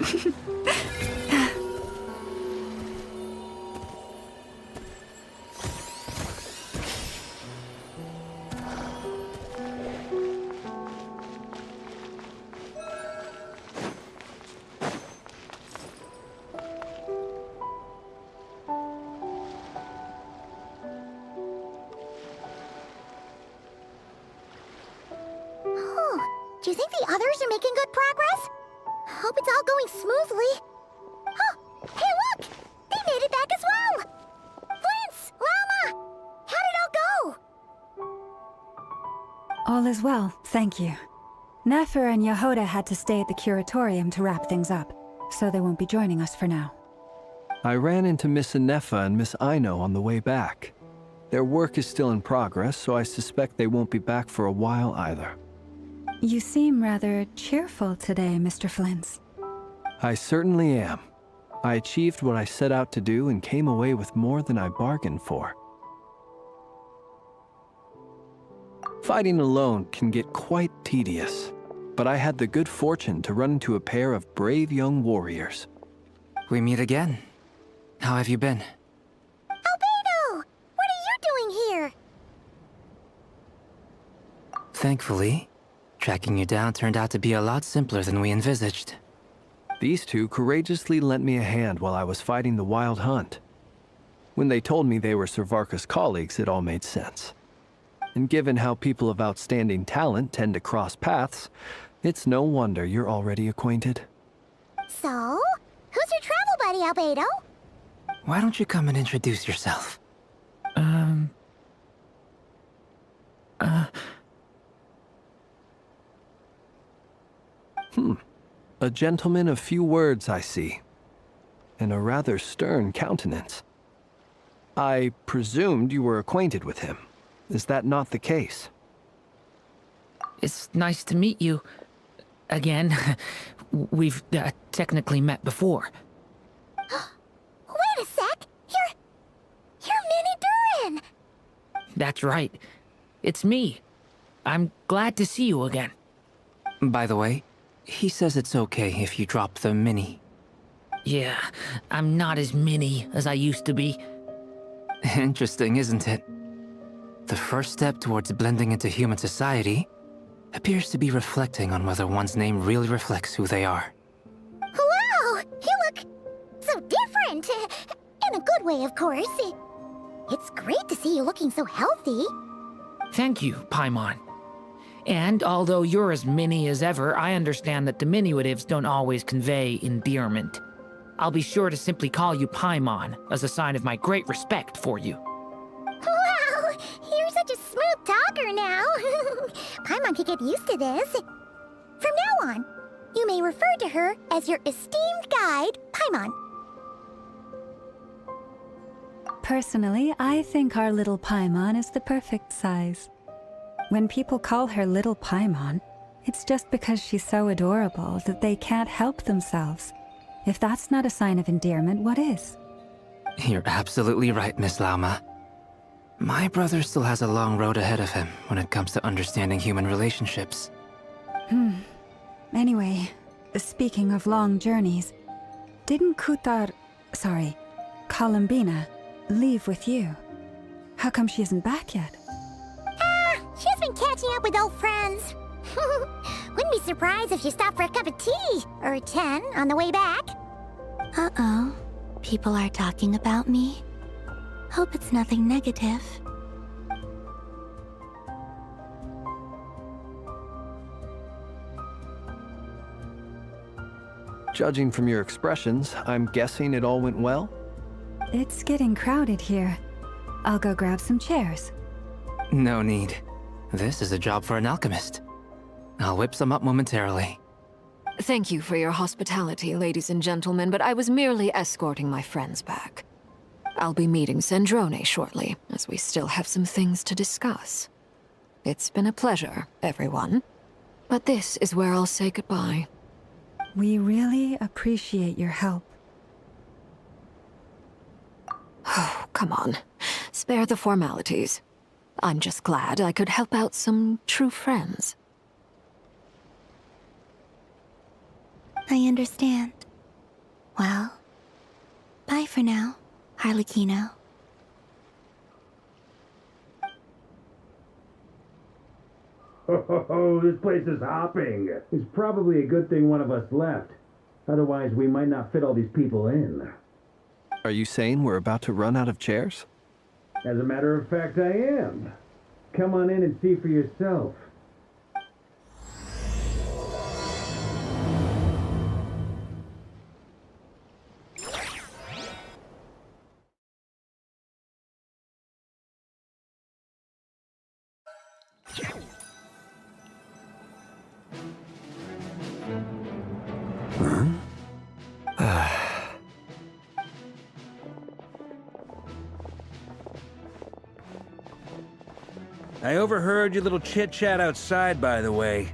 Do you think the others are making good progress? Hope it's all going smoothly. Oh, hey look! They made it back as well! Flintz! Llama! How did it all go? All is well, thank you. Nefer and Yehuda had to stay at the curatorium to wrap things up, so they won't be joining us for now. I ran into Miss Anefa and Miss Aino on the way back. Their work is still in progress, so I suspect they won't be back for a while either. You seem rather cheerful today, Mr. Flintz. I certainly am. I achieved what I set out to do and came away with more than I bargained for. Fighting alone can get quite tedious, but I had the good fortune to run into a pair of brave young warriors. We meet again. How have you been? Albedo! What are you doing here? Thankfully, tracking you down turned out to be a lot simpler than we envisaged. These two courageously lent me a hand while I was fighting the Wild Hunt. When they told me they were Servarka's colleagues, it all made sense. And given how people of outstanding talent tend to cross paths, it's no wonder you're already acquainted. So, who's your travel buddy, Albedo? Why don't you come and introduce yourself? A gentleman of few words, I see. And a rather stern countenance. I presumed you were acquainted with him. Is that not the case? It's nice to meet you. Again. We've technically met before. Wait a sec! You're Minnie Durin! That's right. It's me. I'm glad to see you again. By the way, he says it's okay if you drop the mini. Yeah, I'm not as mini as I used to be. Interesting, isn't it? The first step towards blending into human society appears to be reflecting on whether one's name really reflects who they are. Wow! You look so different! In a good way, of course. It's great to see you looking so healthy. Thank you, Paimon. And although you're as mini as ever, I understand that diminutives don't always convey endearment. I'll be sure to simply call you Paimon as a sign of my great respect for you. Wow! You're such a smooth talker now. Paimon could get used to this. From now on, you may refer to her as your esteemed guide, Paimon. Personally, I think our little Paimon is the perfect size. When people call her Little Paimon, it's just because she's so adorable that they can't help themselves. If that's not a sign of endearment, what is? You're absolutely right, Miss Lauma. My brother still has a long road ahead of him when it comes to understanding human relationships. Anyway, speaking of long journeys, didn't Columbina, leave with you? How come she isn't back yet? She's been catching up with old friends. Wouldn't be surprised if she stopped for a cup of tea, or 10, on the way back. Uh-oh. People are talking about me. Hope it's nothing negative. Judging from your expressions, I'm guessing it all went well? It's getting crowded here. I'll go grab some chairs. No need. This is a job for an alchemist. I'll whip some up momentarily. Thank you for your hospitality, ladies and gentlemen, but I was merely escorting my friends back. I'll be meeting Sandrone shortly, as we still have some things to discuss. It's been a pleasure, everyone. But this is where I'll say goodbye. We really appreciate your help. Oh, come on. Spare the formalities. I'm just glad I could help out some true friends. I understand. Well, bye for now, Harlequino. Oh, this place is hopping. It's probably a good thing one of us left. Otherwise, we might not fit all these people in. Are you saying we're about to run out of chairs? As a matter of fact, I am. Come on in and see for yourself. I overheard your little chit-chat outside, by the way.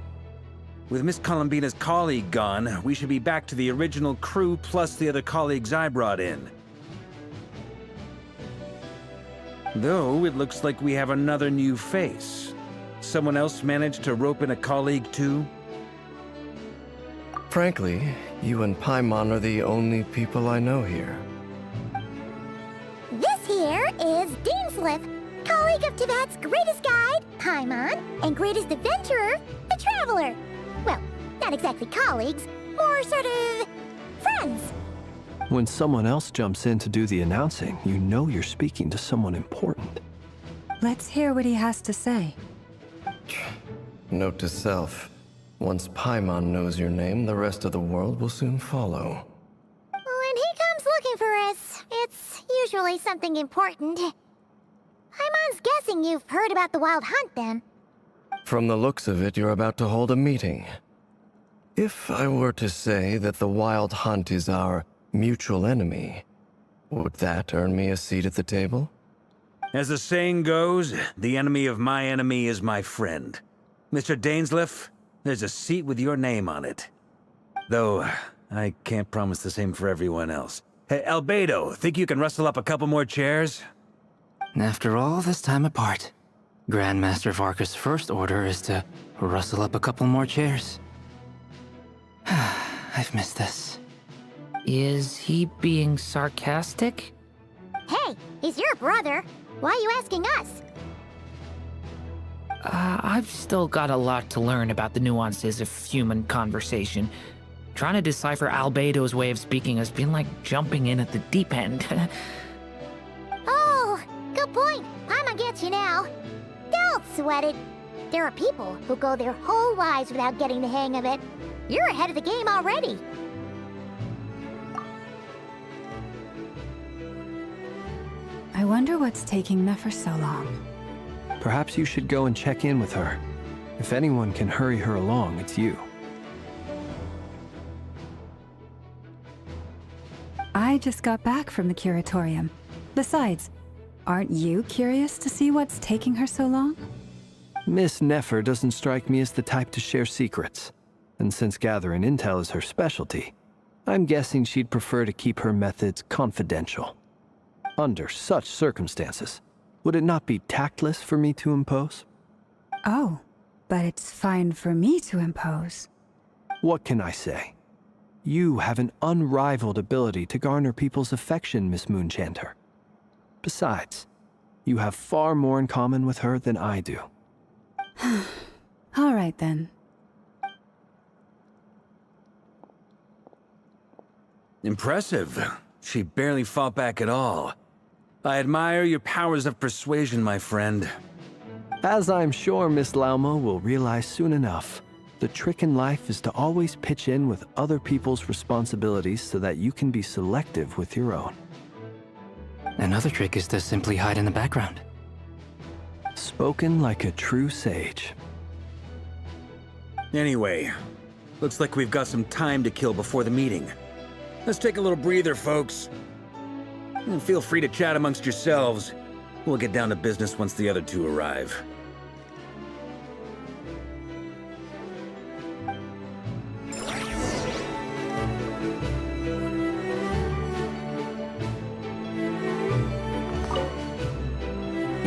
With Miss Columbina's colleague gone, we should be back to the original crew plus the other colleagues I brought in. Though, it looks like we have another new face. Someone else managed to rope in a colleague too? Frankly, you and Paimon are the only people I know here. This here is Deanslip, colleague of Tibet's greatest guide, Paimon, and greatest adventurer, the Traveler. Well, not exactly colleagues, more sort of friends. When someone else jumps in to do the announcing, you know you're speaking to someone important. Let's hear what he has to say. Note to self. Once Paimon knows your name, the rest of the world will soon follow. When he comes looking for us, it's usually something important. Paimon's guessing you've heard about the Wild Hunt, then. From the looks of it, you're about to hold a meeting. If I were to say that the Wild Hunt is our mutual enemy, would that earn me a seat at the table? As the saying goes, the enemy of my enemy is my friend. Mr. Dainsleif, there's a seat with your name on it. Though, I can't promise the same for everyone else. Hey, Albedo, think you can rustle up a couple more chairs? After all this time apart, Grandmaster Varka's first order is to rustle up a couple more chairs. I've missed this. Is he being sarcastic? Hey, he's your brother. Why are you asking us? I've still got a lot to learn about the nuances of human conversation. Trying to decipher Albedo's way of speaking has been like jumping in at the deep end. Oh, good point. Paimon gets you now. Don't sweat it. There are people who go their whole lives without getting the hang of it. You're ahead of the game already. I wonder what's taking Nefer so long. Perhaps you should go and check in with her. If anyone can hurry her along, it's you. I just got back from the curatorium. Besides, aren't you curious to see what's taking her so long? Miss Nefer doesn't strike me as the type to share secrets. And since gathering intel is her specialty, I'm guessing she'd prefer to keep her methods confidential. Under such circumstances, would it not be tactless for me to impose? Oh, but it's fine for me to impose. What can I say? You have an unrivaled ability to garner people's affection, Miss Moonchanter. Besides, you have far more in common with her than I do. All right then. Impressive. She barely fought back at all. I admire your powers of persuasion, my friend. As I'm sure Miss Lauma will realize soon enough, the trick in life is to always pitch in with other people's responsibilities so that you can be selective with your own. Another trick is to simply hide in the background. Spoken like a true sage. Anyway, looks like we've got some time to kill before the meeting. Let's take a little breather, folks. And feel free to chat amongst yourselves. We'll get down to business once the other two arrive.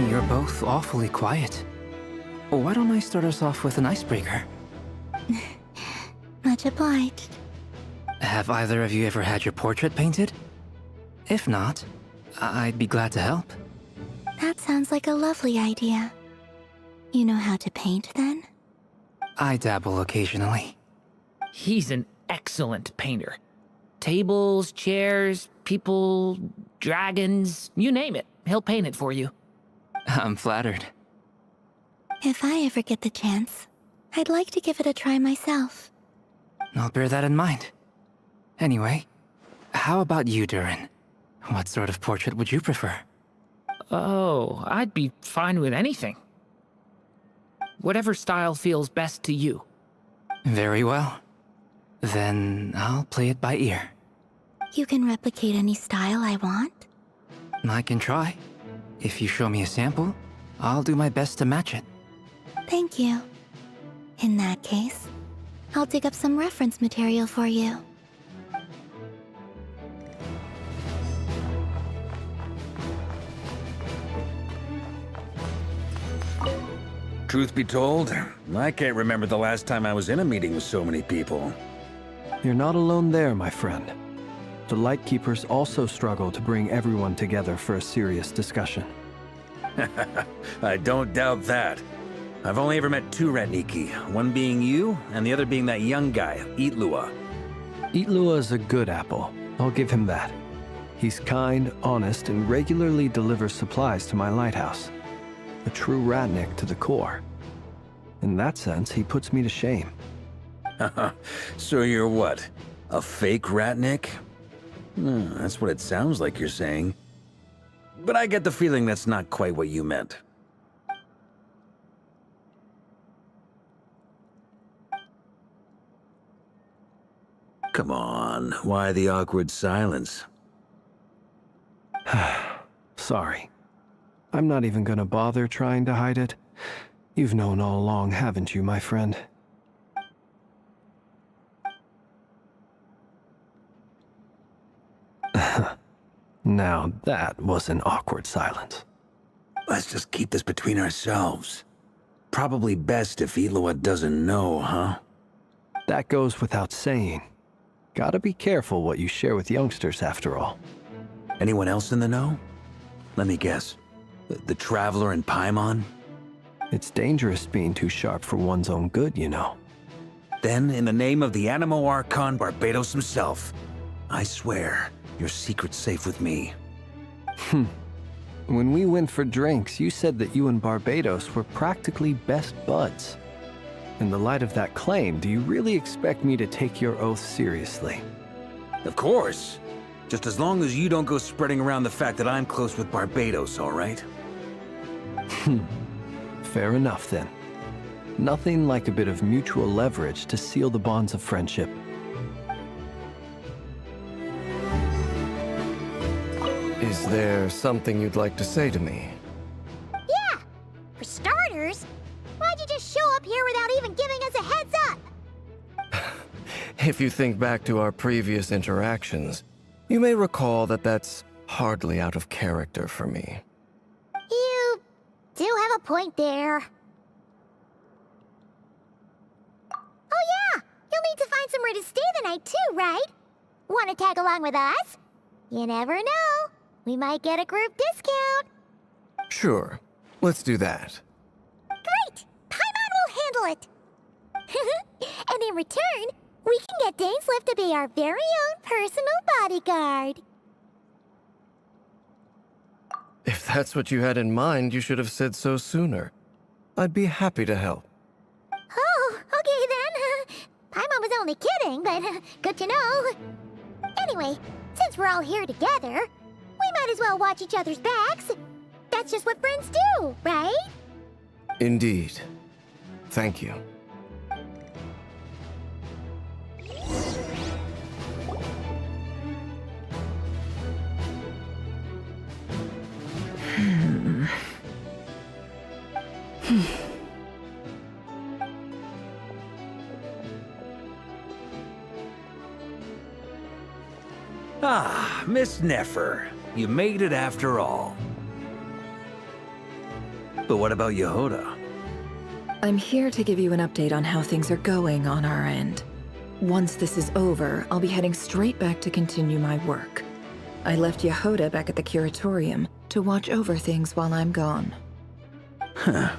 You're both awfully quiet. Why don't I start us off with an icebreaker? Much obliged. Have either of you ever had your portrait painted? If not, I'd be glad to help. That sounds like a lovely idea. You know how to paint, then? I dabble occasionally. He's an excellent painter. Tables, chairs, people, dragons, you name it. He'll paint it for you. I'm flattered. If I ever get the chance, I'd like to give it a try myself. I'll bear that in mind. Anyway, how about you, Durin? What sort of portrait would you prefer? Oh, I'd be fine with anything. Whatever style feels best to you. Very well. Then I'll play it by ear. You can replicate any style I want? I can try. If you show me a sample, I'll do my best to match it. Thank you. In that case, I'll dig up some reference material for you. Truth be told, I can't remember the last time I was in a meeting with so many people. You're not alone there, my friend. The Lightkeepers also struggle to bring everyone together for a serious discussion. I don't doubt that. I've only ever met two Ratniki, one being you, and the other being that young guy, Itlua. Itlua is a good apple. I'll give him that. He's kind, honest, and regularly delivers supplies to my lighthouse. A true Ratnik to the core. In that sense, he puts me to shame. So you're what? A fake Ratnik? That's what it sounds like you're saying. But I get the feeling that's not quite what you meant. Come on, why the awkward silence? Sorry. I'm not even gonna bother trying to hide it. You've known all along, haven't you, my friend? Now that was an awkward silence. Let's just keep this between ourselves. Probably best if Itlua doesn't know, huh? That goes without saying. Gotta be careful what you share with youngsters, after all. Anyone else in the know? Let me guess. The Traveler and Paimon? It's dangerous being too sharp for one's own good, you know. Then, in the name of the Animo Archon Barbados himself, I swear, your secret's safe with me. When we went for drinks, you said that you and Barbados were practically best buds. In the light of that claim, do you really expect me to take your oath seriously? Of course. Just as long as you don't go spreading around the fact that I'm close with Barbados, all right? Fair enough, then. Nothing like a bit of mutual leverage to seal the bonds of friendship. Is there something you'd like to say to me? Yeah! For starters, why'd you just show up here without even giving us a heads up? If you think back to our previous interactions, you may recall that that's hardly out of character for me. You do have a point there. Oh yeah! You'll need to find somewhere to stay the night too, right? Wanna tag along with us? You never know. We might get a group discount. Sure, let's do that. Great! Paimon will handle it! And in return, we can get Dainslift to be our very own personal bodyguard. If that's what you had in mind, you should have said so sooner. I'd be happy to help. Oh, okay then. Paimon was only kidding, but good to know. Anyway, since we're all here together, we might as well watch each other's backs. That's just what friends do, right? Indeed. Thank you. Ah, Miss Nefer. You made it after all. But what about Yehoda? I'm here to give you an update on how things are going on our end. Once this is over, I'll be heading straight back to continue my work. I left Yehoda back at the curatorium to watch over things while I'm gone. Huh.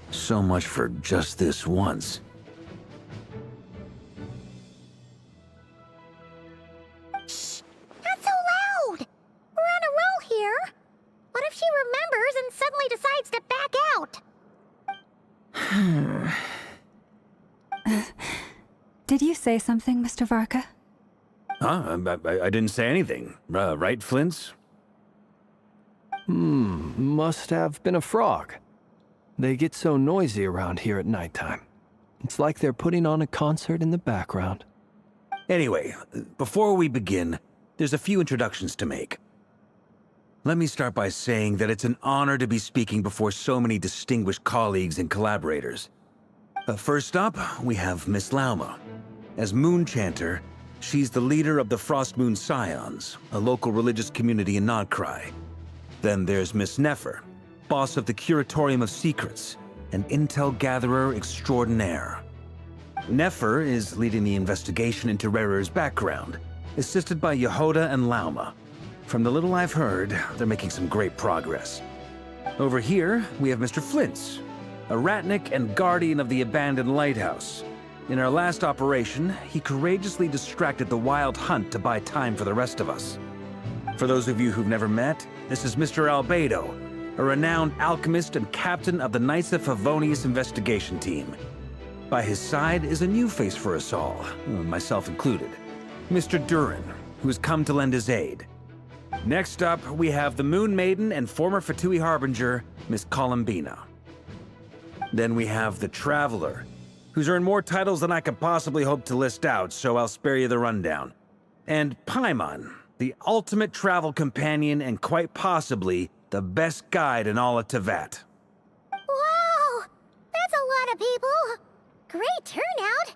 So much for just this once. Shh! Not so loud! We're on a roll here. What if she remembers and suddenly decides to back out? Did you say something, Mr. Varka? Huh? I didn't say anything. Right, Flint's? Must have been a frog. They get so noisy around here at nighttime. It's like they're putting on a concert in the background. Anyway, before we begin, there's a few introductions to make. Let me start by saying that it's an honor to be speaking before so many distinguished colleagues and collaborators. First up, we have Miss Lauma. As Moon Chanter, she's the leader of the Frost Moon Scions, a local religious community in Nodcry. Then there's Miss Nefer, boss of the Curatorium of Secrets, an intel gatherer extraordinaire. Nefer is leading the investigation into Rerer's background, assisted by Yehoda and Lauma. From the little I've heard, they're making some great progress. Over here, we have Mr. Flint's, a ratnik and guardian of the abandoned lighthouse. In our last operation, he courageously distracted the Wild Hunt to buy time for the rest of us. For those of you who've never met, this is Mr. Albedo, a renowned alchemist and captain of the Knights of Favonius investigation team. By his side is a new face for us all, myself included, Mr. Durin, who has come to lend his aid. Next up, we have the Moon Maiden and former Fatui Harbinger, Miss Columbina. Then we have the Traveler, who's earned more titles than I could possibly hope to list out, so I'll spare you the rundown. And Paimon, the ultimate travel companion and quite possibly the best guide in all of Tevat. Wow! That's a lot of people! Great turnout!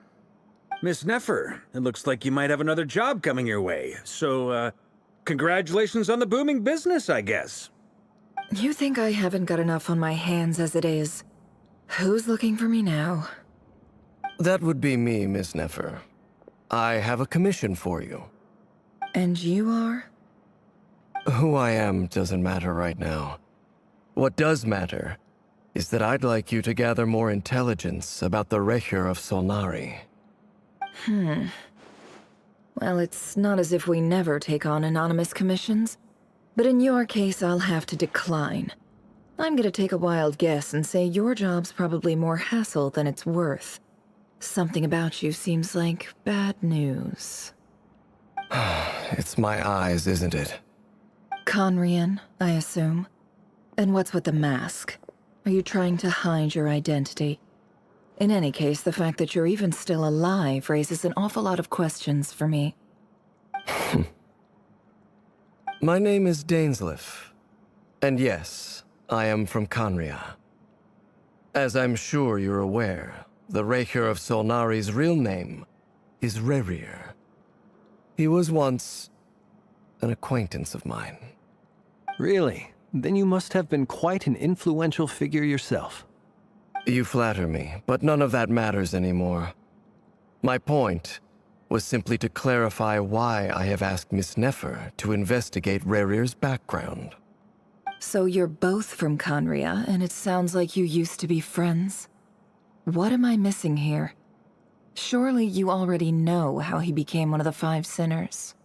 Miss Nefer, it looks like you might have another job coming your way, so, congratulations on the booming business, I guess. You think I haven't got enough on my hands as it is? Who's looking for me now? That would be me, Miss Nefer. I have a commission for you. And you are? Who I am doesn't matter right now. What does matter is that I'd like you to gather more intelligence about the Recher of Solnari. Well, it's not as if we never take on anonymous commissions. But in your case, I'll have to decline. I'm gonna take a wild guess and say your job's probably more hassle than it's worth. Something about you seems like bad news. It's my eyes, isn't it? Conrian, I assume. And what's with the mask? Are you trying to hide your identity? In any case, the fact that you're even still alive raises an awful lot of questions for me. My name is Dainsleif. And yes, I am from Conria. As I'm sure you're aware, the Recher of Solnari's real name is Rerir. He was once an acquaintance of mine. Really? Then you must have been quite an influential figure yourself. You flatter me, but none of that matters anymore. My point was simply to clarify why I have asked Miss Nefer to investigate Rerir's background. So you're both from Conria, and it sounds like you used to be friends? What am I missing here? Surely you already know how he became one of the Five Sinners.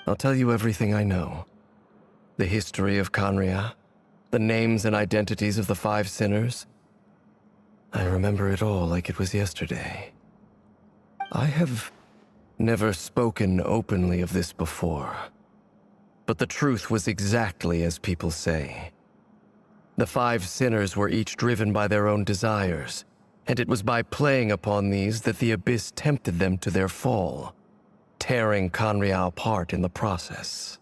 I'll tell you everything I know. The history of Conria, the names and identities of the Five Sinners. I remember it all like it was yesterday. I have never spoken openly of this before. But the truth was exactly as people say. The Five Sinners were each driven by their own desires, and it was by playing upon these that the Abyss tempted them to their fall, tearing Conria apart in the process.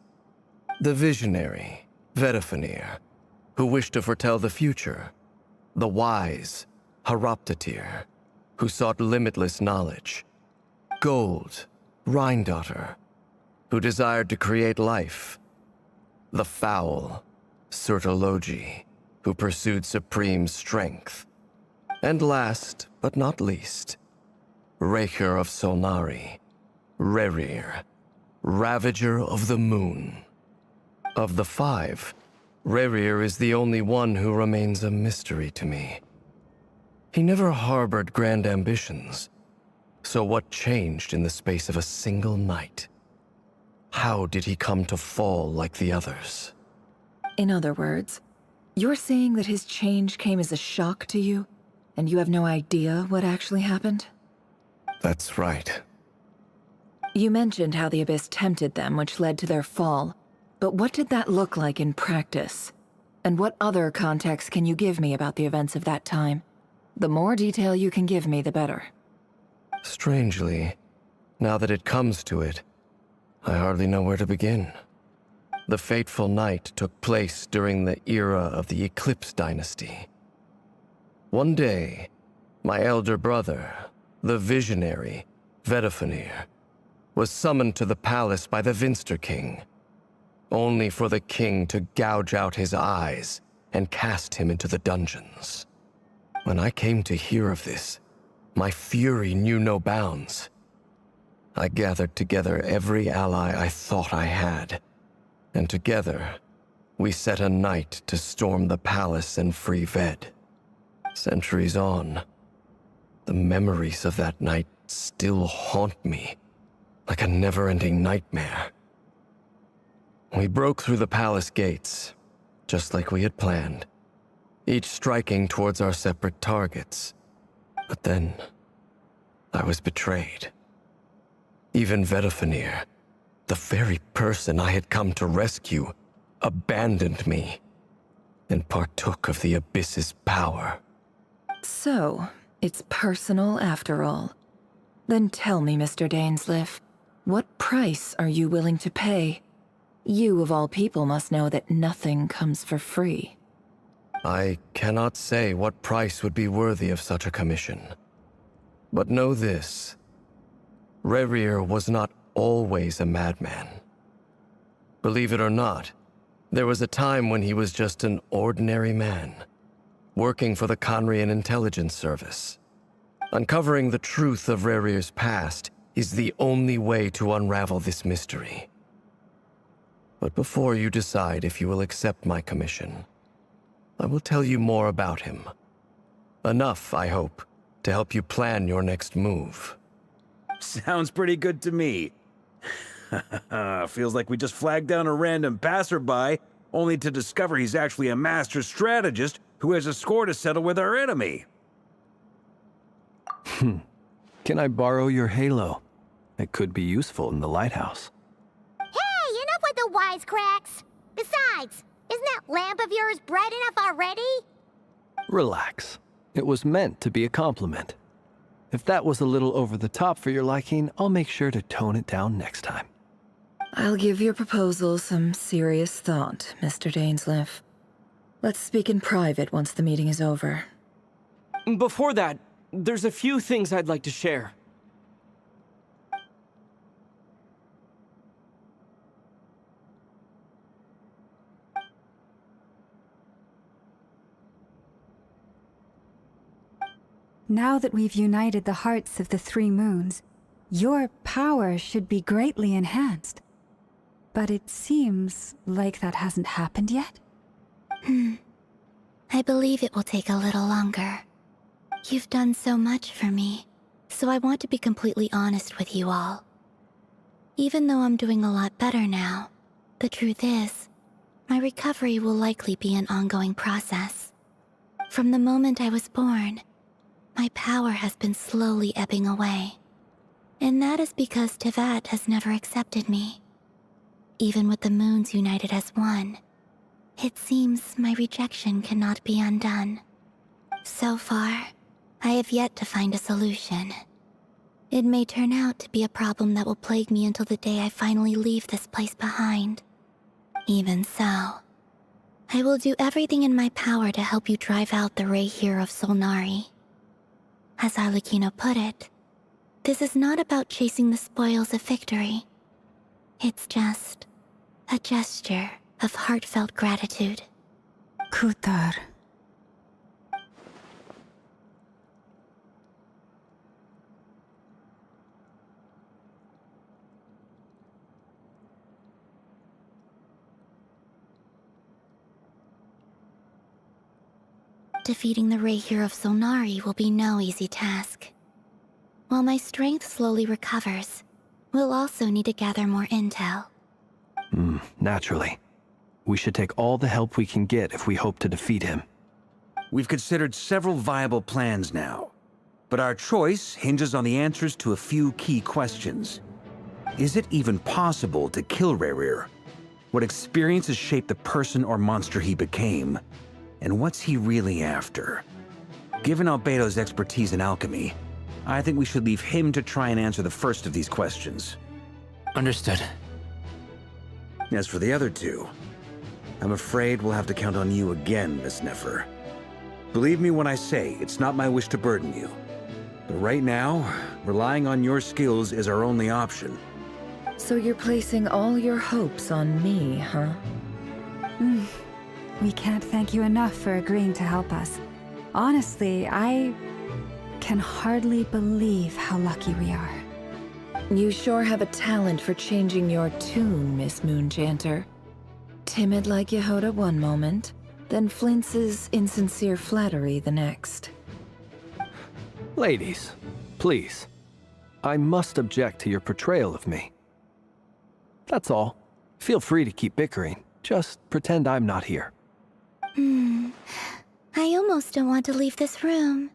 The visionary, Vedafenir, who wished to foretell the future. The wise, Haroptatir, who sought limitless knowledge. Gold, Rhindaughter, who desired to create life. The foul, Surtologi, who pursued supreme strength. And last, but not least, Raker of Solnari, Rerir, Ravager of the Moon. Of the five, Rerir is the only one who remains a mystery to me. He never harbored grand ambitions, so what changed in the space of a single night? How did he come to fall like the others? In other words, you're saying that his change came as a shock to you, and you have no idea what actually happened? That's right. You mentioned how the Abyss tempted them, which led to their fall. But what did that look like in practice? And what other context can you give me about the events of that time? The more detail you can give me, the better. Strangely, now that it comes to it, I hardly know where to begin. The fateful night took place during the era of the Eclipse Dynasty. One day, my elder brother, the visionary, Vedafenir, was summoned to the palace by the Vinster King, only for the king to gouge out his eyes and cast him into the dungeons. When I came to hear of this, my fury knew no bounds. I gathered together every ally I thought I had, and together, we set a night to storm the palace and free Ved. Centuries on, the memories of that night still haunt me, like a never-ending nightmare. We broke through the palace gates, just like we had planned, each striking towards our separate targets. But then, I was betrayed. Even Vedafenir, the very person I had come to rescue, abandoned me and partook of the Abyss's power. So, it's personal after all. Then tell me, Mr. Dainsleif, what price are you willing to pay? You, of all people, must know that nothing comes for free. I cannot say what price would be worthy of such a commission. But know this. Rerir was not always a madman. Believe it or not, there was a time when he was just an ordinary man, working for the Conrian Intelligence Service. Uncovering the truth of Rerir's past is the only way to unravel this mystery. But before you decide if you will accept my commission, I will tell you more about him. Enough, I hope, to help you plan your next move. Sounds pretty good to me. Feels like we just flagged down a random passerby, only to discover he's actually a master strategist who has a score to settle with our enemy. Can I borrow your halo? It could be useful in the lighthouse. Hey, enough with the wisecracks! Besides, isn't that lamp of yours bright enough already? Relax. It was meant to be a compliment. If that was a little over the top for your liking, I'll make sure to tone it down next time. I'll give your proposal some serious thought, Mr. Dainsleif. Let's speak in private once the meeting is over. Before that, there's a few things I'd like to share. Now that we've united the hearts of the three moons, your power should be greatly enhanced. But it seems like that hasn't happened yet? I believe it will take a little longer. You've done so much for me, so I want to be completely honest with you all. Even though I'm doing a lot better now, the truth is, my recovery will likely be an ongoing process. From the moment I was born, my power has been slowly ebbing away. And that is because Tevat has never accepted me. Even with the moons united as one, it seems my rejection cannot be undone. So far, I have yet to find a solution. It may turn out to be a problem that will plague me until the day I finally leave this place behind. Even so, I will do everything in my power to help you drive out the Raher of Solnari. As Arlecchino put it, this is not about chasing the spoils of victory. It's just a gesture of heartfelt gratitude. Kutar. Defeating the Rahier of Solnari will be no easy task. While my strength slowly recovers, we'll also need to gather more intel. Naturally. We should take all the help we can get if we hope to defeat him. We've considered several viable plans now, but our choice hinges on the answers to a few key questions. Is it even possible to kill Rahier? What experiences shaped the person or monster he became? And what's he really after? Given Albedo's expertise in alchemy, I think we should leave him to try and answer the first of these questions. Understood. As for the other two, I'm afraid we'll have to count on you again, Miss Nefer. Believe me when I say it's not my wish to burden you. But right now, relying on your skills is our only option. So you're placing all your hopes on me, huh? We can't thank you enough for agreeing to help us. Honestly, I can hardly believe how lucky we are. You sure have a talent for changing your tune, Miss Moonchanter. Timid like Yehoda one moment, then flinches insincere flattery the next. Ladies, please. I must object to your portrayal of me. That's all. Feel free to keep bickering. Just pretend I'm not here. I almost don't want to leave this room.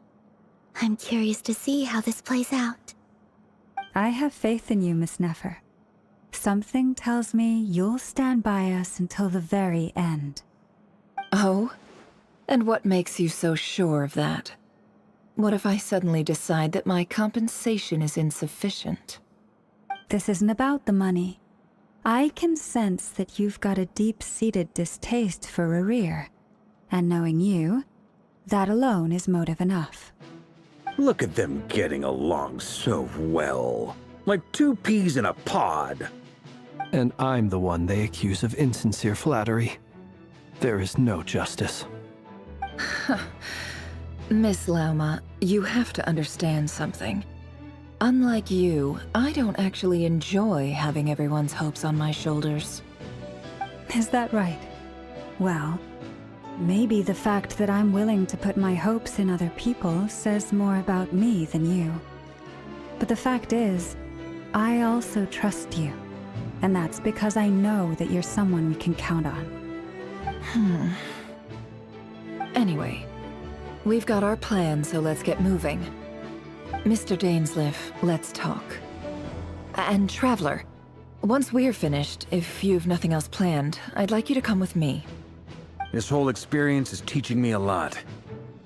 I'm curious to see how this plays out. I have faith in you, Miss Nefer. Something tells me you'll stand by us until the very end. Oh? And what makes you so sure of that? What if I suddenly decide that my compensation is insufficient? This isn't about the money. I can sense that you've got a deep-seated distaste for Rahier. And knowing you, that alone is motive enough. Look at them getting along so well. Like two peas in a pod. And I'm the one they accuse of insincere flattery. There is no justice. Miss Lauma, you have to understand something. Unlike you, I don't actually enjoy having everyone's hopes on my shoulders. Is that right? Well, maybe the fact that I'm willing to put my hopes in other people says more about me than you. But the fact is, I also trust you. And that's because I know that you're someone we can count on. Anyway, we've got our plan, so let's get moving. Mr. Dainsleif, let's talk. And Traveler, once we're finished, if you've nothing else planned, I'd like you to come with me. This whole experience is teaching me a lot.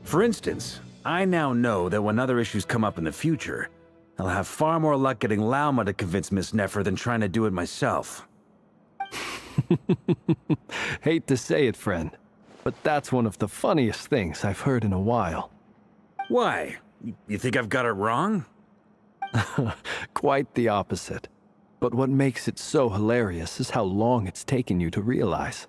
For instance, I now know that when other issues come up in the future, I'll have far more luck getting Lauma to convince Miss Nefer than trying to do it myself. Hate to say it, friend, but that's one of the funniest things I've heard in a while. Why? You think I've got it wrong? Quite the opposite. But what makes it so hilarious is how long it's taken you to realize.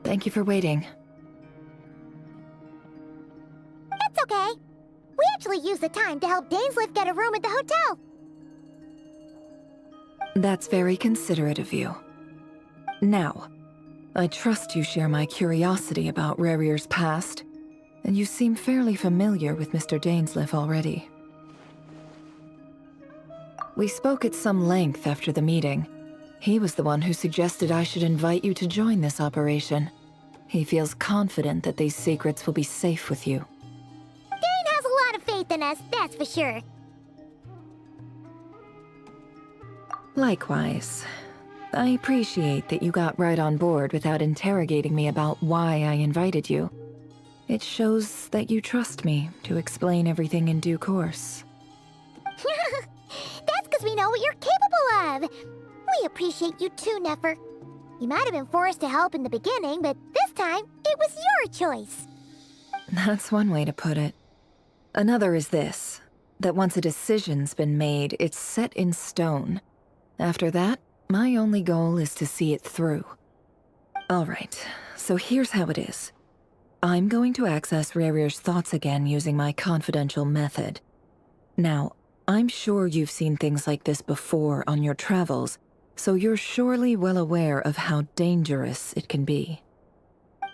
Thank you for waiting. It's okay. We actually used the time to help Dainsleif get a room at the hotel. That's very considerate of you. Now, I trust you share my curiosity about Rahier's past, and you seem fairly familiar with Mr. Dainsleif already. We spoke at some length after the meeting. He was the one who suggested I should invite you to join this operation. He feels confident that these secrets will be safe with you. Dane has a lot of faith in us, that's for sure. Likewise. I appreciate that you got right on board without interrogating me about why I invited you. It shows that you trust me to explain everything in due course. That's because we know what you're capable of. We appreciate you too, Nefer. You might have been forced to help in the beginning, but this time, it was your choice. That's one way to put it. Another is this, that once a decision's been made, it's set in stone. After that, my only goal is to see it through. Alright, so here's how it is. I'm going to access Rerir's thoughts again using my confidential method. Now, I'm sure you've seen things like this before on your travels, so you're surely well aware of how dangerous it can be.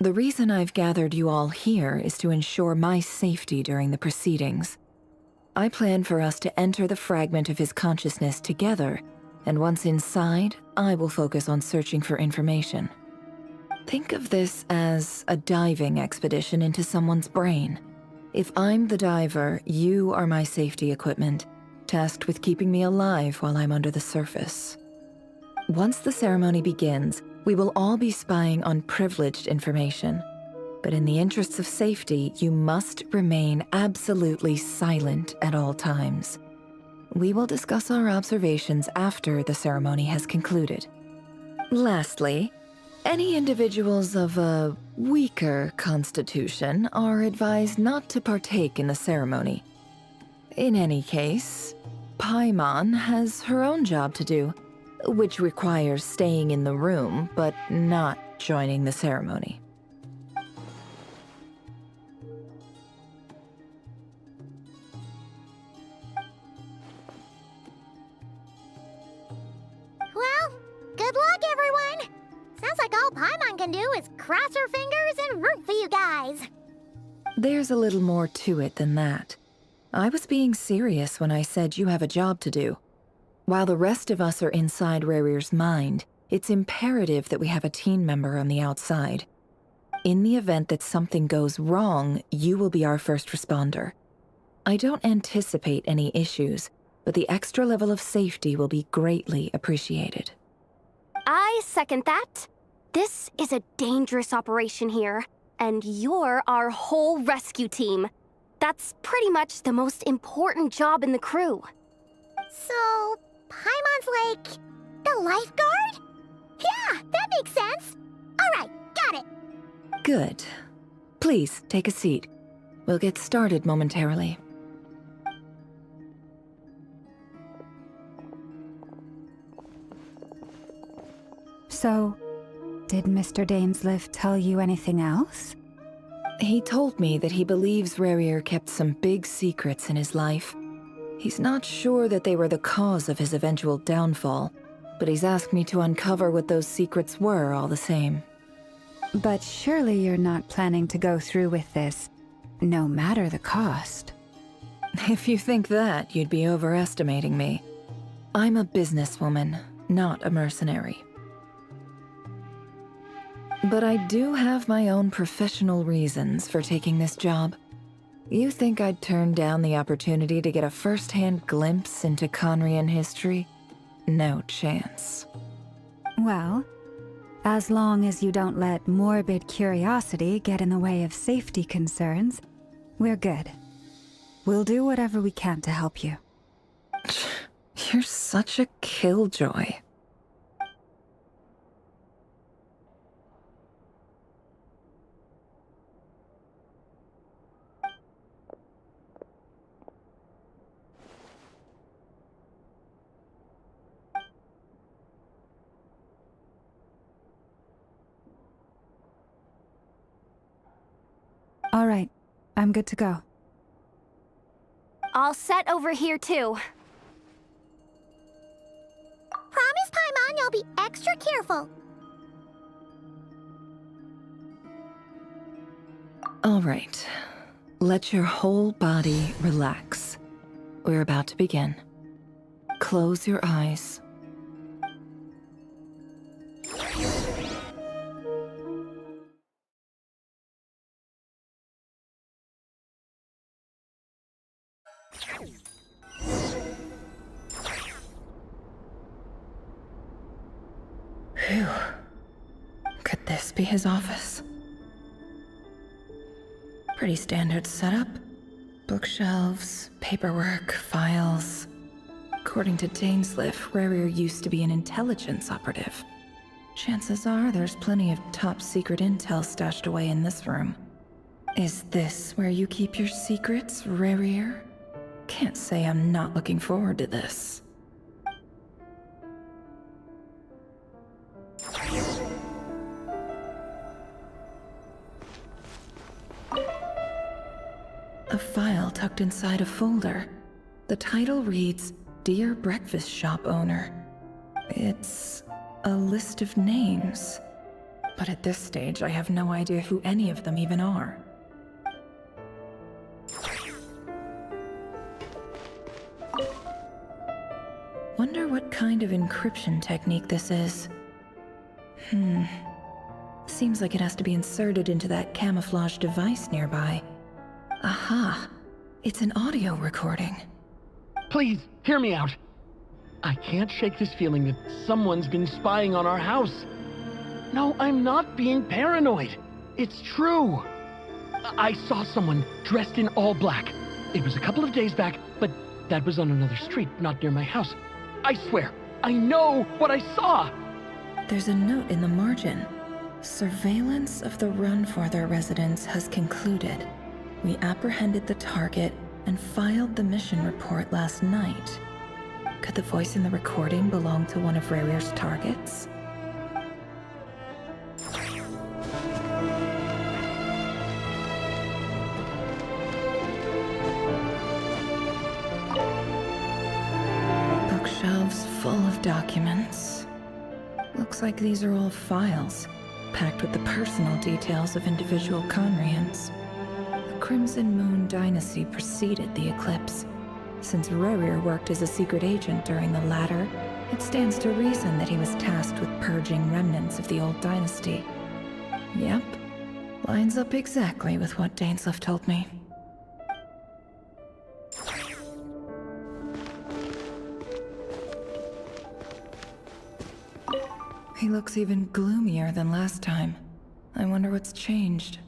The reason I've gathered you all here is to ensure my safety during the proceedings. I plan for us to enter the fragment of his consciousness together, and once inside, I will focus on searching for information. Think of this as a diving expedition into someone's brain. If I'm the diver, you are my safety equipment, tasked with keeping me alive while I'm under the surface. Once the ceremony begins, we will all be spying on privileged information. But in the interests of safety, you must remain absolutely silent at all times. We will discuss our observations after the ceremony has concluded. Lastly, any individuals of a weaker constitution are advised not to partake in the ceremony. In any case, Paimon has her own job to do, which requires staying in the room but not joining the ceremony. Well, good luck, everyone. Sounds like all Paimon can do is cross her fingers and root for you guys. There's a little more to it than that. I was being serious when I said you have a job to do. While the rest of us are inside Rerir's mind, it's imperative that we have a team member on the outside. In the event that something goes wrong, you will be our first responder. I don't anticipate any issues, but the extra level of safety will be greatly appreciated. I second that. This is a dangerous operation here, and you're our whole rescue team. That's pretty much the most important job in the crew. So, Paimon's like the lifeguard? Yeah, that makes sense. All right, got it. Good. Please, take a seat. We'll get started momentarily. So, did Mr. Dainsliff tell you anything else? He told me that he believes Rerir kept some big secrets in his life. He's not sure that they were the cause of his eventual downfall, but he's asked me to uncover what those secrets were all the same. But surely you're not planning to go through with this, no matter the cost. If you think that, you'd be overestimating me. I'm a businesswoman, not a mercenary. But I do have my own professional reasons for taking this job. You think I'd turn down the opportunity to get a first-hand glimpse into Conrian history? No chance. Well, as long as you don't let morbid curiosity get in the way of safety concerns, we're good. We'll do whatever we can to help you. You're such a killjoy. All right, I'm good to go. All set over here, too. Promise, Paimon, you'll be extra careful. All right. Let your whole body relax. We're about to begin. Close your eyes. Phew. Could this be his office? Pretty standard setup. Bookshelves, paperwork, files. According to Dainsleif, Rarier used to be an intelligence operative. Chances are there's plenty of top-secret intel stashed away in this room. Is this where you keep your secrets, Rarier? Can't say I'm not looking forward to this. A file tucked inside a folder. The title reads, Dear Breakfast Shop Owner. It's a list of names. But at this stage, I have no idea who any of them even are. Wonder what kind of encryption technique this is. Seems like it has to be inserted into that camouflage device nearby. Aha! It's an audio recording. Please, hear me out. I can't shake this feeling that someone's been spying on our house. No, I'm not being paranoid. It's true. I saw someone dressed in all black. It was a couple of days back, but that was on another street, not near my house. I swear, I know what I saw! There's a note in the margin. Surveillance of the Runforther residence has concluded. We apprehended the target and filed the mission report last night. Could the voice in the recording belong to one of Rarier's targets? Bookshelves full of documents. Looks like these are all files, packed with the personal details of individual Conrians. The Crimson Moon dynasty preceded the eclipse. Since Rarier worked as a secret agent during the latter, it stands to reason that he was tasked with purging remnants of the old dynasty. Yep, lines up exactly with what Dainsleif told me. He looks even gloomier than last time. I wonder what's changed.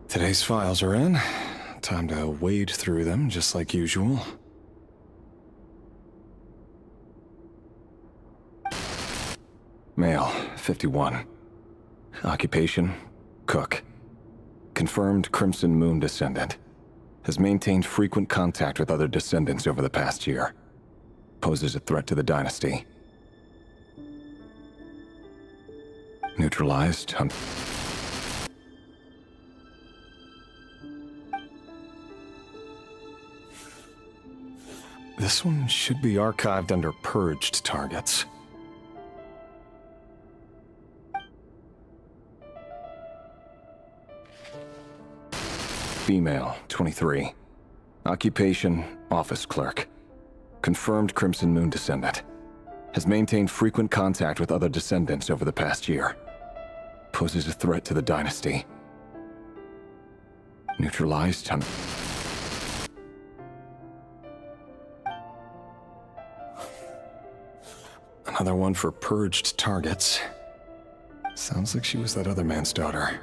Today's files are in. Time to wade through them, just like usual. Male, 51. Occupation, cook. Confirmed Crimson Moon descendant. Has maintained frequent contact with other descendants over the past year. Poses a threat to the dynasty. Neutralized. This one should be archived under purged targets. Female, 23. Occupation, office clerk. Confirmed Crimson Moon descendant. Has maintained frequent contact with other descendants over the past year. Poses a threat to the dynasty. Neutralized. Another one for purged targets. Sounds like she was that other man's daughter.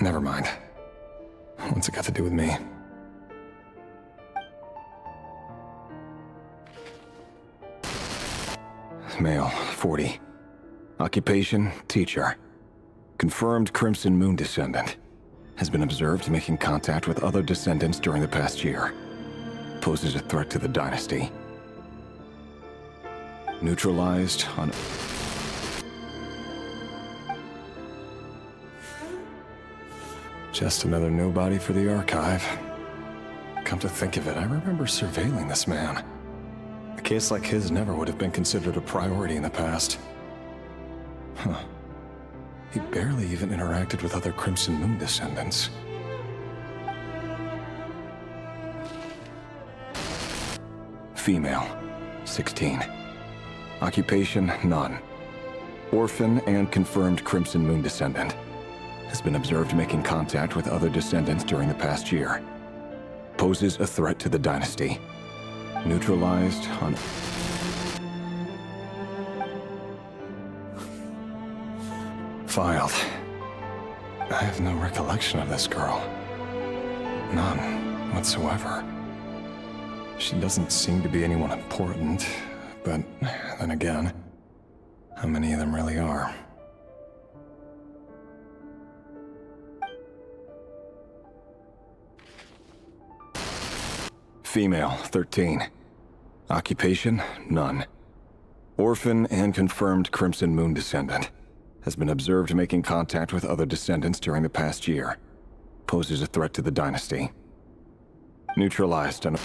Never mind. What's it got to do with me? Male, 40. Occupation, teacher. Confirmed Crimson Moon descendant. Has been observed making contact with other descendants during the past year. Poses a threat to the dynasty. Neutralized on... Just another nobody for the archive. Come to think of it, I remember surveilling this man. A case like his never would have been considered a priority in the past. Huh. He barely even interacted with other Crimson Moon descendants. Female, 16. Occupation, none. orphan and confirmed Crimson Moon descendant. Has been observed making contact with other descendants during the past year. Poses a threat to the dynasty. Neutralized on... Filed. I have no recollection of this girl. None whatsoever. She doesn't seem to be anyone important, but then again, how many of them really are? Female, 13. Occupation, none. Orphan and confirmed Crimson Moon descendant. Has been observed making contact with other descendants during the past year. Poses a threat to the dynasty. Neutralized on...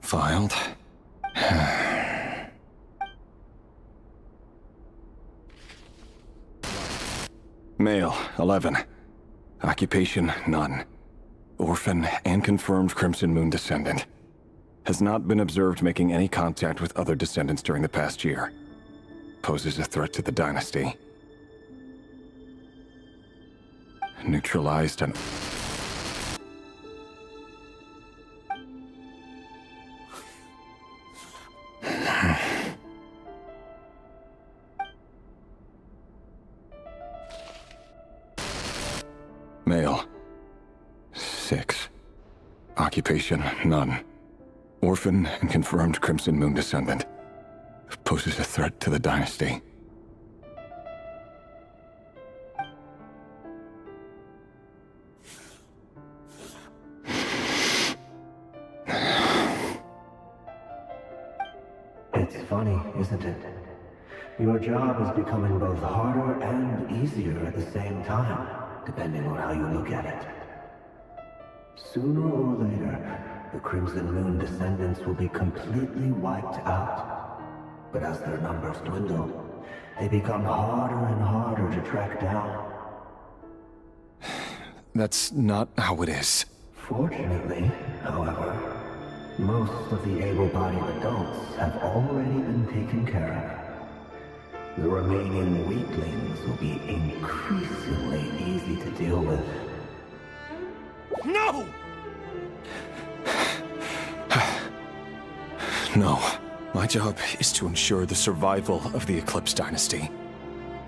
Filed. Male, 11. Occupation, none. Orphan and confirmed Crimson Moon descendant. Has not been observed making any contact with other descendants during the past year. Poses a threat to the dynasty. Neutralized and... Male. 6. Occupation, none. Orphan and confirmed Crimson Moon descendant. Poses a threat to the dynasty. It's funny, isn't it? Your job is becoming both harder and easier at the same time, depending on how you look at it. Sooner or later, the Crimson Moon descendants will be completely wiped out. But as their numbers dwindle, they become harder and harder to track down. That's not how it is. Fortunately, however, most of the able-bodied adults have already been taken care of. The remaining weaklings will be increasingly easy to deal with. No! No. My job is to ensure the survival of the Eclipse Dynasty.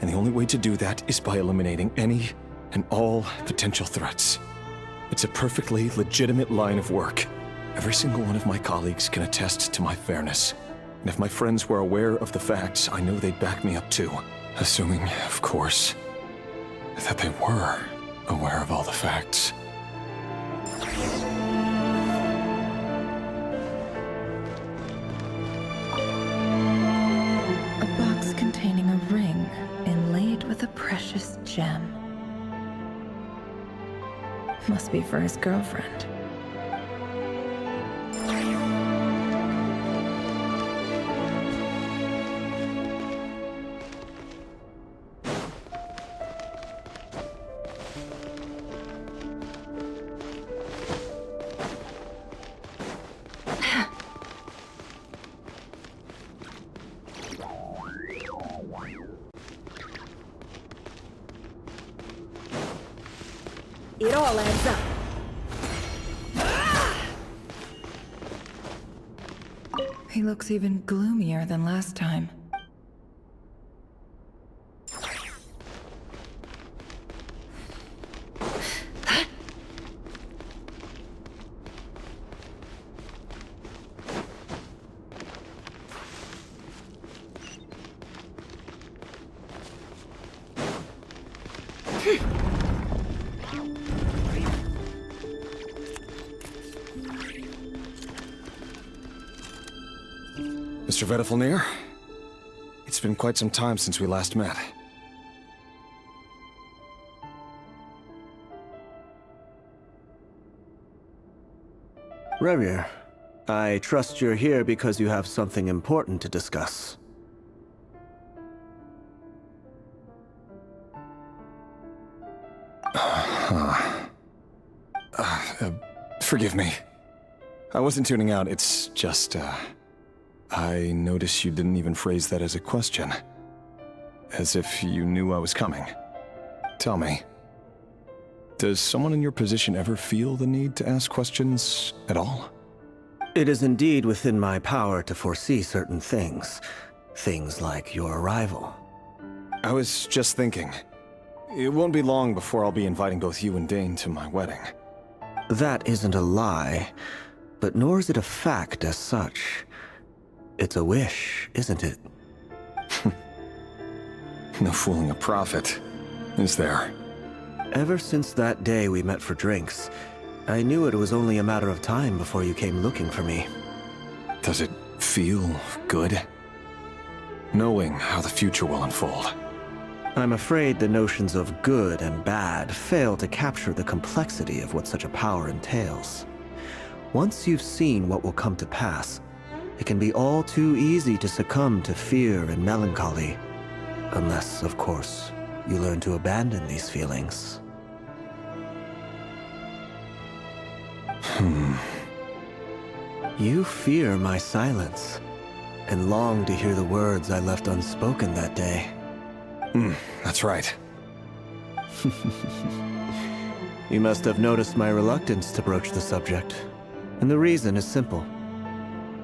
And the only way to do that is by eliminating any and all potential threats. It's a perfectly legitimate line of work. Every single one of my colleagues can attest to my fairness. And if my friends were aware of the facts, I know they'd back me up too. Assuming, of course, that they were aware of all the facts. A box containing a ring inlaid with a precious gem. Must be for his girlfriend. It all adds up. He looks even gloomier than last time. Mr. Vedifalnir, it's been quite some time since we last met. Rerir, I trust you're here because you have something important to discuss. Forgive me. I wasn't tuning out, it's just, I notice you didn't even phrase that as a question. As if you knew I was coming. Tell me, does someone in your position ever feel the need to ask questions at all? It is indeed within my power to foresee certain things. Things like your arrival. I was just thinking. It won't be long before I'll be inviting both you and Dane to my wedding. That isn't a lie, but nor is it a fact as such. It's a wish, isn't it? No fooling a prophet, is there? Ever since that day we met for drinks, I knew it was only a matter of time before you came looking for me. Does it feel good? Knowing how the future will unfold. I'm afraid the notions of good and bad fail to capture the complexity of what such a power entails. Once you've seen what will come to pass, it can be all too easy to succumb to fear and melancholy. Unless, of course, you learn to abandon these feelings. You fear my silence, and long to hear the words I left unspoken that day. That's right. You must have noticed my reluctance to broach the subject. And the reason is simple.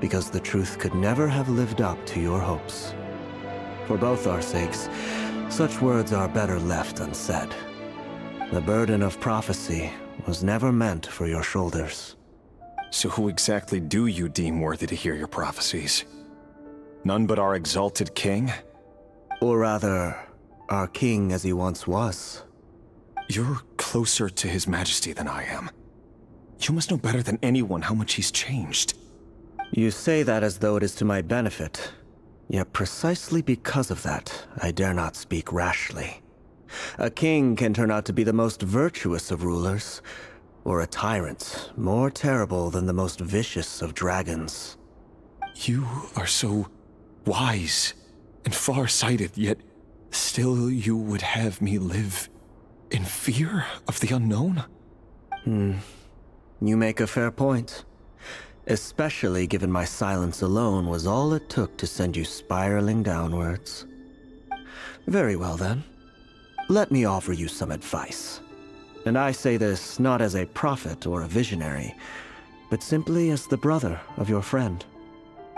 Because the truth could never have lived up to your hopes. For both our sakes, such words are better left unsaid. The burden of prophecy was never meant for your shoulders. So who exactly do you deem worthy to hear your prophecies? None but our exalted king? Or rather, our king as he once was. You're closer to his majesty than I am. You must know better than anyone how much he's changed. You say that as though it is to my benefit. Yet precisely because of that, I dare not speak rashly. A king can turn out to be the most virtuous of rulers, or a tyrant more terrible than the most vicious of dragons. You are so wise and far-sighted, yet still you would have me live in fear of the unknown? You make a fair point. Especially given my silence alone was all it took to send you spiraling downwards. Very well then. Let me offer you some advice. And I say this not as a prophet or a visionary, but simply as the brother of your friend.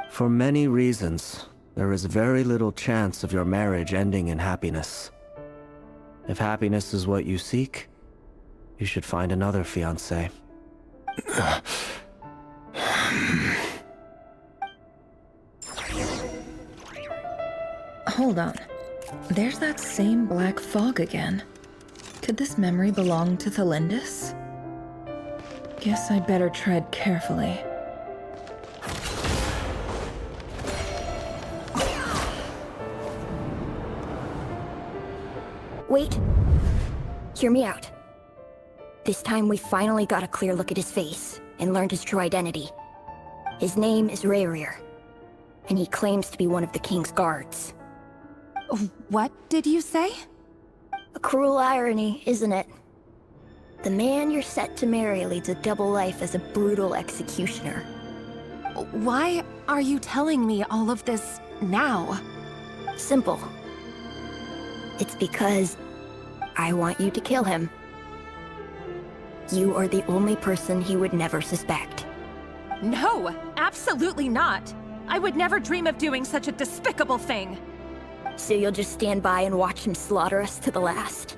For many reasons, there is very little chance of your marriage ending in happiness. If happiness is what you seek, you should find another fiancé. Hold on. There's that same black fog again. Could this memory belong to Thelindis? Guess I'd better tread carefully. Wait. Hear me out. This time we finally got a clear look at his face and learned his true identity. His name is Rayrir, and he claims to be one of the king's guards. What did you say? A cruel irony, isn't it? The man you're set to marry leads a double life as a brutal executioner. Why are you telling me all of this now? Simple. It's because I want you to kill him. You are the only person he would never suspect. No, absolutely not. I would never dream of doing such a despicable thing. So you'll just stand by and watch him slaughter us to the last?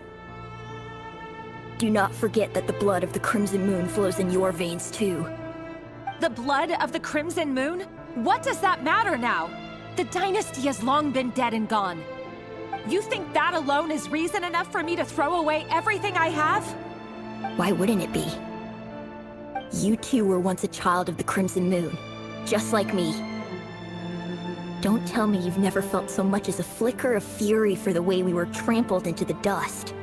Do not forget that the blood of the Crimson Moon flows in your veins too. The blood of the Crimson Moon? What does that matter now? The dynasty has long been dead and gone. You think that alone is reason enough for me to throw away everything I have? Why wouldn't it be? You too were once a child of the Crimson Moon, just like me. Don't tell me you've never felt so much as a flicker of fury for the way we were trampled into the dust.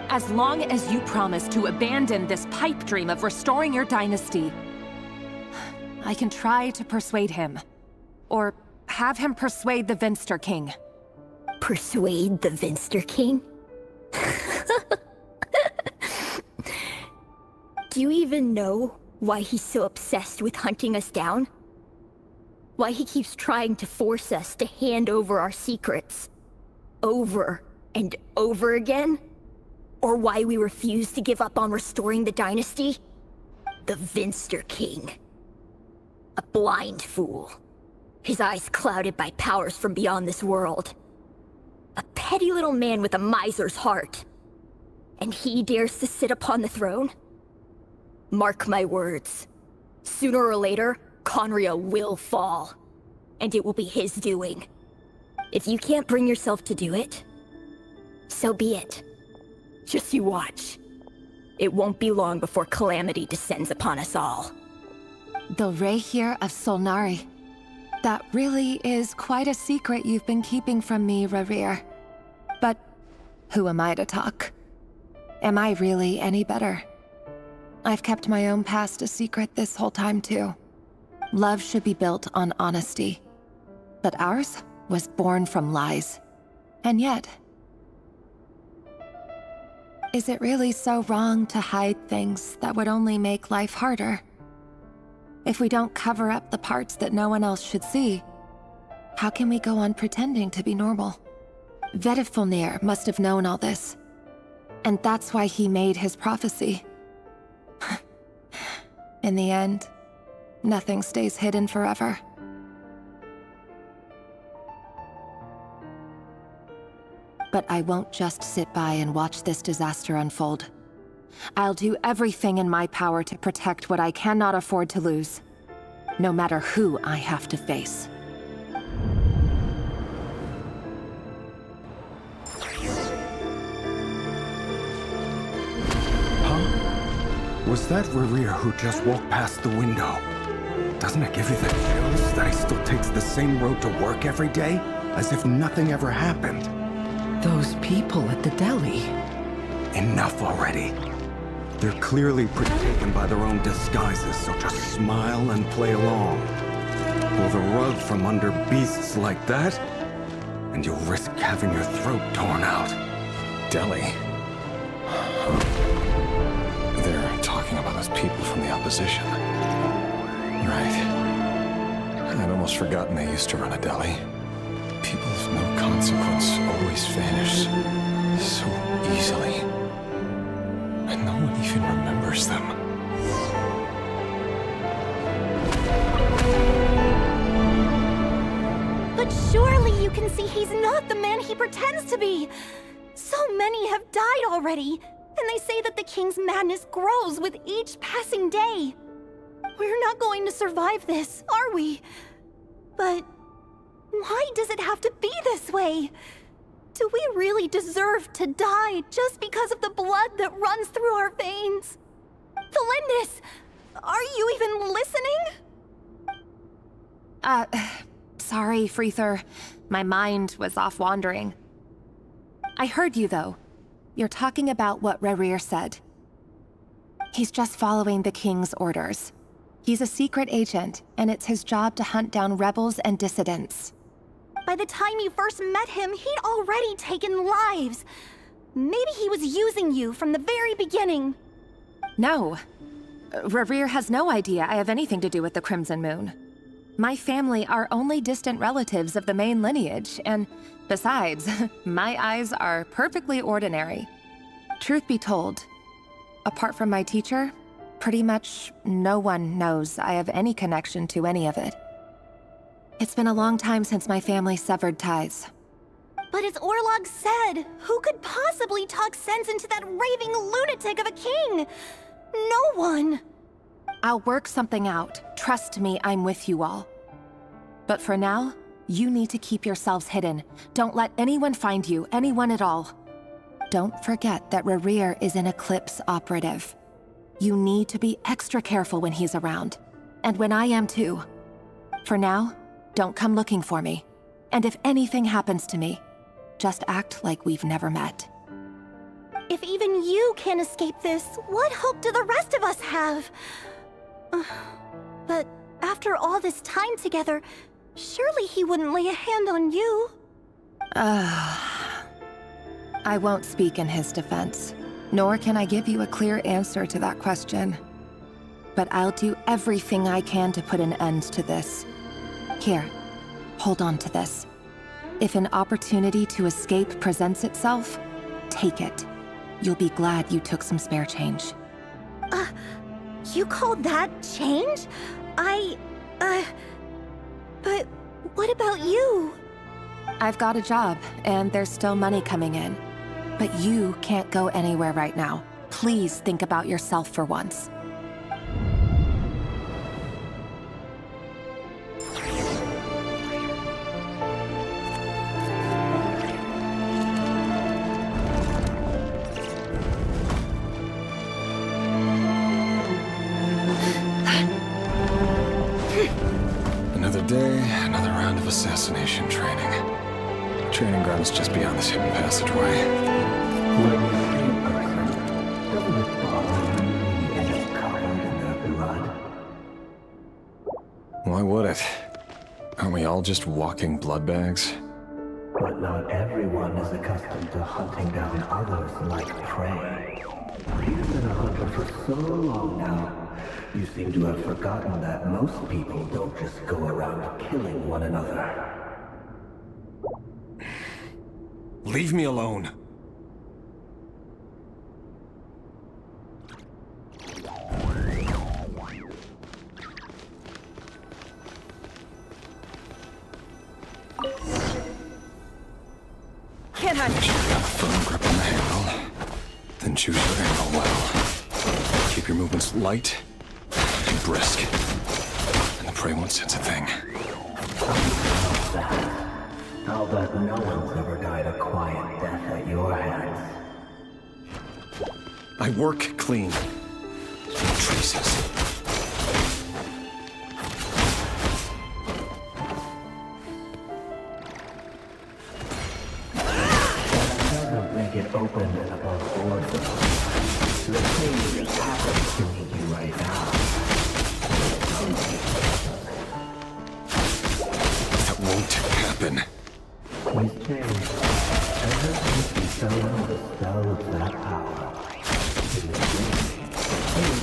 As long as you promise to abandon this pipe dream of restoring your dynasty, I can try to persuade him. Or have him persuade the Vinster King. Persuade the Vinster King? Do you even know Why he's so obsessed with hunting us down? Why he keeps trying to force us to hand over our secrets? Over and over again? Or why we refuse to give up on restoring the dynasty? The Vinster King. A blind fool. His eyes clouded by powers from beyond this world. A petty little man with a miser's heart. And he dares to sit upon the throne? Mark my words. Sooner or later, Conria will fall. And it will be his doing. If you can't bring yourself to do it, so be it. Just you watch. It won't be long before calamity descends upon us all. The Rehir of Solnari. That really is quite a secret you've been keeping from me, Rerir. But who am I to talk? Am I really any better? I've kept my own past a secret this whole time, too. Love should be built on honesty. But ours was born from lies. And yet... is it really so wrong to hide things that would only make life harder? If we don't cover up the parts that no one else should see, how can we go on pretending to be normal? Vedifulnir must have known all this. And that's why he made his prophecy. In the end, nothing stays hidden forever. But I won't just sit by and watch this disaster unfold. I'll do everything in my power to protect what I cannot afford to lose, no matter who I have to face. Was that Rerir who just walked past the window? Doesn't it give you the chills that he still takes the same road to work every day? As if nothing ever happened. Those people at the deli. Enough already. They're clearly pretty taken by their own disguises, so just smile and play along. Pull the rug from under beasts like that, and you'll risk having your throat torn out. Deli? They're talking about those people from the opposition. Right. I'd almost forgotten they used to run a deli. People of no consequence always vanish so easily. And no one even remembers them. But surely you can see he's not the man he pretends to be! So many have died already, and they say that the king's madness grows with each passing day. We're not going to survive this, are we? But why does it have to be this way? Do we really deserve to die just because of the blood that runs through our veins? Felindis, are you even listening? Sorry, Freether. My mind was off wandering. I heard you, though. You're talking about what Rerir said. He's just following the king's orders. He's a secret agent, and it's his job to hunt down rebels and dissidents. By the time you first met him, he'd already taken lives. Maybe he was using you from the very beginning. No. Rerir has no idea I have anything to do with the Crimson Moon. My family are only distant relatives of the main lineage, and besides, my eyes are perfectly ordinary. Truth be told, apart from my teacher, pretty much no one knows I have any connection to any of it. It's been a long time since my family severed ties. But as Orlog said, who could possibly talk sense into that raving lunatic of a king? No one. I'll work something out. Trust me, I'm with you all. But for now, you need to keep yourselves hidden. Don't let anyone find you, anyone at all. Don't forget that Rerir is an Eclipse operative. You need to be extra careful when he's around. And when I am too. For now, don't come looking for me. And if anything happens to me, just act like we've never met. If even you can't escape this, what hope do the rest of us have? But after all this time together, surely he wouldn't lay a hand on you. I won't speak in his defense, nor can I give you a clear answer to that question. but I'll do everything I can to put an end to this. Here, hold on to this. If an opportunity to escape presents itself, take it. You'll be glad you took some spare change. You call that change? But what about you? I've got a job, and there's still money coming in. But you can't go anywhere right now. Please think about yourself for once. Another day, another round of assassination training. Training ground is just beyond this hidden passageway. When you see a person, doesn't it bother you when you end up covered in their blood? Why would it? Aren't we all just walking blood bags? But not everyone is accustomed to hunting down others like prey. You've been a hunter for so long now, you seem to have forgotten that most people don't just go around killing one another. Leave me alone. Can't I? Make sure you got a firm grip on the handle. Then choose your angle well. Keep your movements light and brisk. And the prey won't sense a thing. I'll bet no one's ever died a quiet death at your hands. I work clean. No traces. Doesn't make it open and above board though. The thing that happens to you right now. That won't happen. He's changed. Ever since he fell under the spell of that power. In the dream,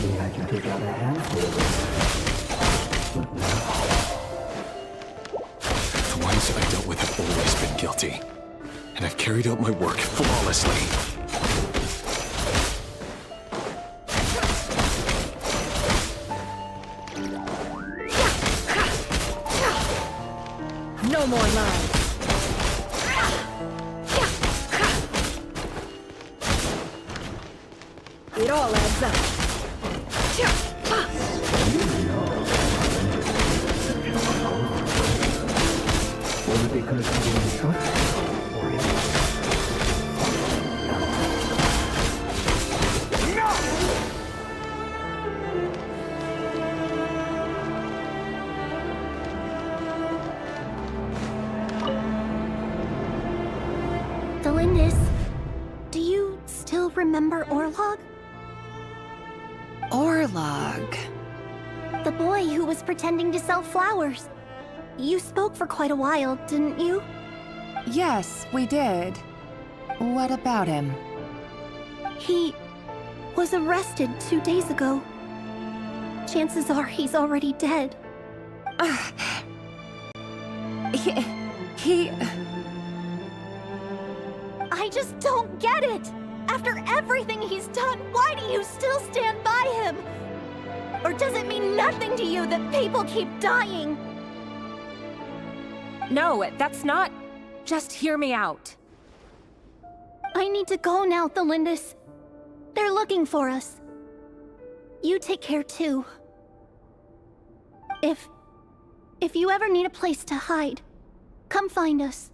maybe I could take out a handful of them. But now... The ones I dealt with have always been guilty. And I've carried out my work flawlessly. No more lies. It all adds up. Was it because you didn't trust him? Or Delindis, do you still remember Orlog? Orlog. The boy who was pretending to sell flowers. You spoke for quite a while, didn't you? Yes, we did. What about him? He was arrested 2 days ago. Chances are he's already dead. He... I just don't get it! After everything he's done, why do you still stand by him? Or does it mean nothing to you that people keep dying? No, that's not... Just hear me out. I need to go now, Thelindis. They're looking for us. You take care too. If you ever need a place to hide, come find us.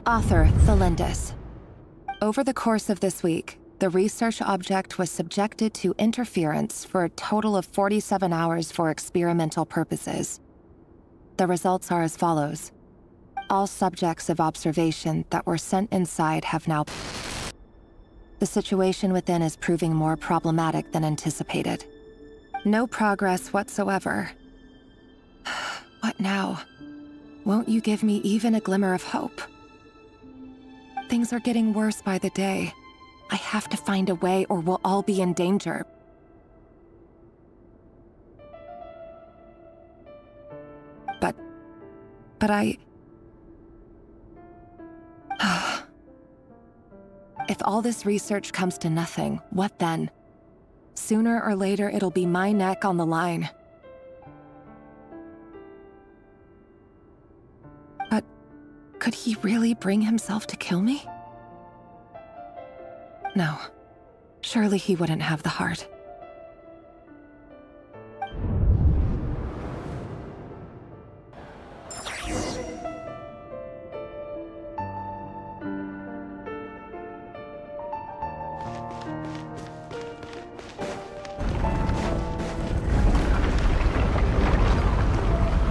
Author Thelindis. Over the course of this week, the research object was subjected to interference for a total of 47 hours for experimental purposes. The results are as follows. All subjects of observation that were sent inside have now... The situation within is proving more problematic than anticipated. No progress whatsoever. What now? Won't you give me even a glimmer of hope? Things are getting worse by the day. I have to find a way or we'll all be in danger. But I... If all this research comes to nothing, what then? Sooner or later, it'll be my neck on the line. But could he really bring himself to kill me? No. Surely he wouldn't have the heart.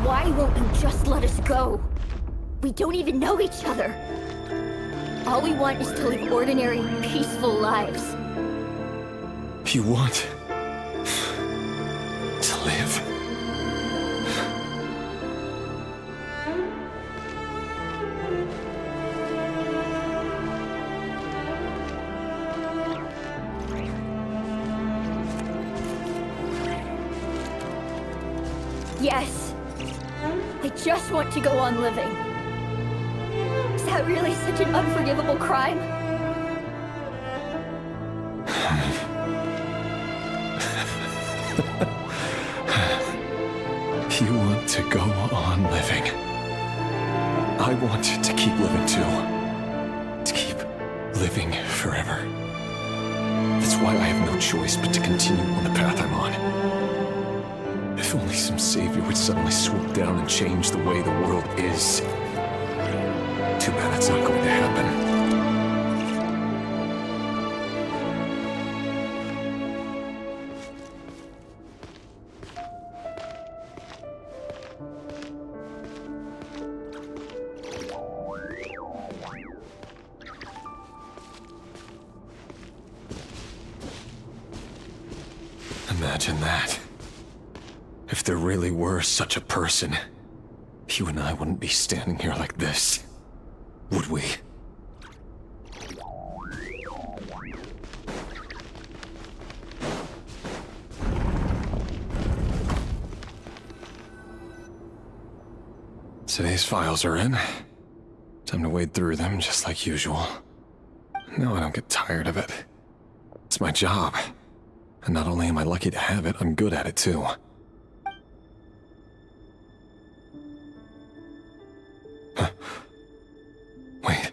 Why won't you just let us go? We don't even know each other. All we want is to live ordinary, peaceful lives. You want to live? Yes. I just want to go on living. Is that really such an unforgivable crime? You want to go on living. I want to keep living too. To keep living forever. That's why I have no choice but to continue on the path I'm on. If only some savior would suddenly swoop down and change the way the world is. Too bad it's not going to happen. Imagine that. If there really were such a person, you and I wouldn't be standing here like this, would we? Today's files are in. Time to wade through them just like usual. No, I don't get tired of it. It's my job. And not only am I lucky to have it, I'm good at it too. Huh. Wait.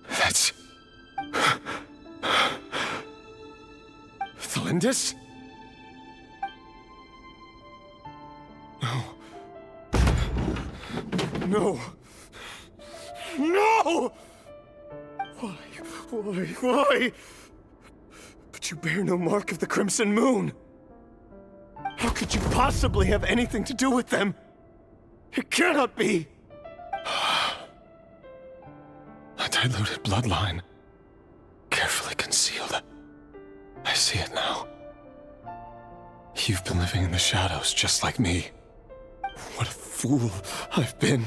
That's... Thalindis? No. No! No! Why? But you bear no mark of the Crimson Moon. How could you possibly have anything to do with them? It cannot be! A diluted bloodline. Carefully concealed. I see it now. You've been living in the shadows just like me. What a fool I've been.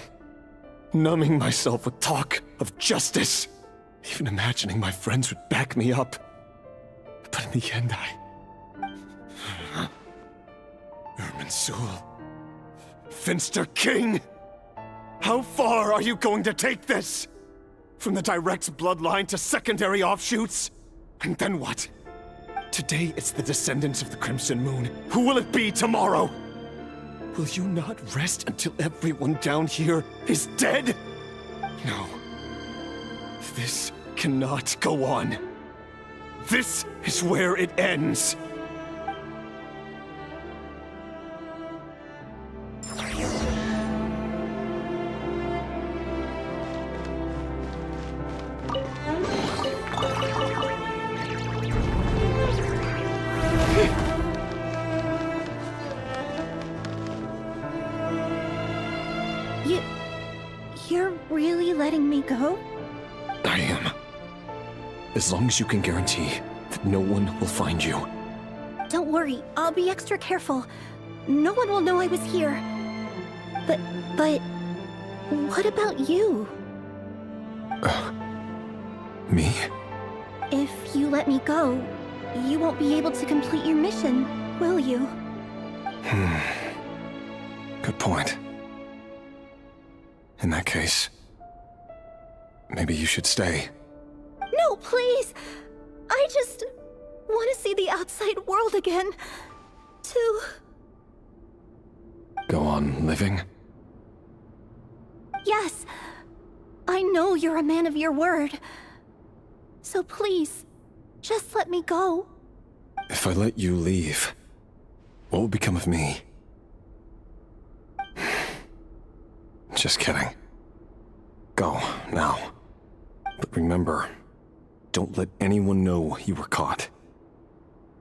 Numbing myself with talk of justice. Even imagining my friends would back me up. But in the end, Irminsul. Finster King! How far are you going to take this? From the direct bloodline to secondary offshoots? And then what? Today it's the descendants of the Crimson Moon. Who will it be tomorrow? Will you not rest until everyone down here is dead? No. This cannot go on. This is where it ends. You're really letting me go? I am. As long as you can guarantee that no one will find you. Don't worry, I'll be extra careful. No one will know I was here. But what about you? Me? If you let me go, you won't be able to complete your mission, will you? Good point. In that case, maybe you should stay. No, please! I just want to see the outside world again. To... Go on living? Yes. I know you're a man of your word. So please, just let me go. If I let you leave, what will become of me? Just kidding. Go, now. But remember, don't let anyone know you were caught.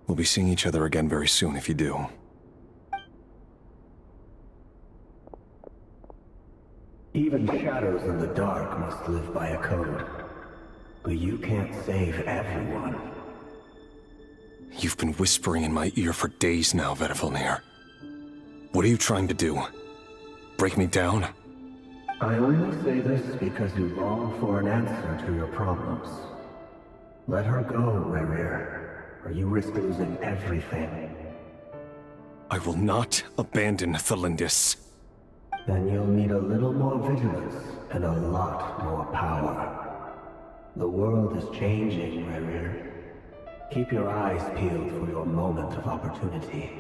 We'll be seeing each other again very soon if you do. Even shadows in the dark must live by a code. But you can't save everyone. You've been whispering in my ear for days now, Vedifalnir. What are you trying to do? Break me down? I only say this because you long for an answer to your problems. Let her go, Rerir, or you risk losing everything. I will not abandon Thalindis. Then you'll need a little more vigilance and a lot more power. The world is changing, Rerir. Keep your eyes peeled for your moment of opportunity.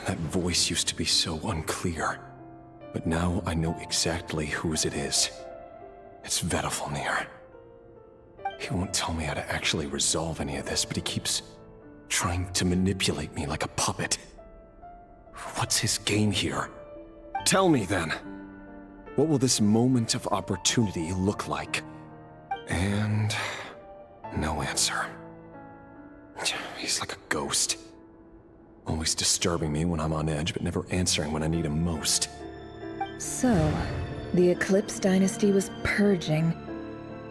That voice used to be so unclear. But now I know exactly whose it is. It's Vedifalnir. He won't tell me how to actually resolve any of this, but he keeps trying to manipulate me like a puppet. What's his game here? Tell me then. What will this moment of opportunity look like? And no answer. He's like a ghost. Always disturbing me when I'm on edge, but never answering when I need him most. So, the Eclipse Dynasty was purging,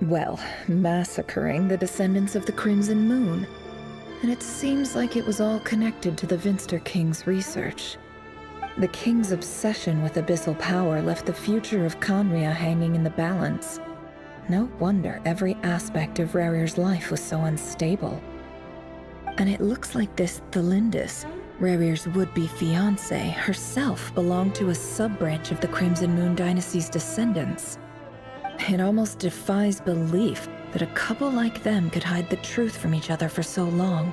well, massacring the descendants of the Crimson Moon. And it seems like it was all connected to the Vinster King's research. The King's obsession with abyssal power left the future of Khaenri'ah hanging in the balance. No wonder every aspect of Rerir's life was so unstable. And it looks like this Thalindis, Rerir's would-be fiancée, herself belonged to a sub-branch of the Crimson Moon Dynasty's descendants. It almost defies belief that a couple like them could hide the truth from each other for so long.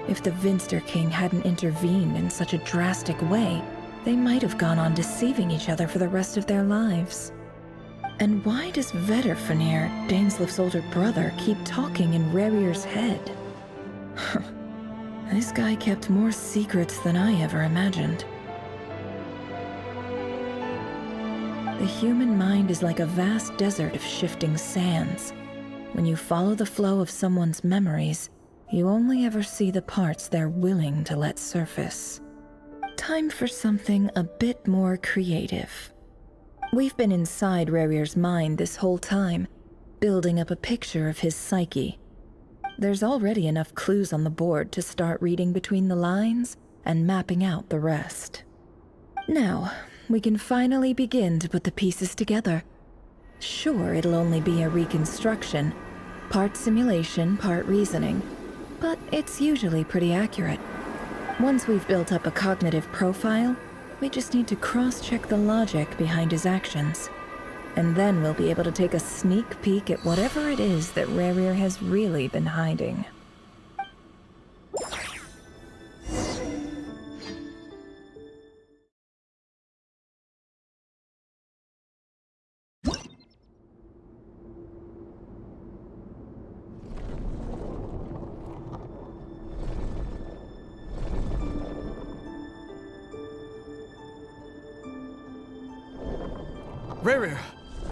If the Vinster King hadn't intervened in such a drastic way, they might have gone on deceiving each other for the rest of their lives. And why does Vedifalnir, Daneslif's older brother, keep talking in Rerir's head? This guy kept more secrets than I ever imagined. The human mind is like a vast desert of shifting sands. When you follow the flow of someone's memories, you only ever see the parts they're willing to let surface. Time for something a bit more creative. We've been inside Rerir's mind this whole time, building up a picture of his psyche. There's already enough clues on the board to start reading between the lines and mapping out the rest. Now, we can finally begin to put the pieces together. Sure, it'll only be a reconstruction, part simulation, part reasoning, but it's usually pretty accurate. Once we've built up a cognitive profile, we just need to cross-check the logic behind his actions. And then we'll be able to take a sneak peek at whatever it is that Rerir has really been hiding. Rerir,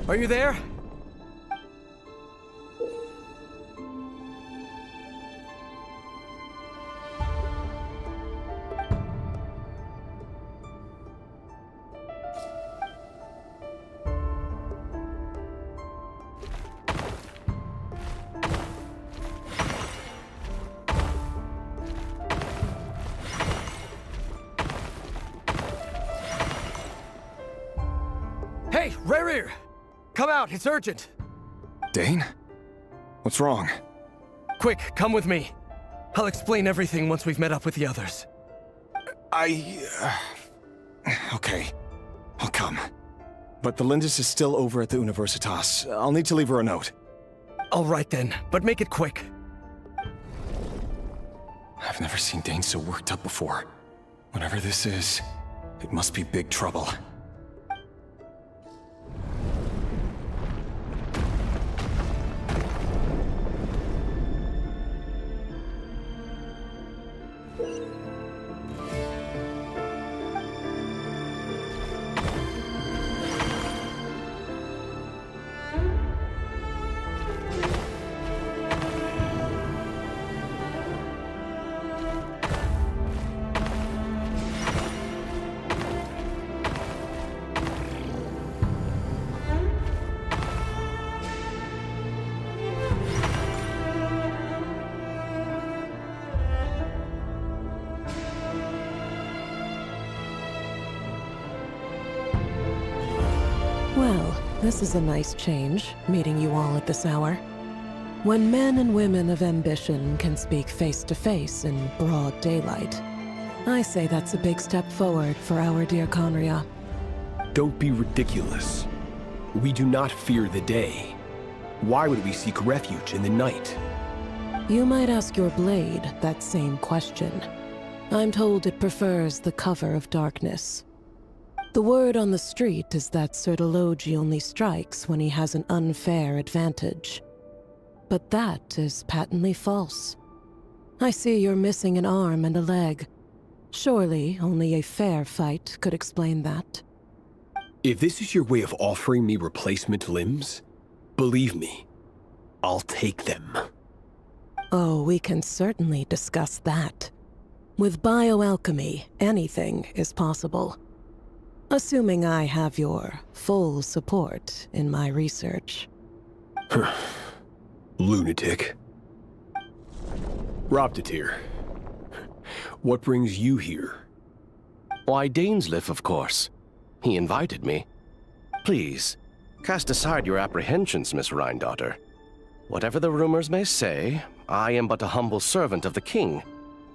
are you there? Hey, Rerir! Come out, it's urgent! Dane? What's wrong? Quick, come with me. I'll explain everything once we've met up with the others. Okay. I'll come. But the Lindis is still over at the Universitas. I'll need to leave her a note. All right then, but make it quick. I've never seen Dane so worked up before. Whatever this is, it must be big trouble. Well, this is a nice change, meeting you all at this hour. When men and women of ambition can speak face to face in broad daylight, I say that's a big step forward for our dear Conria. Don't be ridiculous. We do not fear the day. Why would we seek refuge in the night? You might ask your blade that same question. I'm told it prefers the cover of darkness. The word on the street is that Sertologi only strikes when he has an unfair advantage. But that is patently false. I see you're missing an arm and a leg. Surely only a fair fight could explain that. If this is your way of offering me replacement limbs, believe me, I'll take them. Oh, we can certainly discuss that. With bioalchemy, anything is possible. Assuming I have your full support in my research. Lunatic. Roptatir, what brings you here? Why, Dainsleif, of course. He invited me. Please, cast aside your apprehensions, Miss Rhindaughter. Whatever the rumors may say, I am but a humble servant of the king,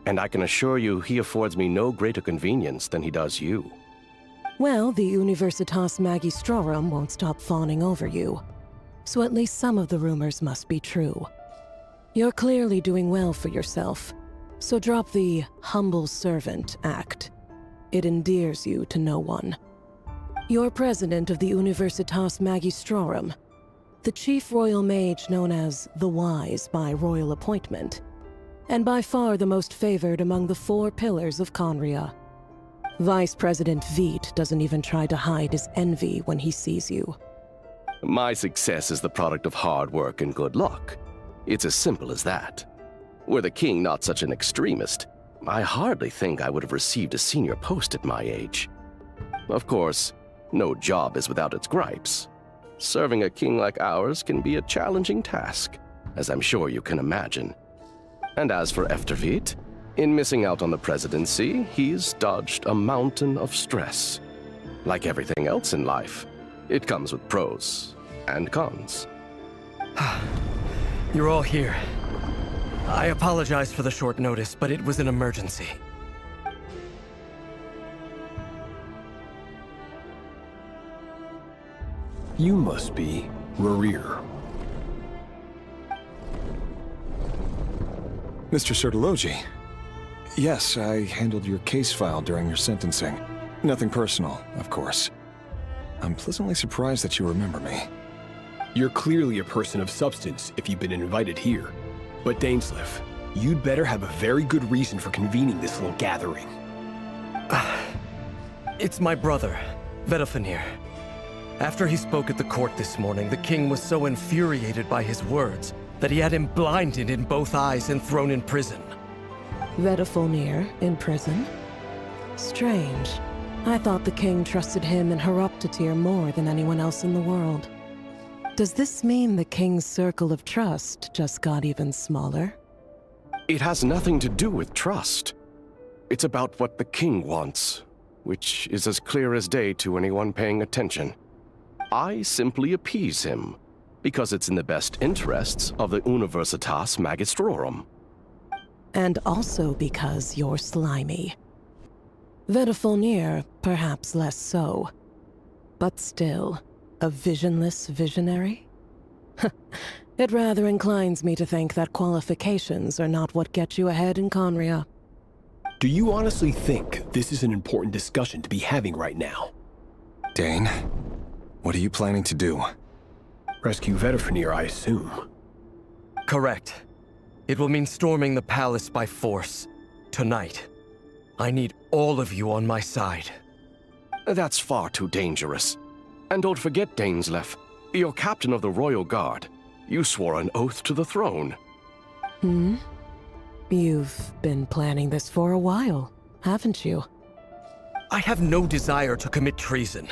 and I can assure you he affords me no greater convenience than he does you. Well, the Universitas Magistrorum won't stop fawning over you, so at least some of the rumors must be true. You're clearly doing well for yourself, so drop the humble servant act. It endears you to no one. You're president of the Universitas Magistrorum, the chief royal mage known as the Wise by royal appointment, and by far the most favored among the 4 pillars of Conria. Vice President Veit doesn't even try to hide his envy when he sees you. My success is the product of hard work and good luck. It's as simple as that. Were the king not such an extremist, I hardly think I would have received a senior post at my age. Of course, no job is without its gripes. Serving a king like ours can be a challenging task, as I'm sure you can imagine. And as for Efterveit, in missing out on the presidency, he's dodged a mountain of stress. Like everything else in life, it comes with pros and cons. You're all here. I apologize for the short notice, but it was an emergency. You must be Rerir. Mr. Sertologi. Yes, I handled your case file during your sentencing. Nothing personal, of course. I'm pleasantly surprised that you remember me. You're clearly a person of substance if you've been invited here. But Dainsleif, you'd better have a very good reason for convening this little gathering. It's my brother, Vedofenir. After he spoke at the court this morning, the king was so infuriated by his words that he had him blinded in both eyes and thrown in prison. Vedofenir in prison? Strange. I thought the king trusted him and Horoptatir more than anyone else in the world. Does this mean the king's circle of trust just got even smaller? It has nothing to do with trust. It's about what the king wants, which is as clear as day to anyone paying attention. I simply appease him, because it's in the best interests of the Universitas Magistrorum. And also because you're slimy. Vedafulnir, perhaps less so. But still, a visionless visionary? It rather inclines me to think that qualifications are not what get you ahead in Conria. Do you honestly think this is an important discussion to be having right now? Dane, what are you planning to do? Rescue Vedafulnir, I assume. Correct. It will mean storming the palace by force. Tonight. I need all of you on my side. That's far too dangerous. And don't forget, Dainsleif, you're captain of the Royal Guard. You swore an oath to the throne. You've been planning this for a while, haven't you? I have no desire to commit treason.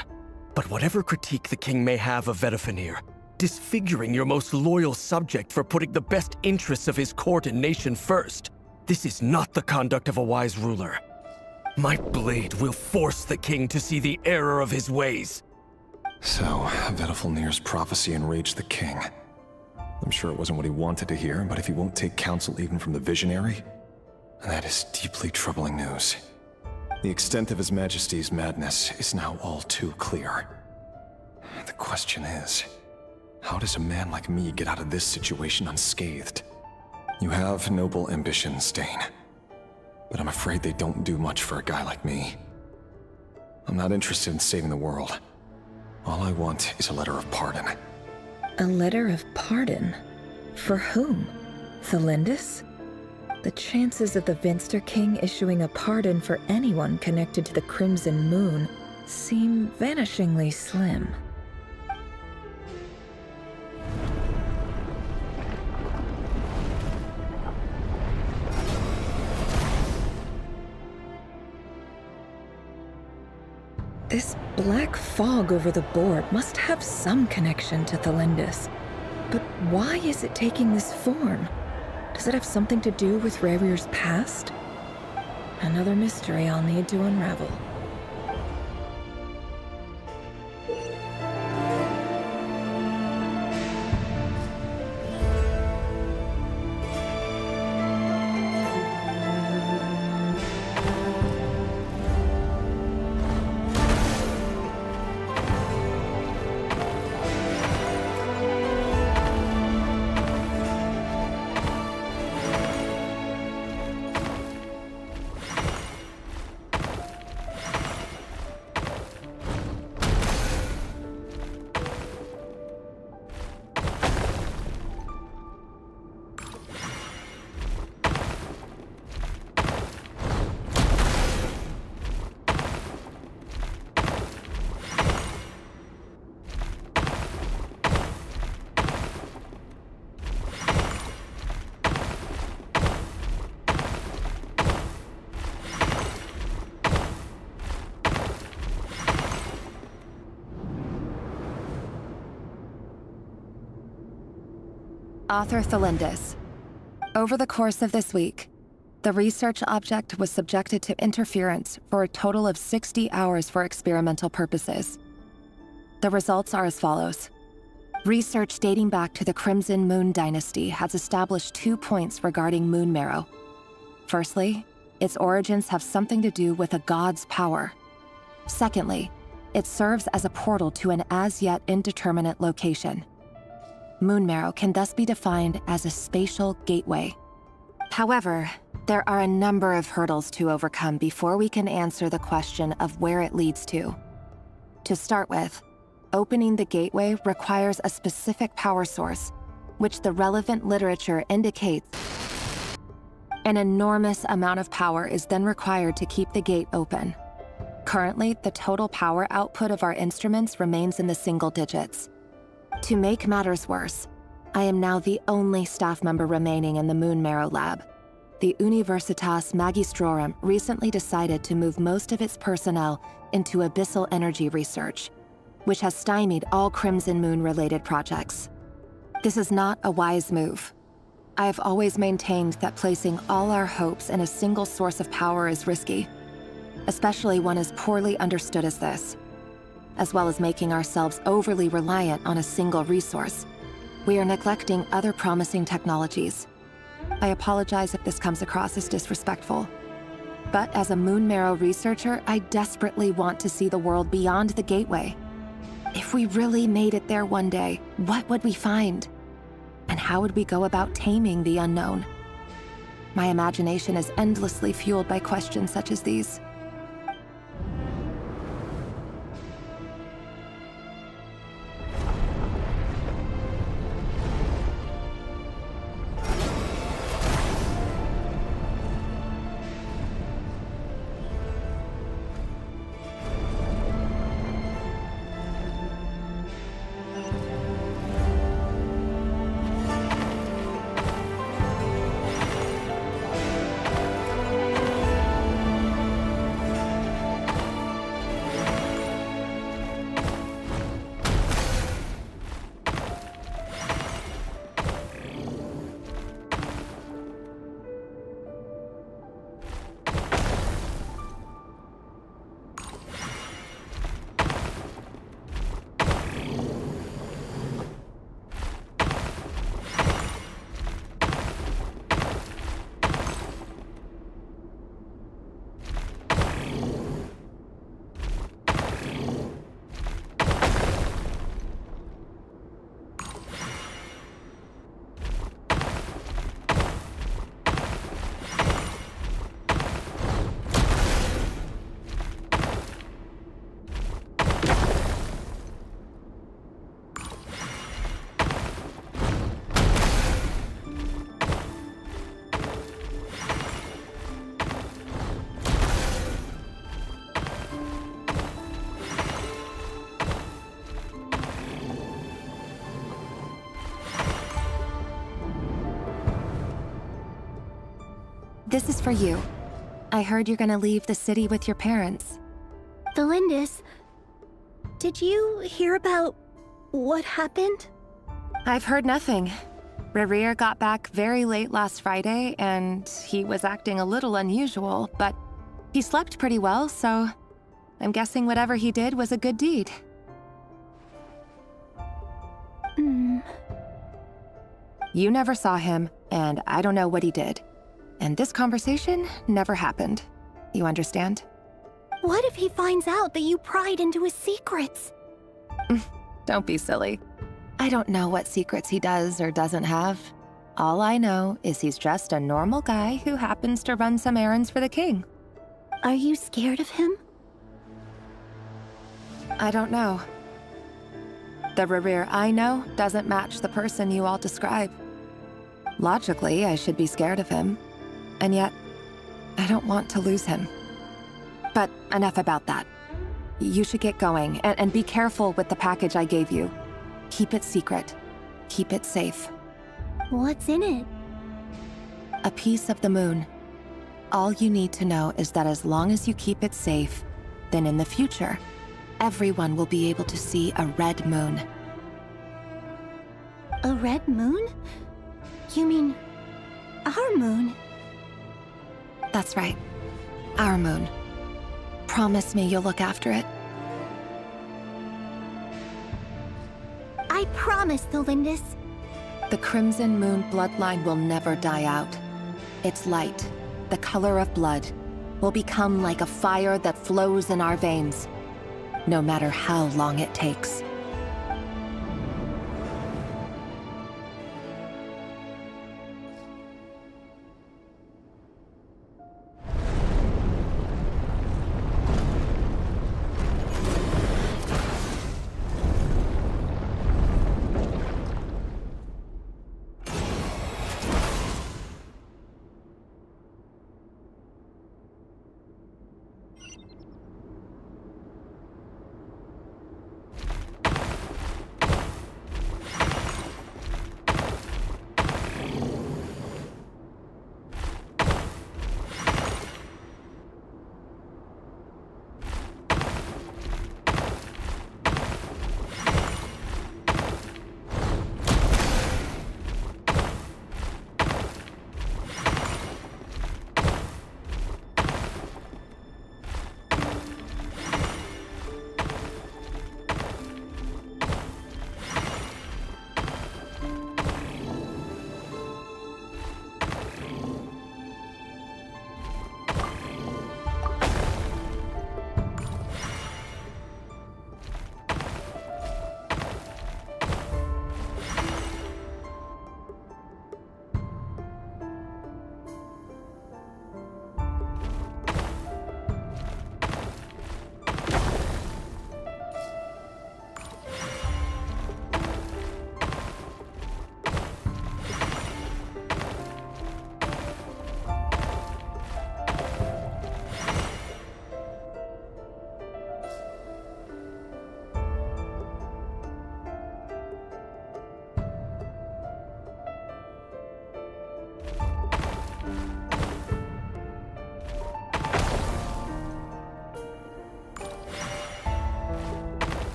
But whatever critique the king may have of Vedafulnir, disfiguring your most loyal subject for putting the best interests of his court and nation first, this is not the conduct of a wise ruler. My blade will force the king to see the error of his ways. So, Vedafulnir's prophecy enraged the king. I'm sure it wasn't what he wanted to hear, but if he won't take counsel even from the visionary, that is deeply troubling news. The extent of His Majesty's madness is now all too clear. The question is, how does a man like me get out of this situation unscathed? You have noble ambitions, Dane, but I'm afraid they don't do much for a guy like me. I'm not interested in saving the world. All I want is a letter of pardon. A letter of pardon? For whom? Thelindis? The chances of the Vinster King issuing a pardon for anyone connected to the Crimson Moon seem vanishingly slim. This black fog over the board must have some connection to Thelindis. But why is it taking this form? Does it have something to do with Revir's past? Another mystery I'll need to unravel. Author Thelindis. Over the course of this week, the research object was subjected to interference for a total of 60 hours for experimental purposes. The results are as follows. Research dating back to the Crimson Moon Dynasty has established 2 points regarding moon marrow. Firstly, its origins have something to do with a god's power. Secondly, it serves as a portal to an as-yet indeterminate location. Moon marrow can thus be defined as a spatial gateway. However, there are a number of hurdles to overcome before we can answer the question of where it leads to. To start with, opening the gateway requires a specific power source, which the relevant literature indicates. An enormous amount of power is then required to keep the gate open. Currently, the total power output of our instruments remains in the single digits. To make matters worse, I am now the only staff member remaining in the Moon Marrow lab. The Universitas Magistrorum recently decided to move most of its personnel into abyssal energy research, which has stymied all Crimson Moon-related projects. This is not a wise move. I have always maintained that placing all our hopes in a single source of power is risky, especially one as poorly understood as this. as well as making ourselves overly reliant on a single resource. We are neglecting other promising technologies. I apologize if this comes across as disrespectful. But as a Moon Marrow researcher, I desperately want to see the world beyond the gateway. If we really made it there one day, what would we find? And how would we go about taming the unknown? My imagination is endlessly fueled by questions such as these. This is for you. I heard you're gonna leave the city with your parents. The Lindis, did you hear about what happened? I've heard nothing. Rerir got back very late last Friday, and he was acting a little unusual, but he slept pretty well, so I'm guessing whatever he did was a good deed. You never saw him, and I don't know what he did. And this conversation never happened. You understand? What if he finds out that you pried into his secrets? Don't be silly. I don't know what secrets he does or doesn't have. All I know is he's just a normal guy who happens to run some errands for the king. Are you scared of him? I don't know. The Rerir I know doesn't match the person you all describe. Logically, I should be scared of him. And yet, I don't want to lose him. But enough about that. You should get going, and be careful with the package I gave you. Keep it secret. Keep it safe. What's in it? A piece of the moon. All you need to know is that as long as you keep it safe, then in the future, everyone will be able to see a red moon. A red moon? You mean our moon? That's right. Our moon. Promise me you'll look after it. I promise, the Lindis. The Crimson Moon bloodline will never die out. Its light, the color of blood, will become like a fire that flows in our veins, no matter how long it takes.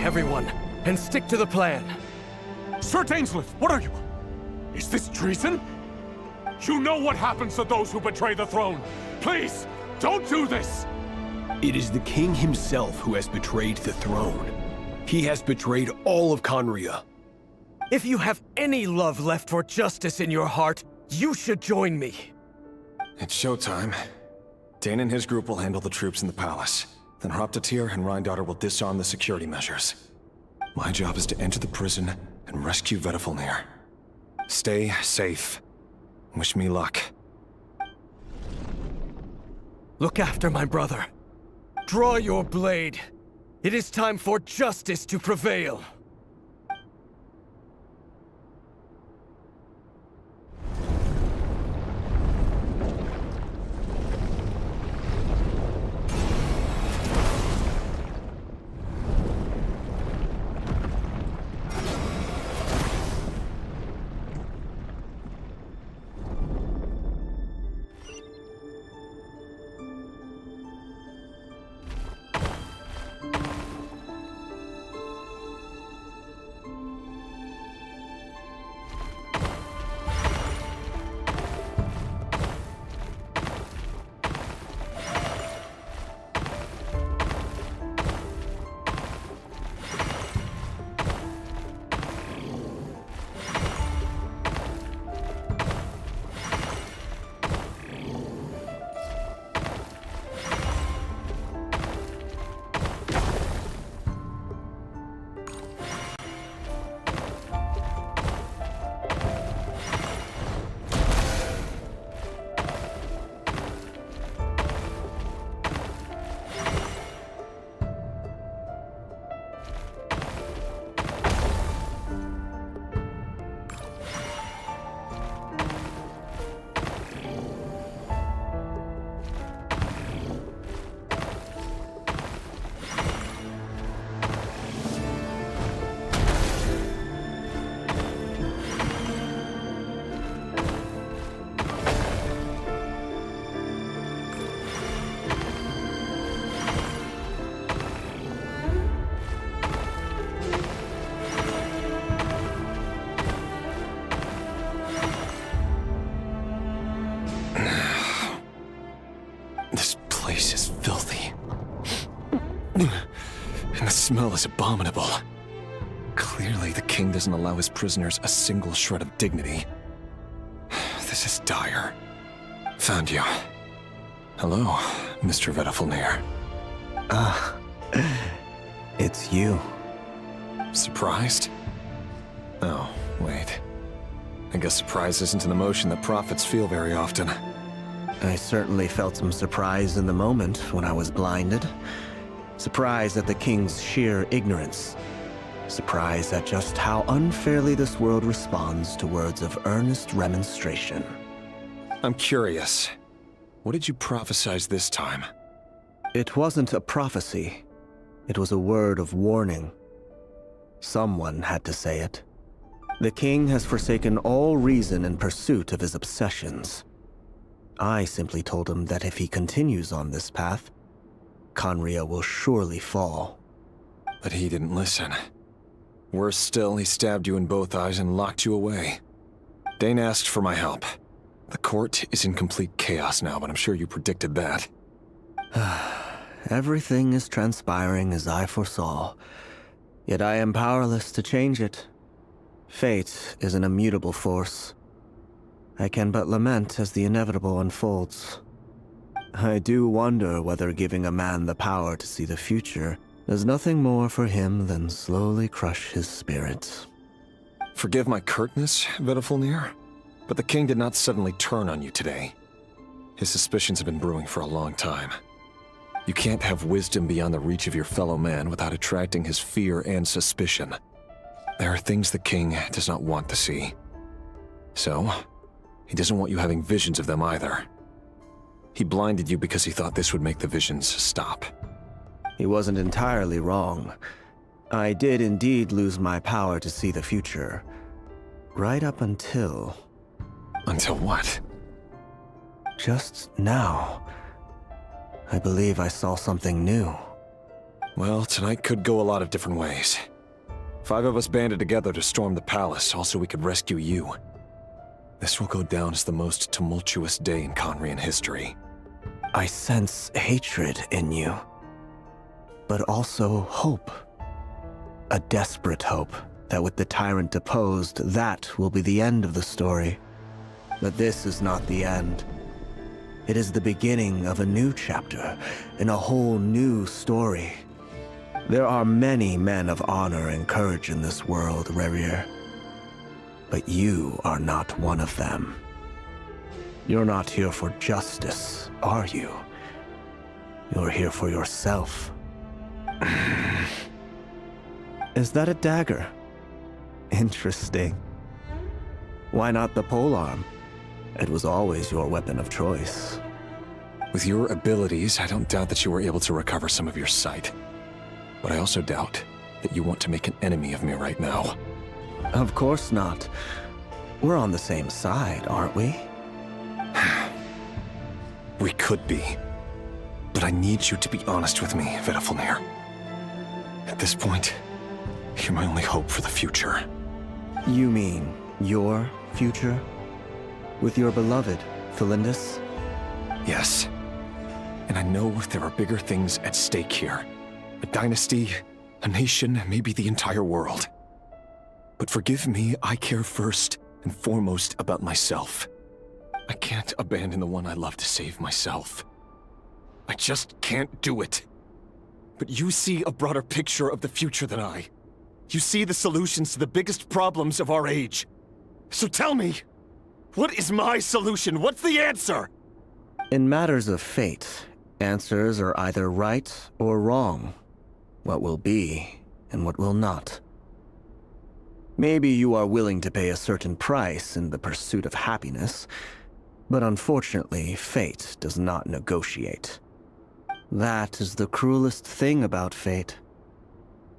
everyone, and stick to the plan. Sir Dainsleif, what are you? Is this treason? You know what happens to those who betray the throne. Please, don't do this! It is the king himself who has betrayed the throne. He has betrayed all of Conria. If you have any love left for justice in your heart, you should join me. It's showtime. Dane and his group will handle the troops in the palace. Then Hraptatir and Rheindater will disarm the security measures. My job is to enter the prison and rescue Vedifalnir. Stay safe. Wish me luck. Look after my brother. Draw your blade. It is time for justice to prevail. And the smell is abominable. Clearly, the king doesn't allow his prisoners a single shred of dignity. This is dire. Found you. Hello, Mr. Vedifalnir. Ah, it's you. Surprised? Oh, wait. I guess surprise isn't an emotion that prophets feel very often. I certainly felt some surprise in the moment when I was blinded. Surprise at the king's sheer ignorance. Surprise at just how unfairly this world responds to words of earnest remonstration. I'm curious. What did you prophesize this time? It wasn't a prophecy. It was a word of warning. Someone had to say it. The king has forsaken all reason in pursuit of his obsessions. I simply told him that if he continues on this path, Conria will surely fall. But he didn't listen. Worse still, he stabbed you in both eyes and locked you away. Dane asked for my help. The court is in complete chaos now, but I'm sure you predicted that. Everything is transpiring as I foresaw, yet I am powerless to change it. Fate is an immutable force. I can but lament as the inevitable unfolds. I do wonder whether giving a man the power to see the future does nothing more for him than slowly crush his spirit. Forgive my curtness, Vedifalnir, but the king did not suddenly turn on you today. His suspicions have been brewing for a long time. You can't have wisdom beyond the reach of your fellow man without attracting his fear and suspicion. There are things the king does not want to see. So, he doesn't want you having visions of them either. He blinded you because he thought this would make the visions stop. He wasn't entirely wrong. I did indeed lose my power to see the future. Right up until... Until what? Just now. I believe I saw something new. Well, tonight could go a lot of different ways. 5 of us banded together to storm the palace, also we could rescue you. This will go down as the most tumultuous day in Conrian history. I sense hatred in you, but also hope. A desperate hope that with the tyrant deposed, that will be the end of the story. But this is not the end. It is the beginning of a new chapter, in a whole new story. There are many men of honor and courage in this world, Rerir. But you are not one of them. You're not here for justice, are you? You're here for yourself. Is that a dagger? Interesting. Why not the polearm? It was always your weapon of choice. With your abilities, I don't doubt that you were able to recover some of your sight. But I also doubt that you want to make an enemy of me right now. Of course not. We're on the same side, aren't we? We could be. But I need you to be honest with me, Vedafilnir. At this point, you're my only hope for the future. You mean your future? With your beloved, Felindus? Yes. And I know there are bigger things at stake here. A dynasty, a nation, maybe the entire world. But forgive me, I care first and foremost about myself. I can't abandon the one I love to save myself. I just can't do it. But you see a broader picture of the future than I. You see the solutions to the biggest problems of our age. So tell me, what is my solution? What's the answer? In matters of fate, answers are either right or wrong. What will be and what will not. Maybe you are willing to pay a certain price in the pursuit of happiness, but unfortunately, fate does not negotiate. That is the cruelest thing about fate.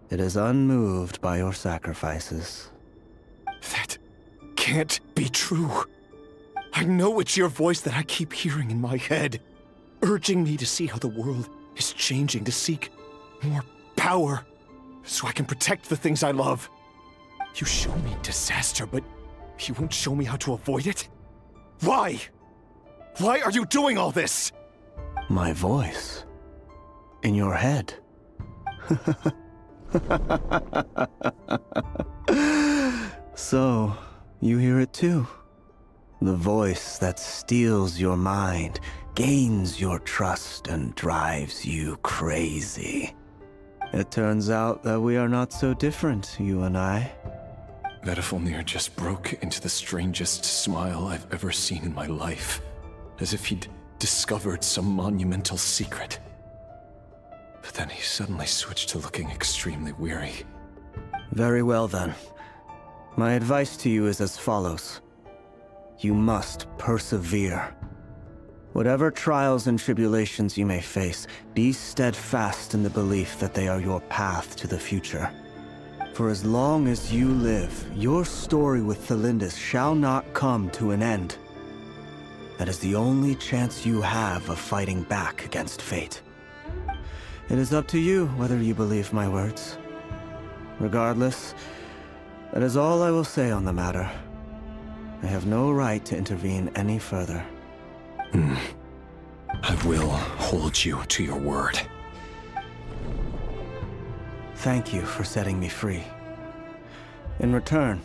It is unmoved by your sacrifices. That can't be true. I know it's your voice that I keep hearing in my head, urging me to see how the world is changing, to seek more power, so I can protect the things I love. You show me disaster, but you won't show me how to avoid it? Why? Why are you doing all this? My voice. In your head. So, you hear it too? The voice that steals your mind, gains your trust, and drives you crazy. It turns out that we are not so different, you and I. Vedafilnir just broke into the strangest smile I've ever seen in my life, as if he'd discovered some monumental secret. But then he suddenly switched to looking extremely weary. Very well then. My advice to you is as follows. You must persevere. Whatever trials and tribulations you may face, be steadfast in the belief that they are your path to the future. For as long as you live, your story with Felindus shall not come to an end. That is the only chance you have of fighting back against fate. It is up to you whether you believe my words. Regardless, that is all I will say on the matter. I have no right to intervene any further. I will hold you to your word. Thank you for setting me free. In return,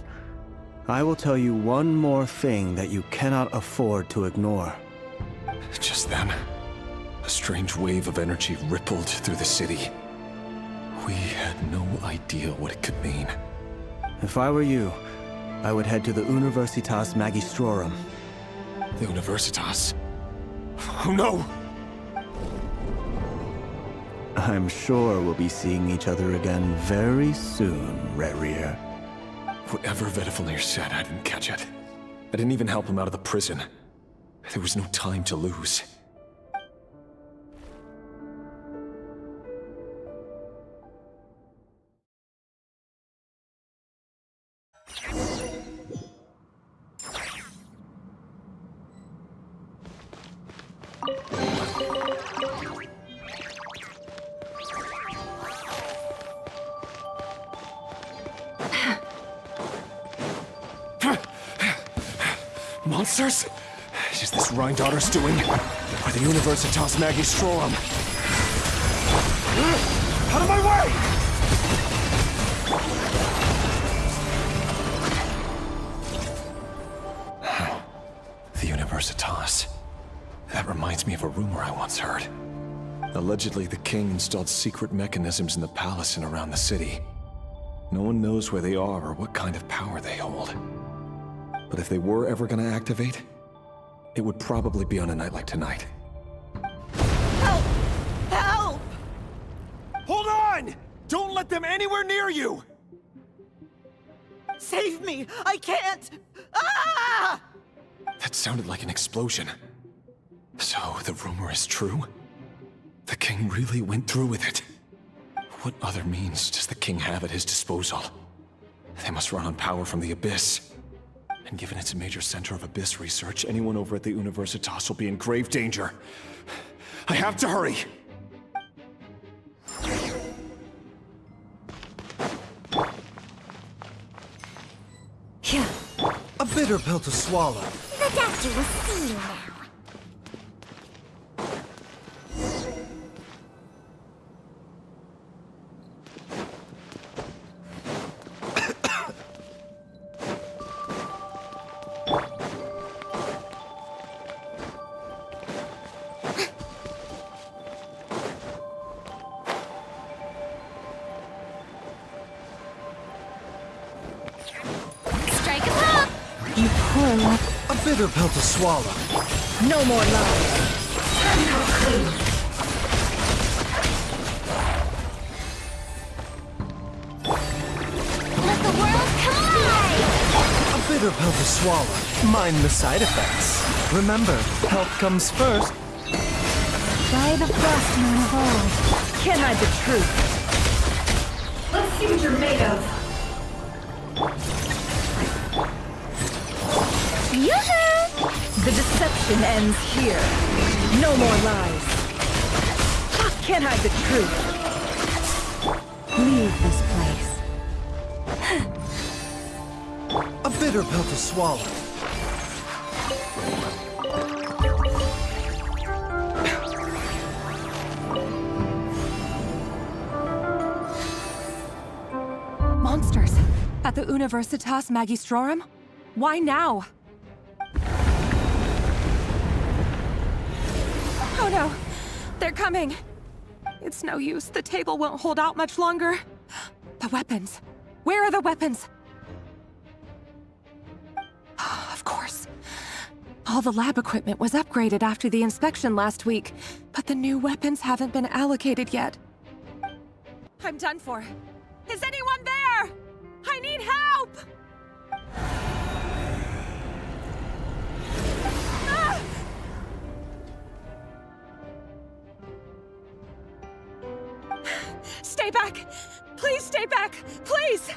I will tell you one more thing that you cannot afford to ignore. Just then, a strange wave of energy rippled through the city. We had no idea what it could mean. If I were you, I would head to the Universitas Magistrorum. The Universitas? Oh no! I'm sure we'll be seeing each other again very soon, Rerir. Whatever Vedafilnir said, I didn't catch it. I didn't even help him out of the prison. There was no time to lose. Monsters? Is this Rhindaughter's doing? Or the Universitas Magistrorum? Out of my way! The Universitas. That reminds me of a rumor I once heard. Allegedly, the king installed secret mechanisms in the palace and around the city. No one knows where they are or what kind of power they hold. But if they were ever gonna activate, it would probably be on a night like tonight. Help! Help! Hold on! Don't let them anywhere near you! Save me! I can't! Ah! That sounded like an explosion. So, the rumor is true? The king really went through with it? What other means does the king have at his disposal? They must run on power from the Abyss. And given it's a major center of Abyss research, anyone over at the Universitas will be in grave danger. I have to hurry! Yeah. A bitter pill to swallow. The doctor will see you now. A bitter pill to swallow. No more lies. Let the world come alive! A bitter pill to swallow. Mind the side effects. Remember, health comes first. By the frost moon of old. Can't hide the truth. Let's see what you're made of. Yoo-hoo! The deception ends here. No more lies. Can't hide the truth. Leave this place. A bitter pill to swallow. Monsters. At the Universitas Magistrorum? Why now? Oh no! They're coming! It's no use. The table won't hold out much longer. The weapons. Where are the weapons? Of course. All the lab equipment was upgraded after the inspection last week, but the new weapons haven't been allocated yet. I'm done for. Is anyone there? I need help! Ah! Stay back! Please stay back! Please!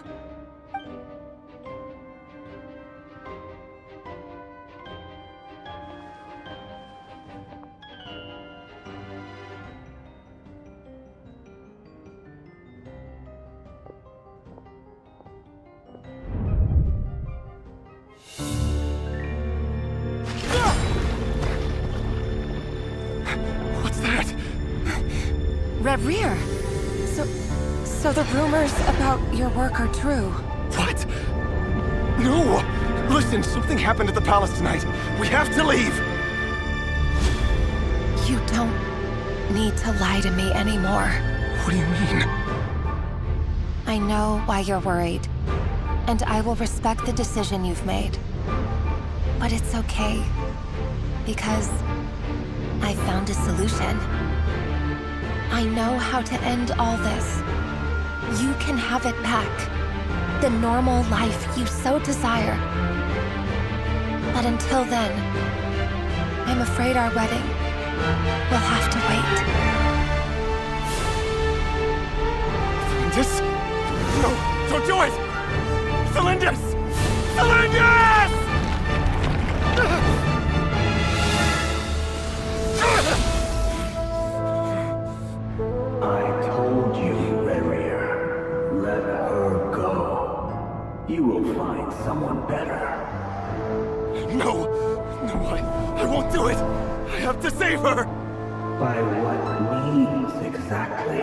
What's that? Reverie! So the rumors about your work are true. What? No! Listen, something happened at the palace tonight. We have to leave! You don't need to lie to me anymore. What do you mean? I know why you're worried, and I will respect the decision you've made. But it's okay, because I found a solution. I know how to end all this. You can have it back. The normal life you so desire. But until then, I'm afraid our wedding will have to wait. Celindus? No, don't do it! Celindus! Celindus! I told you, Reverie. Let her go. You will find someone better. No! do it! I have to save her! By what means exactly?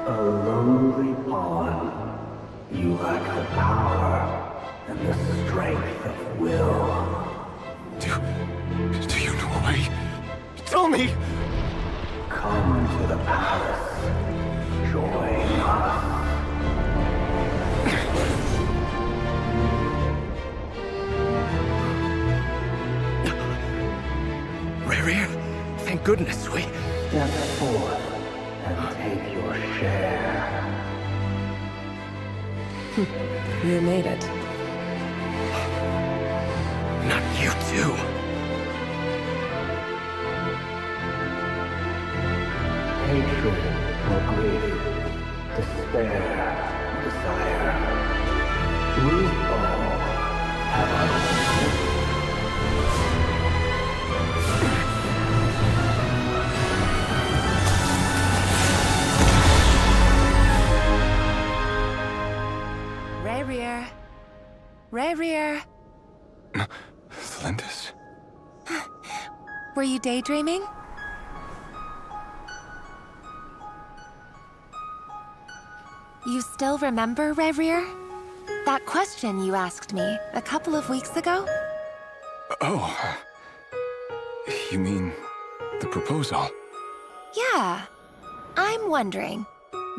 A lowly pawn. You lack the power and the strength of will. Do you know a way? Tell me! Come to the palace. Join us. Rare, thank goodness we... Step forth and take your share. You made it. Not you too. Hatred or grief, despair, desire. We all have our own. Rare. Rare. Lindis? Were you daydreaming? You still remember, Rare? That question you asked me a couple of weeks ago? Oh. You mean the proposal? Yeah. I'm wondering,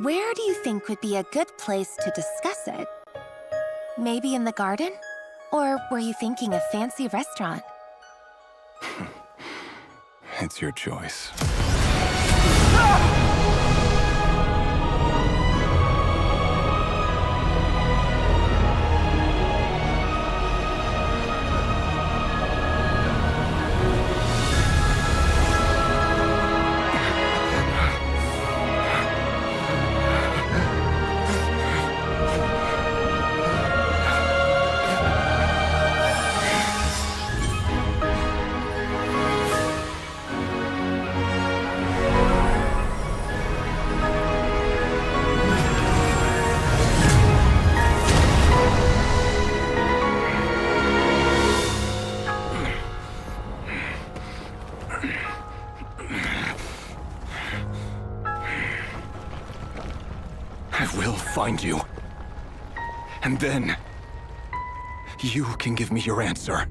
where do you think would be a good place to discuss it? Maybe in the garden? Or were you thinking a fancy restaurant? It's your choice. Find you. And then, you can give me your answer.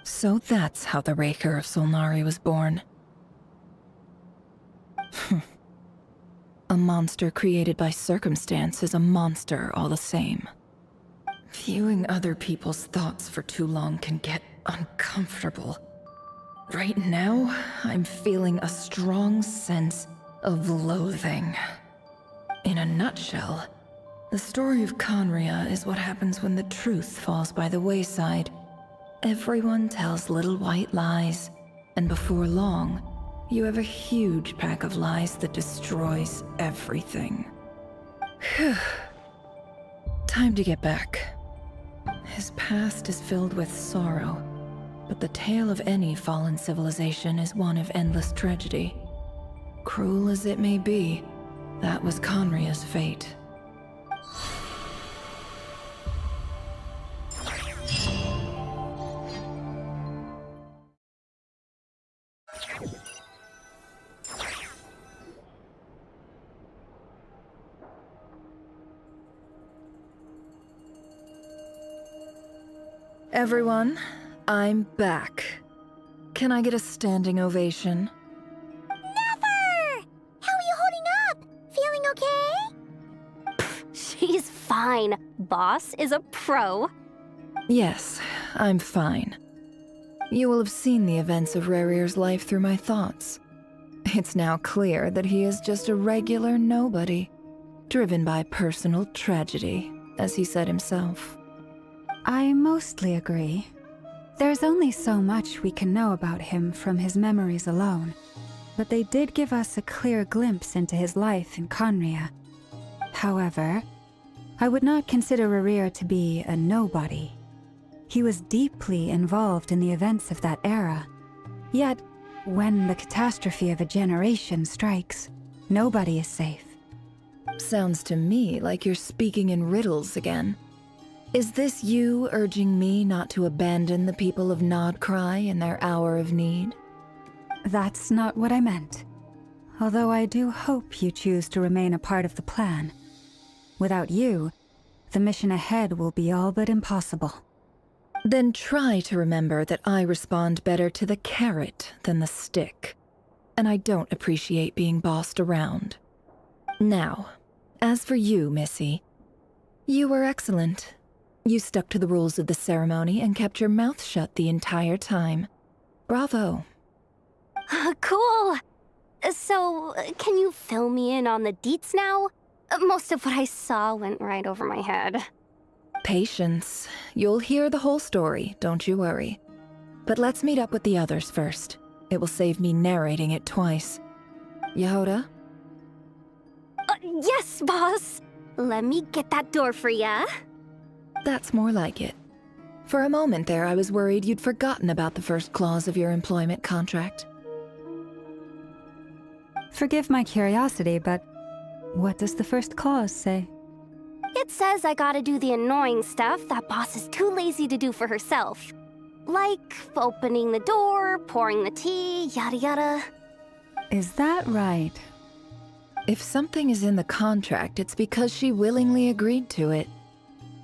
So that's how the Raker of Solnari was born. A monster created by circumstance is a monster all the same. Viewing other people's thoughts for too long can get uncomfortable. Right now, I'm feeling a strong sense of loathing. In a nutshell, the story of Conria is what happens when the truth falls by the wayside. Everyone tells little white lies, and before long, you have a huge pack of lies that destroys everything. Phew. Time to get back. His past is filled with sorrow, but the tale of any fallen civilization is one of endless tragedy. Cruel as it may be, that was Conria's fate. Everyone, I'm back. Can I get a standing ovation? Never! How are you holding up? Feeling okay? She's fine. Boss is a pro. Yes, I'm fine. You will have seen the events of Rarir's life through my thoughts. It's now clear that he is just a regular nobody, driven by personal tragedy, as he said himself. I mostly agree. There's only so much we can know about him from his memories alone, but they did give us a clear glimpse into his life in Conria. However, I would not consider Rarir to be a nobody. He was deeply involved in the events of that era. Yet, When the catastrophe of a generation strikes, nobody is safe. Sounds to me like you're speaking in riddles again. Is this you urging me not to abandon the people of Nodcry in their hour of need? That's not what I meant. Although I do hope you choose to remain a part of the plan. Without you, the mission ahead will be all but impossible. Then try to remember that I respond better to the carrot than the stick. And I don't appreciate being bossed around. Now, as for you, Missy, you were excellent. You stuck to the rules of the ceremony and kept your mouth shut the entire time. Bravo. Cool! So, can you fill me in on the deets now? Most of what I saw went right over my head. Patience. You'll hear the whole story, don't you worry. But let's meet up with the others first. It will save me narrating it twice. Yehoda? Yes, boss! Let me get that door for ya. That's more like it. For a moment there, I was worried you'd forgotten about the first clause of your employment contract. Forgive my curiosity, but what does the first clause say? It says I gotta do the annoying stuff that boss is too lazy to do for herself. Like opening the door, pouring the tea, yada yada. Is that right? If something is in the contract, it's because she willingly agreed to it.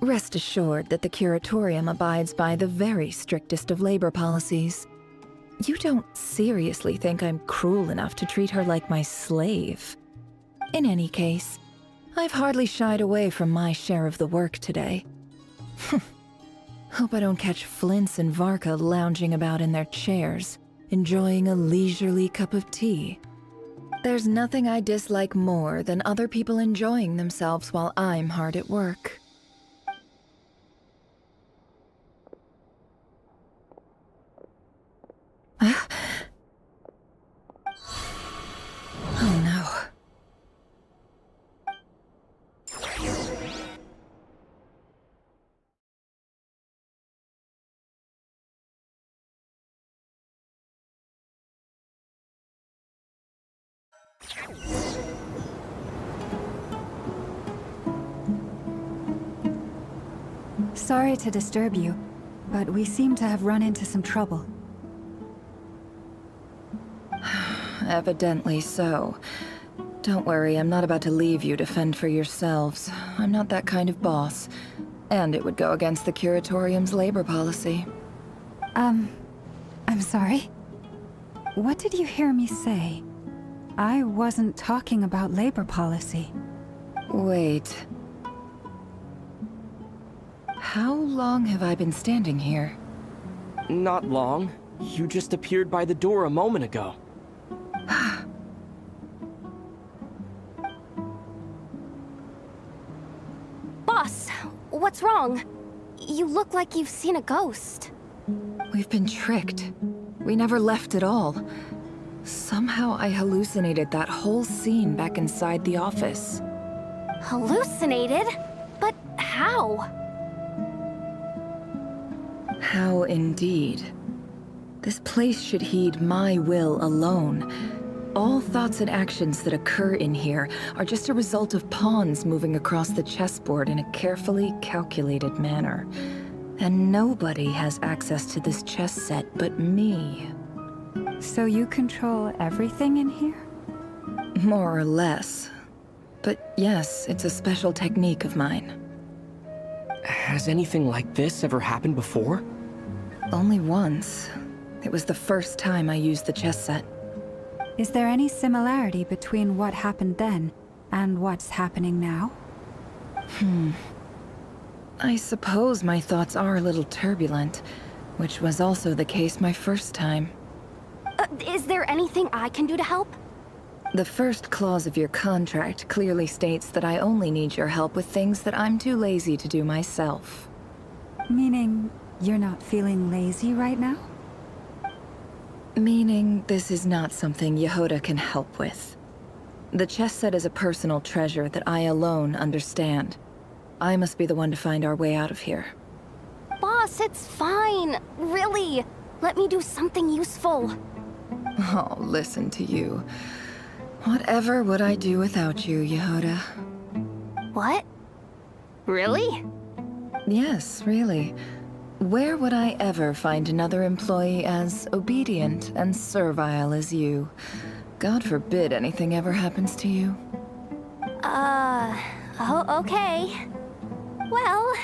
Rest assured that the Curatorium abides by the very strictest of labor policies. You don't seriously think I'm cruel enough to treat her like my slave? In any case, I've hardly shied away from my share of the work today. Hope I don't catch Flintz and Varka lounging about in their chairs, enjoying a leisurely cup of tea. There's nothing I dislike more than other people enjoying themselves while I'm hard at work. Oh no. Sorry to disturb you, but we seem to have run into some trouble. Evidently so. Don't worry, I'm not about to leave you to fend for yourselves. I'm not that kind of boss. And it would go against the Curatorium's labor policy. I'm sorry? What did you hear me say? I wasn't talking about labor policy. Wait. How long have I been standing here? Not long. You just appeared by the door a moment ago. Boss, what's wrong? You look like you've seen a ghost. We've been tricked. We never left at all. Somehow I hallucinated that whole scene back inside the office. Hallucinated? But how? How indeed. This place should heed my will alone. All thoughts and actions that occur in here are just a result of pawns moving across the chessboard in a carefully calculated manner. And nobody has access to this chess set but me. So you control everything in here? More or less. But yes, it's a special technique of mine. Has anything like this ever happened before? Only once. It was the first time I used the chess set. Is there any similarity between what happened then and what's happening now? I suppose my thoughts are a little turbulent, which was also the case my first time. Is there anything I can do to help? The first clause of your contract clearly states that I only need your help with things that I'm too lazy to do myself. Meaning, you're not feeling lazy right now? Meaning, this is not something Yehoda can help with. The chess set is a personal treasure that I alone understand. I must be the one to find our way out of here. Boss, it's fine. Really. Let me do something useful. Oh, listen to you. Whatever would I do without you, Yehoda? What? Really? Yes, really. Where would I ever find another employee as obedient and servile as you? God forbid anything ever happens to you. Oh, okay. Well,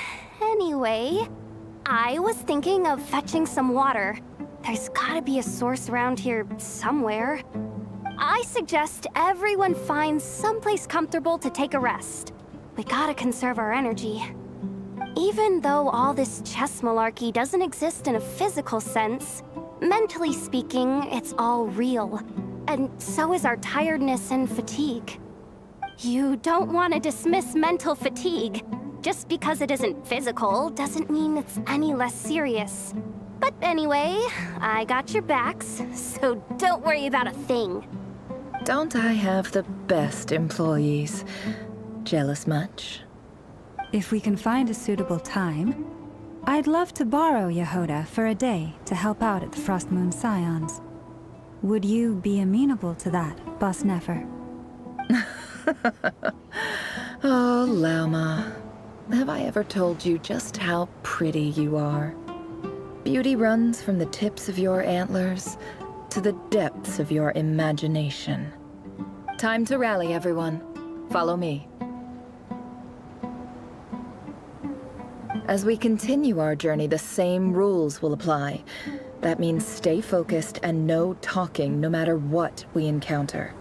anyway, I was thinking of fetching some water. There's gotta be a source around here somewhere. I suggest everyone finds someplace comfortable to take a rest. We gotta conserve our energy. Even though all this chess malarkey doesn't exist in a physical sense, mentally speaking, it's all real. And so is our tiredness and fatigue. You don't want to dismiss mental fatigue. Just because it isn't physical doesn't mean it's any less serious. But anyway, I got your backs, so don't worry about a thing. Don't I have the best employees? Jealous much? If we can find a suitable time, I'd love to borrow Yehoda for a day to help out at the Frost Moon Scions. Would you be amenable to that, Boss Nefer? Oh, Lauma. Have I ever told you just how pretty you are? Beauty runs from the tips of your antlers to the depths of your imagination. Time to rally, everyone. Follow me. As we continue our journey, the same rules will apply. That means stay focused and no talking no matter what we encounter.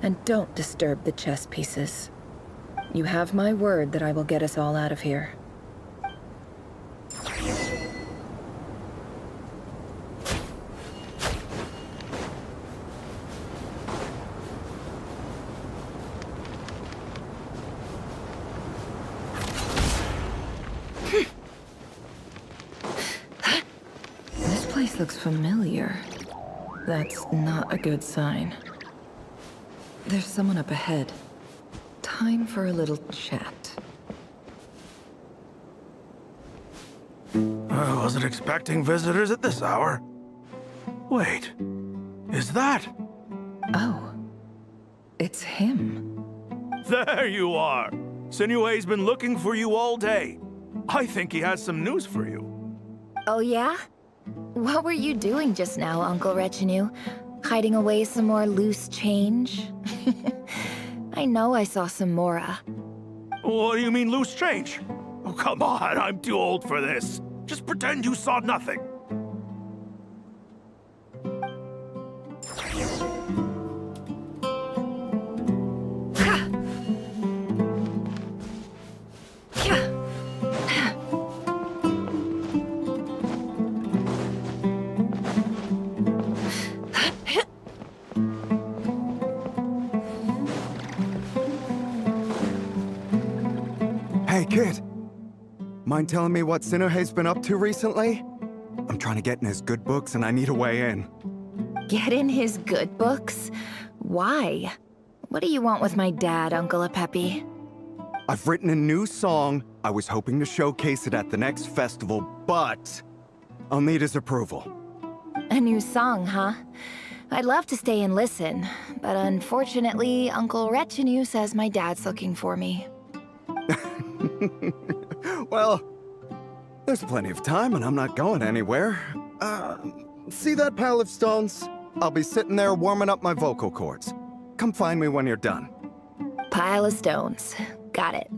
And don't disturb the chess pieces. You have my word that I will get us all out of here. This place looks familiar. That's not a good sign. There's someone up ahead. Time for a little chat. I wasn't expecting visitors at this hour. Wait, is that? Oh, it's him. There you are! Sinue's been looking for you all day. I think he has some news for you. Oh yeah? What were you doing just now, Uncle Retinue? Hiding away some more loose change? I know I saw some Mora. What do you mean, loose change? Oh, come on, I'm too old for this. Just pretend you saw nothing. Hey, kid. Mind telling me what Sinuhe's been up to recently? I'm trying to get in his good books and I need a way in. Get in his good books? Why? What do you want with my dad, Uncle Apepi? I've written a new song. I was hoping to showcase it at the next festival, but I'll need his approval. A new song, huh? I'd love to stay and listen, but unfortunately, Uncle Retinue says my dad's looking for me. Well, there's plenty of time and I'm not going anywhere. See that pile of stones? I'll be sitting there warming up my vocal cords. Come find me when you're done. Pile of stones. Got it.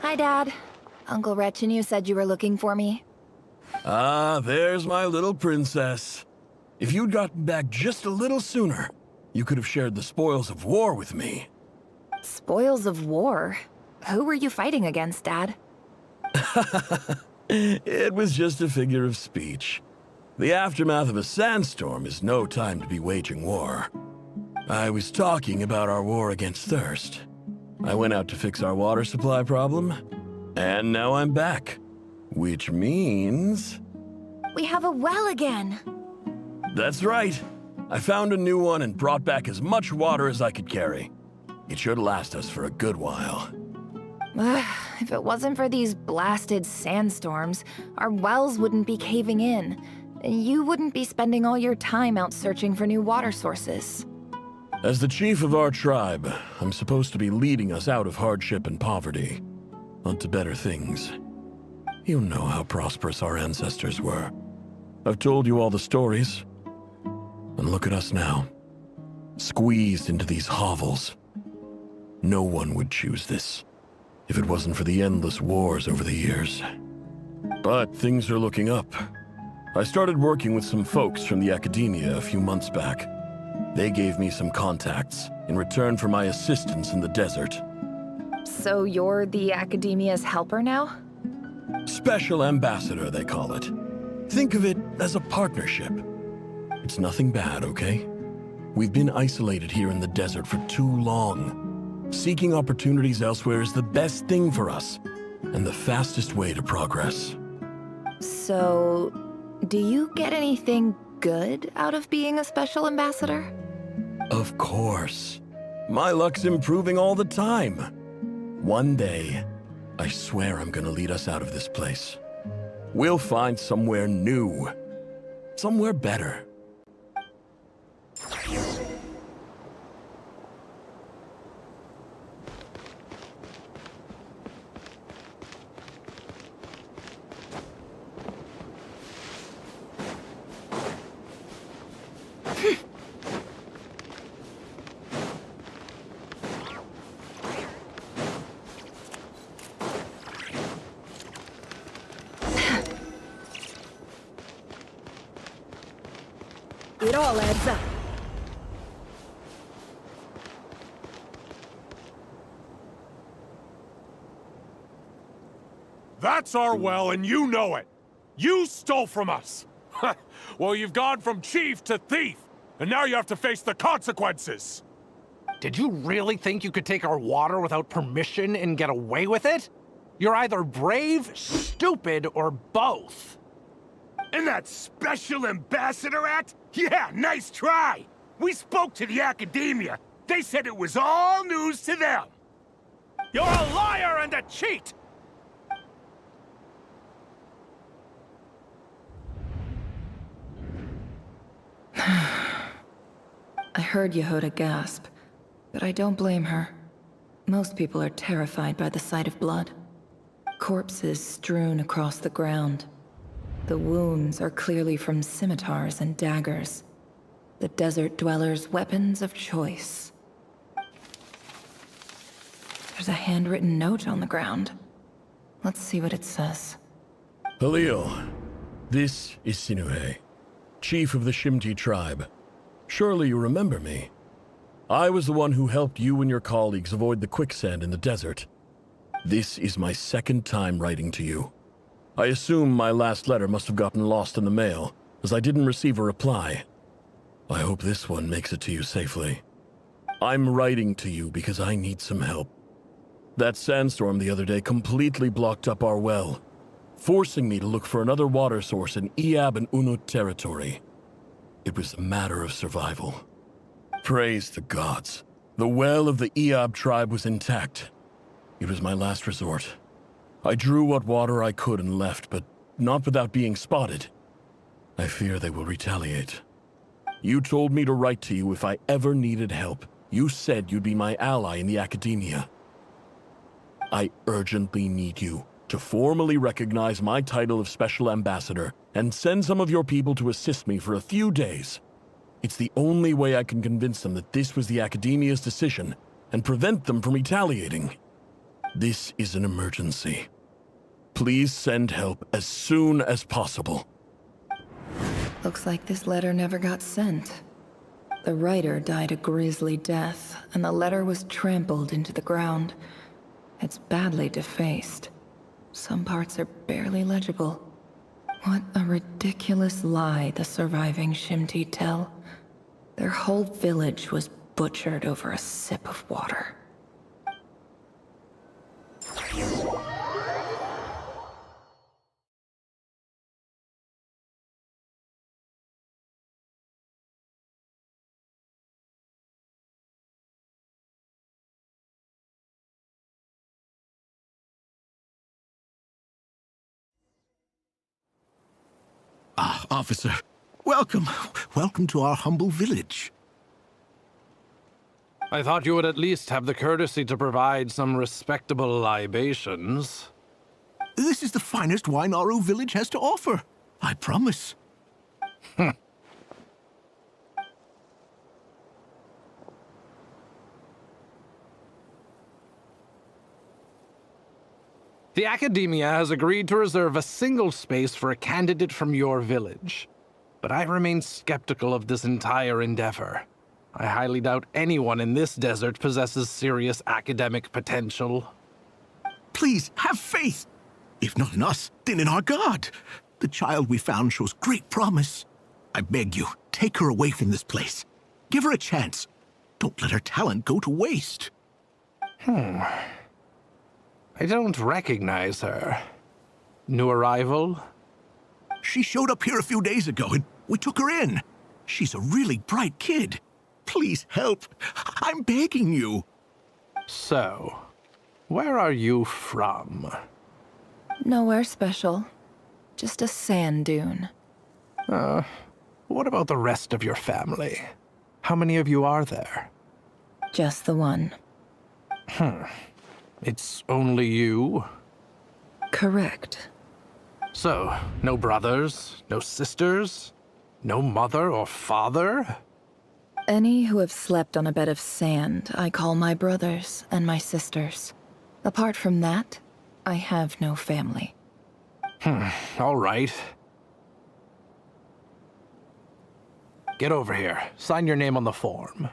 Hi, Dad. Uncle Retinue said you were looking for me. Ah, there's my little princess. If you'd gotten back just a little sooner, you could have shared the spoils of war with me. Spoils of war? Who were you fighting against, Dad? It was just a figure of speech. The aftermath of a sandstorm is no time to be waging war. I was talking about our war against thirst. I went out to fix our water supply problem, and now I'm back. Which means... We have a well again. That's right. I found a new one and brought back as much water as I could carry. It should last us for a good while. If it wasn't for these blasted sandstorms, our wells wouldn't be caving in. You wouldn't be spending all your time out searching for new water sources. As the chief of our tribe, I'm supposed to be leading us out of hardship and poverty, onto better things. You know how prosperous our ancestors were. I've told you all the stories. And look at us now, squeezed into these hovels. No one would choose this, if it wasn't for the endless wars over the years. But things are looking up. I started working with some folks from the academia a few months back. They gave me some contacts in return for my assistance in the desert. So you're the academia's helper now? Special ambassador, they call it. Think of it as a partnership. It's nothing bad, okay? We've been isolated here in the desert for too long. Seeking opportunities elsewhere is the best thing for us, and the fastest way to progress. So, do you get anything good out of being a special ambassador? Of course. My luck's improving all the time. One day, I swear I'm gonna lead us out of this place. We'll find somewhere new. Somewhere better. It all adds up. That's our well, and you know it. You stole from us. Well, you've gone from chief to thief, and now you have to face the consequences. Did you really think you could take our water without permission and get away with it? You're either brave, stupid, or both. And that Special Ambassador Act? Yeah, nice try! We spoke to the academia. They said it was all news to them. You're a liar and a cheat! I heard Yehuda gasp, but I don't blame her. Most people are terrified by the sight of blood. Corpses strewn across the ground. The wounds are clearly from scimitars and daggers. The desert dwellers' weapons of choice. There's a handwritten note on the ground. Let's see what it says. Halil, this is Sinuhe, chief of the Shimti tribe. Surely you remember me. I was the one who helped you and your colleagues avoid the quicksand in the desert. This is my second time writing to you. I assume my last letter must have gotten lost in the mail, as I didn't receive a reply. I hope this one makes it to you safely. I'm writing to you because I need some help. That sandstorm the other day completely blocked up our well, forcing me to look for another water source in Iab and Unut territory. It was a matter of survival. Praise the gods. The well of the Iab tribe was intact. It was my last resort. I drew what water I could and left, but not without being spotted. I fear they will retaliate. You told me to write to you if I ever needed help. You said you'd be my ally in the academia. I urgently need you to formally recognize my title of Special Ambassador and send some of your people to assist me for a few days. It's the only way I can convince them that this was the academia's decision and prevent them from retaliating. This is an emergency. Please send help as soon as possible. Looks like this letter never got sent. The writer died a grisly death, and the letter was trampled into the ground. It's badly defaced. Some parts are barely legible. What a ridiculous lie the surviving Shimti tell. Their whole village was butchered over a sip of water. officer. Welcome. Welcome to our humble village. I thought you would at least have the courtesy to provide some respectable libations. This is the finest wine Aru village has to offer. I promise. The Academia has agreed to reserve a single space for a candidate from your village. But I remain skeptical of this entire endeavor. I highly doubt anyone in this desert possesses serious academic potential. Please, have faith. If not in us, then in our god. The child we found shows great promise. I beg you, take her away from this place. Give her a chance. Don't let her talent go to waste. I don't recognize her. New arrival? She showed up here a few days ago, and we took her in. She's a really bright kid. Please help. I'm begging you. So, where are you from? Nowhere special. Just a sand dune. What about the rest of your family? How many of you are there? Just the one. It's only you? Correct. So, no brothers, no sisters, no mother or father? Any who have slept on a bed of sand, I call my brothers and my sisters. Apart from that, I have no family. All right. Get over here. Sign your name on the form.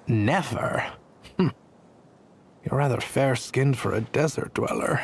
Never? You're rather fair-skinned for a desert dweller.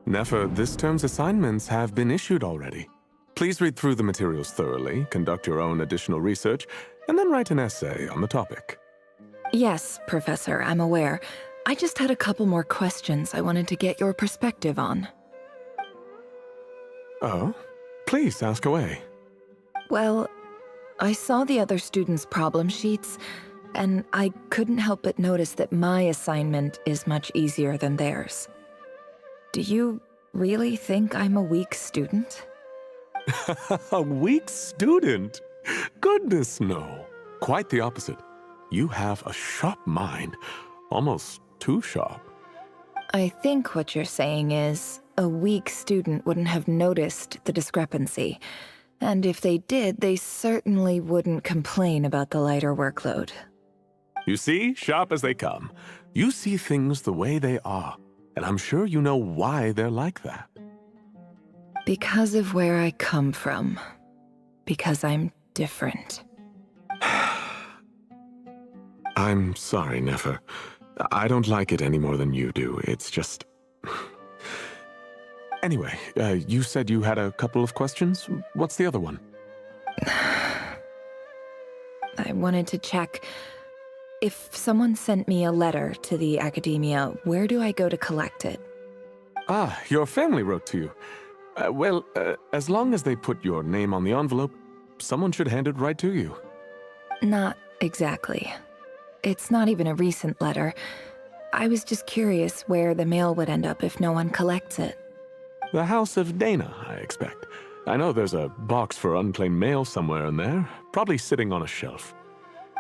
Nefer, this term's assignments have been issued already. Please read through the materials thoroughly, conduct your own additional research, and then write an essay on the topic. Yes, Professor, I'm aware. I just had a couple more questions I wanted to get your perspective on. Oh? Please, ask away. Well, I saw the other students' problem sheets, and I couldn't help but notice that my assignment is much easier than theirs. Do you really think I'm a weak student? A weak student? Goodness, no. Quite the opposite. You have a sharp mind. Almost too sharp. I think what you're saying is, a weak student wouldn't have noticed the discrepancy. And if they did, they certainly wouldn't complain about the lighter workload. You see, sharp as they come. You see things the way they are. And I'm sure you know why they're like that. Because of where I come from. Because I'm different. I'm sorry, Nefer. I don't like it any more than you do. It's just... Anyway, you said you had a couple of questions. What's the other one? I wanted to check... If someone sent me a letter to the Academia, where do I go to collect it? Ah, your family wrote to you. Well, as long as they put your name on the envelope, someone should hand it right to you. Not exactly. It's not even a recent letter. I was just curious where the mail would end up if no one collects it. The House of Dana, I expect. I know there's a box for unclaimed mail somewhere in there, probably sitting on a shelf.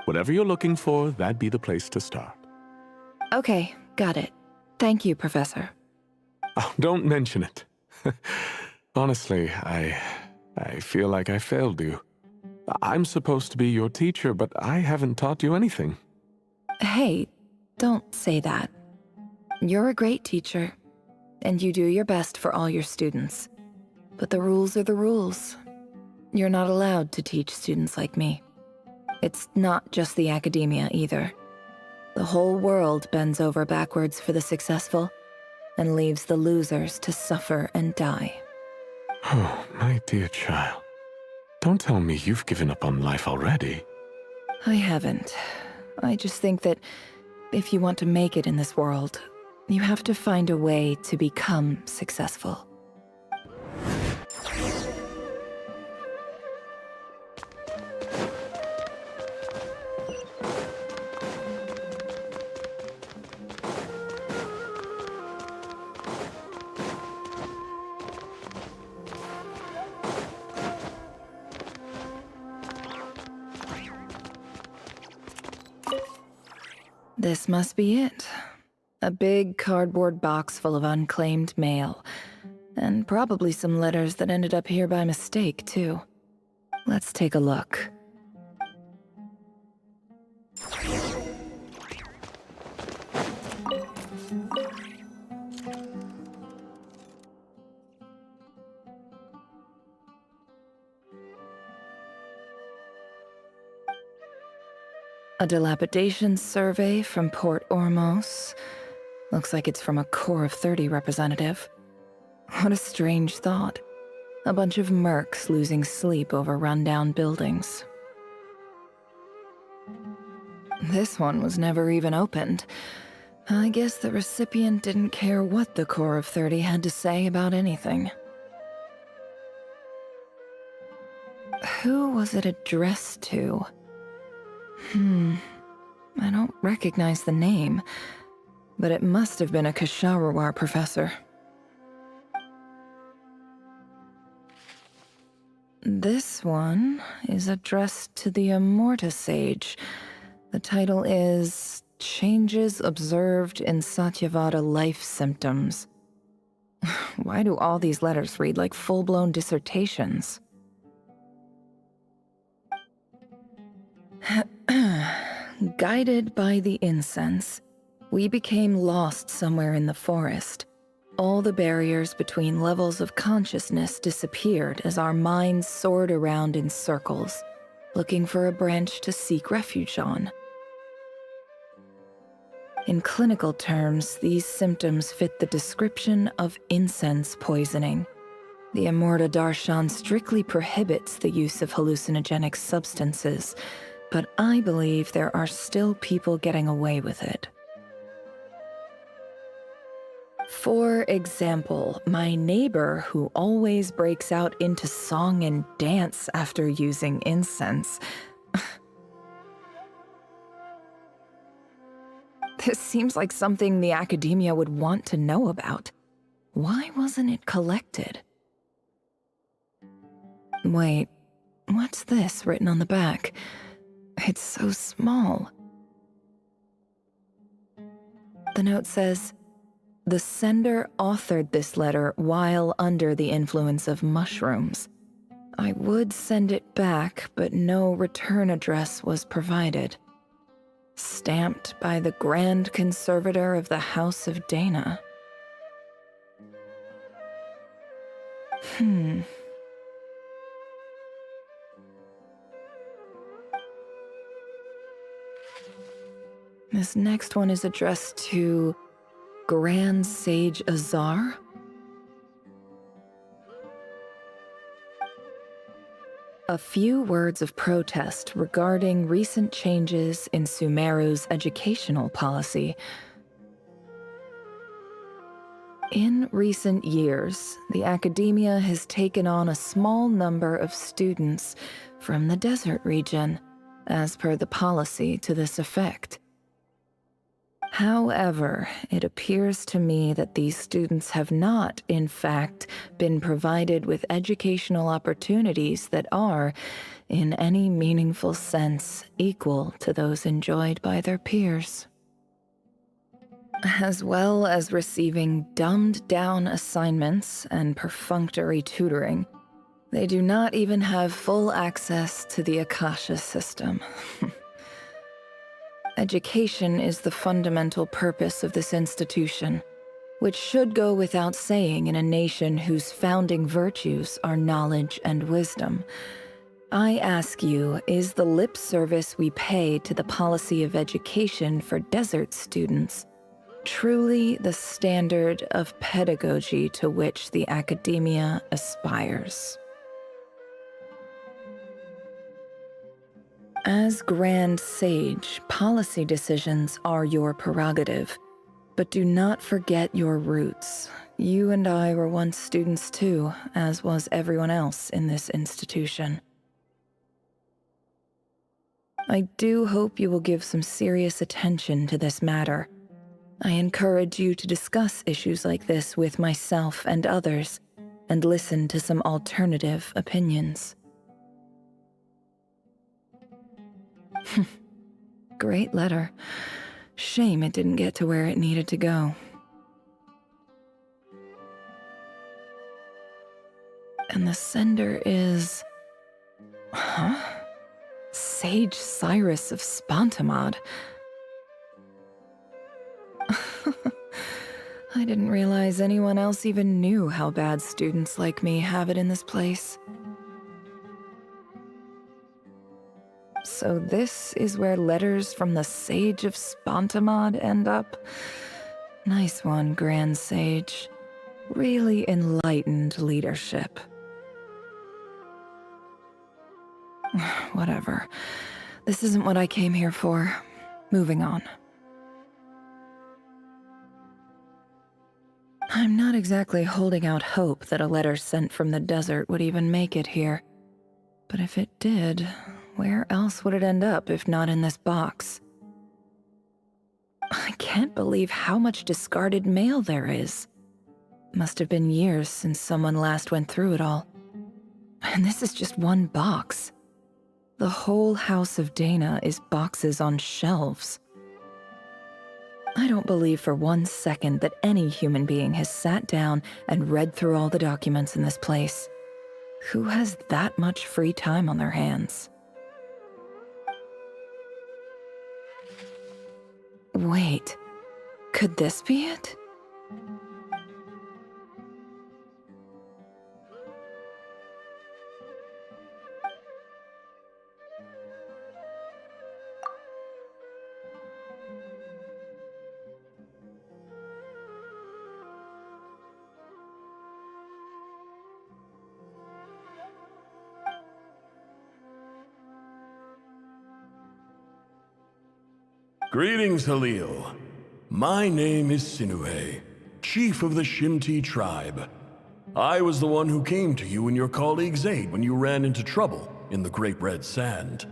Whatever you're looking for, that'd be the place to start. Okay, got it. Thank you, Professor. Oh, don't mention it. Honestly, I feel like I failed you. I'm supposed to be your teacher, but I haven't taught you anything. Hey, don't say that. You're a great teacher, and you do your best for all your students. But the rules are the rules. You're not allowed to teach students like me. It's not just the Academia, either. The whole world bends over backwards for the successful and leaves the losers to suffer and die. Oh, my dear child. Don't tell me you've given up on life already. I haven't. I just think that if you want to make it in this world, you have to find a way to become successful. This must be it. A big cardboard box full of unclaimed mail. And probably some letters that ended up here by mistake, too. Let's take a look. A dilapidation survey from Port Ormos. Looks like it's from a Core of 30 representative. What a strange thought. A bunch of mercs losing sleep over rundown buildings. This one was never even opened. I guess the recipient didn't care what the Core of 30 had to say about anything. Who was it addressed to? I don't recognize the name, but it must have been a Kasharawar professor. This one is addressed to the Immorta Sage. The title is Changes Observed in Satyavada Life Symptoms. Why do all these letters read like full-blown dissertations? Guided by the incense, we became lost somewhere in the forest. All the barriers between levels of consciousness disappeared as our minds soared around in circles, looking for a branch to seek refuge on. In clinical terms, these symptoms fit the description of incense poisoning. The Immorta Darshan strictly prohibits the use of hallucinogenic substances, but I believe there are still people getting away with it. For example, my neighbor who always breaks out into song and dance after using incense. This seems like something the academia would want to know about. Why wasn't it collected? Wait, what's this written on the back? It's so small. The note says, the sender authored this letter while under the influence of mushrooms. I would send it back, but no return address was provided. Stamped by the Grand Conservator of the House of Dana. This next one is addressed to Grand Sage Azar? A few words of protest regarding recent changes in Sumeru's educational policy. In recent years, the academia has taken on a small number of students from the desert region, as per the policy to this effect. However, it appears to me that these students have not, in fact, been provided with educational opportunities that are, in any meaningful sense, equal to those enjoyed by their peers. As well as receiving dumbed-down assignments and perfunctory tutoring, they do not even have full access to the Akasha system. Education is the fundamental purpose of this institution, which should go without saying in a nation whose founding virtues are knowledge and wisdom. I ask you, is the lip service we pay to the policy of education for desert students truly the standard of pedagogy to which the academia aspires? As Grand Sage, policy decisions are your prerogative, but do not forget your roots. You and I were once students too, as was everyone else in this institution. I do hope you will give some serious attention to this matter. I encourage you to discuss issues like this with myself and others, and listen to some alternative opinions. Great letter. Shame it didn't get to where it needed to go. And the sender is... Huh? Sage Cyrus of Spontamod. I didn't realize anyone else even knew how bad students like me have it in this place. So this is where letters from the Sage of Spontamod end up? Nice one, Grand Sage. Really enlightened leadership. Whatever. This isn't what I came here for. Moving on. I'm not exactly holding out hope that a letter sent from the desert would even make it here. But if it did, where else would it end up if not in this box? I can't believe how much discarded mail there is. Must have been years since someone last went through it all. And this is just one box. The whole House of Dana is boxes on shelves. I don't believe for 1 second that any human being has sat down and read through all the documents in this place. Who has that much free time on their hands? Wait, could this be it? Greetings, Halil. My name is Sinuhe, chief of the Shimti tribe. I was the one who came to you and your colleague's aid when you ran into trouble in the Great Red Sand.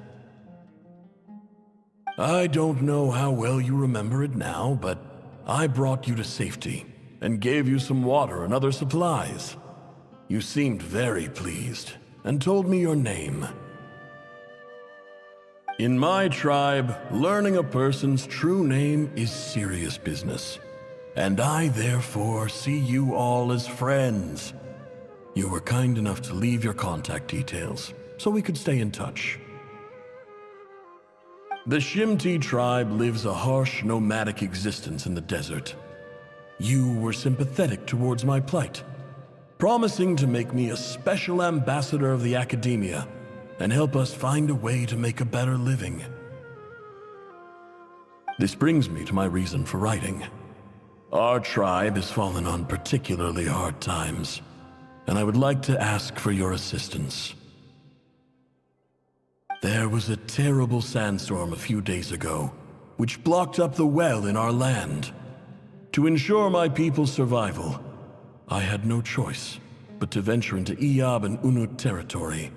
I don't know how well you remember it now, but I brought you to safety and gave you some water and other supplies. You seemed very pleased and told me your name. In my tribe, learning a person's true name is serious business, and I therefore see you all as friends. You were kind enough to leave your contact details, so we could stay in touch. The Shimti tribe lives a harsh, nomadic existence in the desert. You were sympathetic towards my plight, promising to make me a special ambassador of the academia and help us find a way to make a better living. This brings me to my reason for writing. Our tribe has fallen on particularly hard times, and I would like to ask for your assistance. There was a terrible sandstorm a few days ago, which blocked up the well in our land. To ensure my people's survival, I had no choice but to venture into Iyab and Unut territory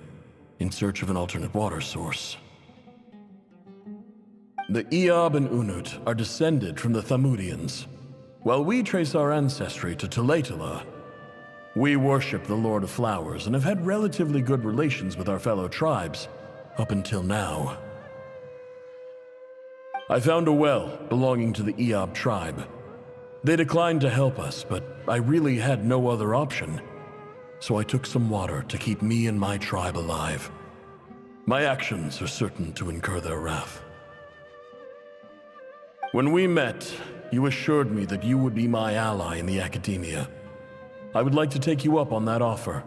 in search of an alternate water source. The Iyab and Unut are descended from the Thamudians, while we trace our ancestry to Tulatala. We worship the Lord of Flowers and have had relatively good relations with our fellow tribes up until now. I found a well belonging to the Iyab tribe. They declined to help us, but I really had no other option. So I took some water to keep me and my tribe alive. My actions are certain to incur their wrath. When we met, you assured me that you would be my ally in the academia. I would like to take you up on that offer,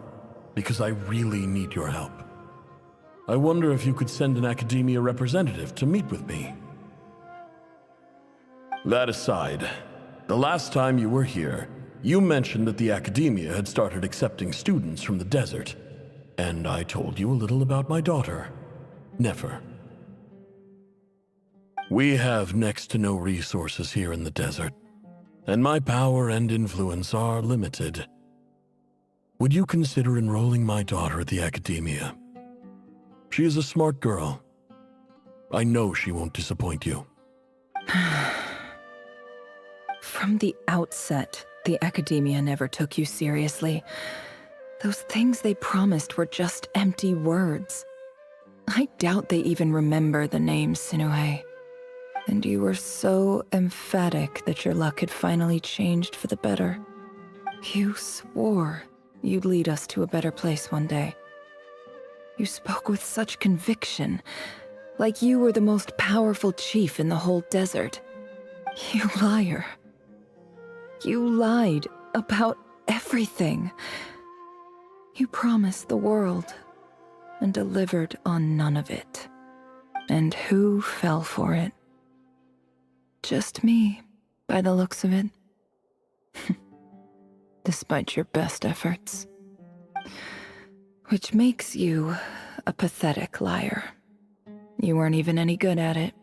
because I really need your help. I wonder if you could send an academia representative to meet with me. That aside, the last time you were here, you mentioned that the academia had started accepting students from the desert, and I told you a little about my daughter, Nefer. We have next to no resources here in the desert, and my power and influence are limited. Would you consider enrolling my daughter at the academia? She is a smart girl. I know she won't disappoint you. From the outset, the academia never took you seriously. Those things they promised were just empty words. I doubt they even remember the name Sinuhe. And you were so emphatic that your luck had finally changed for the better. You swore you'd lead us to a better place one day. You spoke with such conviction, like you were the most powerful chief in the whole desert. You liar. You lied about everything. You promised the world and delivered on none of it. And who fell for it? Just me, by the looks of it. Despite your best efforts. Which makes you a pathetic liar. You weren't even any good at it.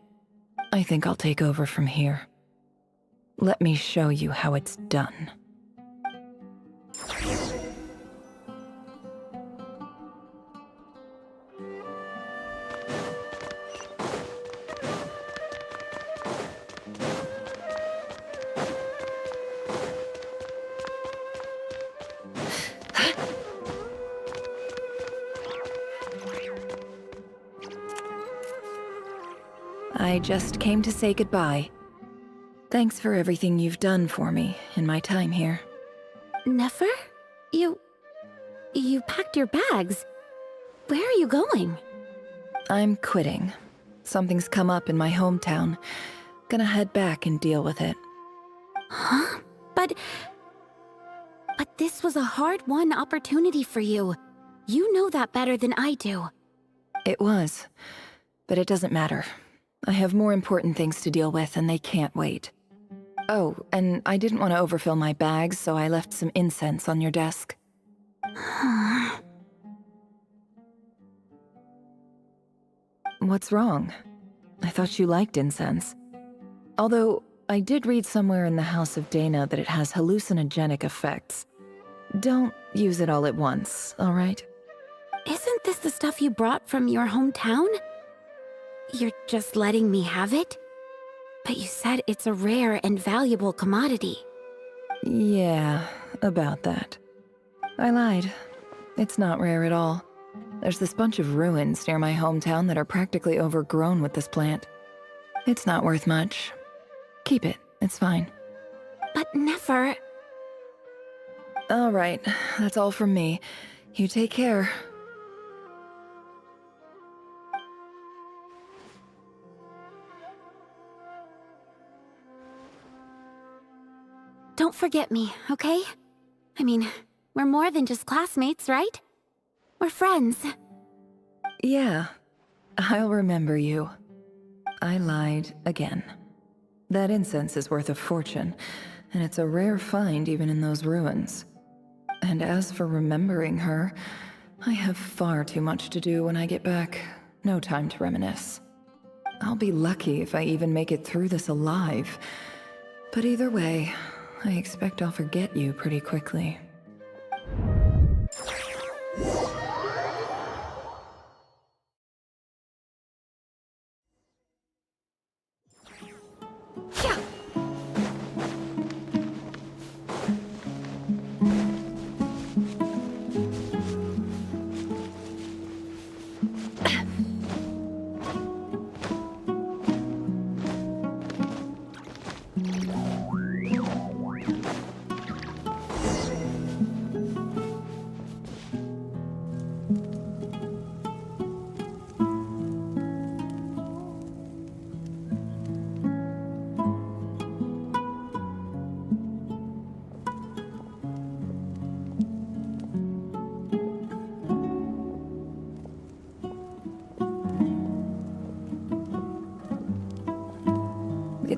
I think I'll take over from here. Let me show you how it's done. I just came to say goodbye. Thanks for everything you've done for me in my time here. Nefer? You packed your bags. Where are you going? I'm quitting. Something's come up in my hometown. Gonna head back and deal with it. Huh? But this was a hard-won opportunity for you. You know that better than I do. It was. But it doesn't matter. I have more important things to deal with, and they can't wait. Oh, and I didn't want to overfill my bags, so I left some incense on your desk. What's wrong? I thought you liked incense. Although, I did read somewhere in the House of Dana that it has hallucinogenic effects. Don't use it all at once, all right? Isn't this the stuff you brought from your hometown? You're just letting me have it? But you said it's a rare and valuable commodity. Yeah, about that. I lied. It's not rare at all. There's this bunch of ruins near my hometown that are practically overgrown with this plant. It's not worth much. Keep it, it's fine. But Nefer... All right, that's all from me. You take care. Don't forget me, okay? I mean, we're more than just classmates, right? We're friends. Yeah, I'll remember you. I lied again. That incense is worth a fortune, and it's a rare find even in those ruins. And as for remembering her, I have far too much to do when I get back. No time to reminisce. I'll be lucky if I even make it through this alive. But either way, I expect I'll forget you pretty quickly.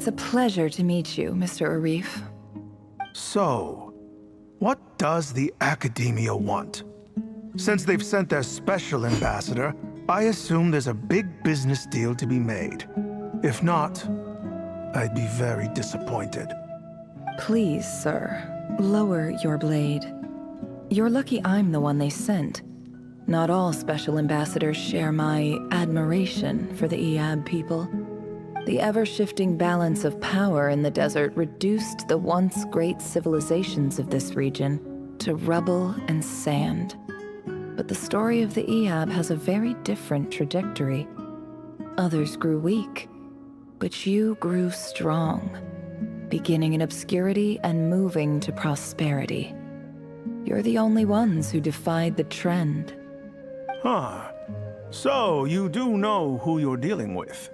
It's a pleasure to meet you, Mr. Arif. So, what does the Academia want? Since they've sent their special ambassador, I assume there's a big business deal to be made. If not, I'd be very disappointed. Please, sir, lower your blade. You're lucky I'm the one they sent. Not all special ambassadors share my admiration for the Eab people. The ever-shifting balance of power in the desert reduced the once great civilizations of this region to rubble and sand. But the story of the Eab has a very different trajectory. Others grew weak, but you grew strong, beginning in obscurity and moving to prosperity. You're the only ones who defied the trend. Huh. So, you do know who you're dealing with?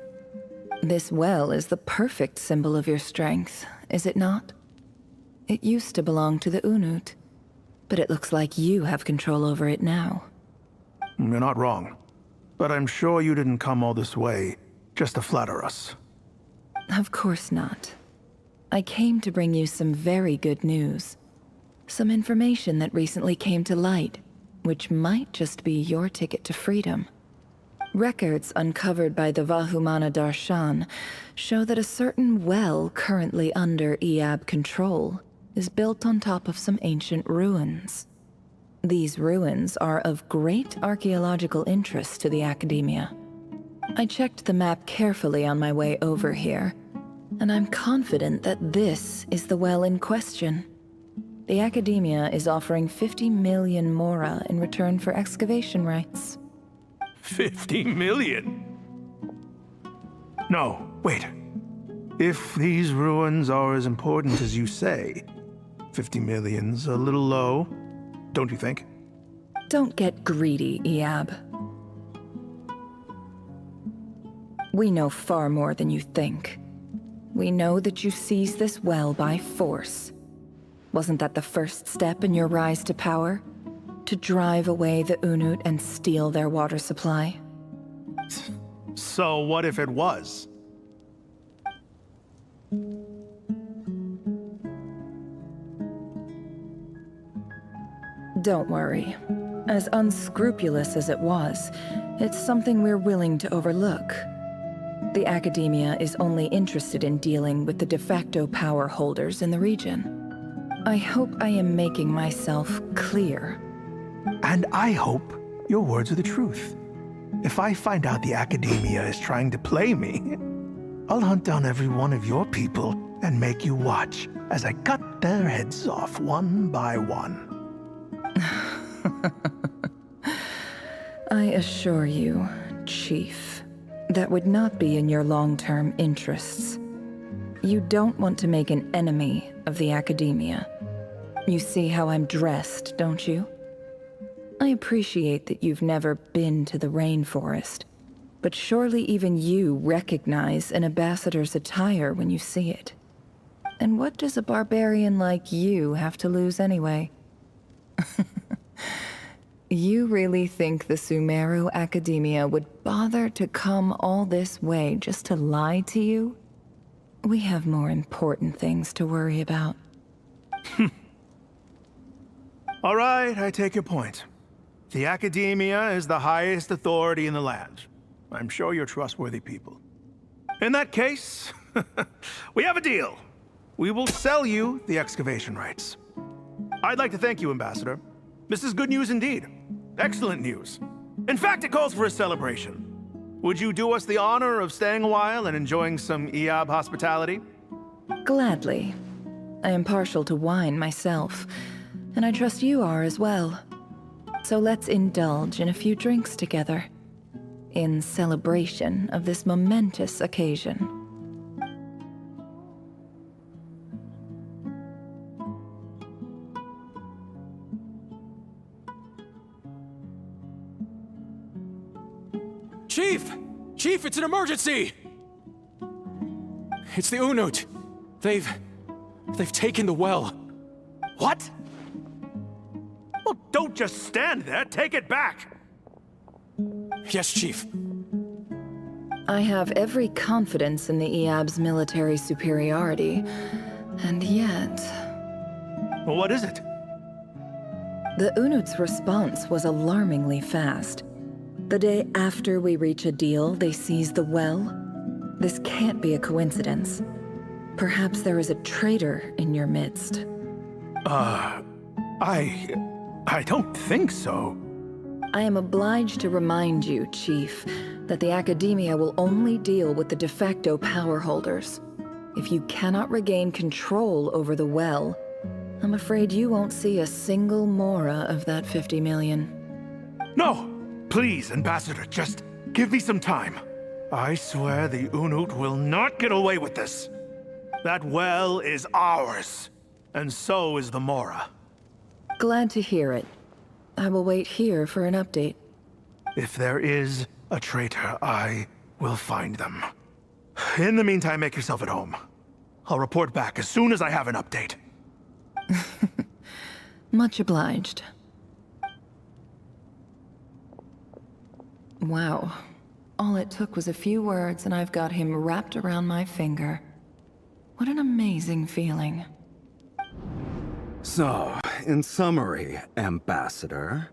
This well is the perfect symbol of your strength, is it not? It used to belong to the Unut, but it looks like you have control over it now. You're not wrong. But I'm sure you didn't come all this way just to flatter us. Of course not. I came to bring you some very good news. Some information that recently came to light, which might just be your ticket to freedom. Records uncovered by the Vahumana Darshan show that a certain well currently under Eab control is built on top of some ancient ruins. These ruins are of great archaeological interest to the Academia. I checked the map carefully on my way over here, and I'm confident that this is the well in question. The Academia is offering 50 million mora in return for excavation rights. 50 million? No, wait. If these ruins are as important as you say, 50 million's a little low, don't you think? Don't get greedy, Eab. We know far more than you think. We know that you seized this well by force. Wasn't that the first step in your rise to power? To drive away the Unut and steal their water supply? So what if it was? Don't worry. As unscrupulous as it was, it's something we're willing to overlook. The Academia is only interested in dealing with the de facto power holders in the region. I hope I am making myself clear. And I hope your words are the truth. If I find out the Academia is trying to play me, I'll hunt down every one of your people and make you watch as I cut their heads off one by one. I assure you, Chief, that would not be in your long-term interests. You don't want to make an enemy of the Academia. You see how I'm dressed, don't you? I appreciate that you've never been to the rainforest, but surely even you recognize an ambassador's attire when you see it. And what does a barbarian like you have to lose anyway? You really think the Sumeru Academia would bother to come all this way just to lie to you? We have more important things to worry about. All right, I take your point. The Academia is the highest authority in the land. I'm sure you're trustworthy people. In that case, we have a deal. We will sell you the excavation rights. I'd like to thank you, Ambassador. This is good news indeed. Excellent news. In fact, it calls for a celebration. Would you do us the honor of staying a while and enjoying some Eab hospitality? Gladly. I am partial to wine myself, and I trust you are as well. So let's indulge in a few drinks together, in celebration of this momentous occasion. Chief! Chief, it's an emergency! It's the Unut. They've taken the well. What? Well, don't just stand there. Take it back. Yes, Chief. I have every confidence in the Eab's military superiority, and yet... What is it? The Unut's response was alarmingly fast. The day after we reach a deal, they seize the well. This can't be a coincidence. Perhaps there is a traitor in your midst. I don't think so. I am obliged to remind you, Chief, that the Academia will only deal with the de facto power holders. If you cannot regain control over the well, I'm afraid you won't see a single mora of that 50 million. No! Please, Ambassador, just give me some time. I swear the Unut will not get away with this. That well is ours, and so is the mora. Glad to hear it. I will wait here for an update. If there is a traitor, I will find them. In the meantime, make yourself at home. I'll report back as soon as I have an update. Much obliged. Wow. All it took was a few words and I've got him wrapped around my finger. What an amazing feeling. So, in summary, Ambassador,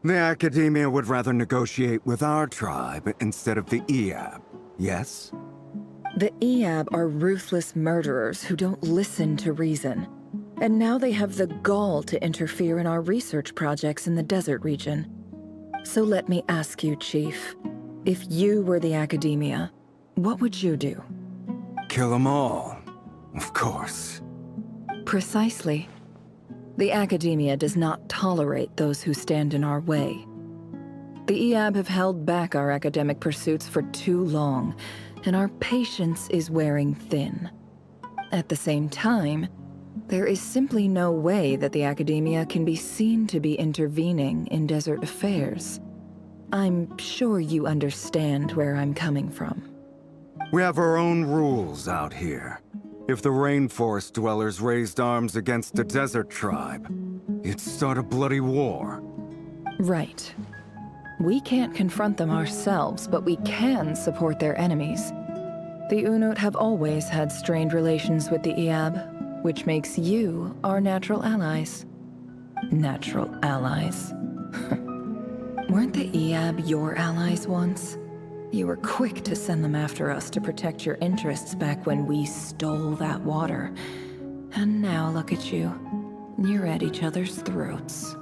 the Academia would rather negotiate with our tribe instead of the Eab, yes? The Eab are ruthless murderers who don't listen to reason. And now they have the gall to interfere in our research projects in the desert region. So let me ask you, Chief, if you were the Academia, what would you do? Kill them all, of course. Precisely. The Academia does not tolerate those who stand in our way. The Eab have held back our academic pursuits for too long, and our patience is wearing thin. At the same time, there is simply no way that the Academia can be seen to be intervening in desert affairs. I'm sure you understand where I'm coming from. We have our own rules out here. If the rainforest dwellers raised arms against a desert tribe, it'd start a bloody war. Right. We can't confront them ourselves, but we can support their enemies. The Unut have always had strained relations with the Eab, which makes you our natural allies. Natural allies. Weren't the Eab your allies once? You were quick to send them after us to protect your interests back when we stole that water. And now look at you. You're at each other's throats.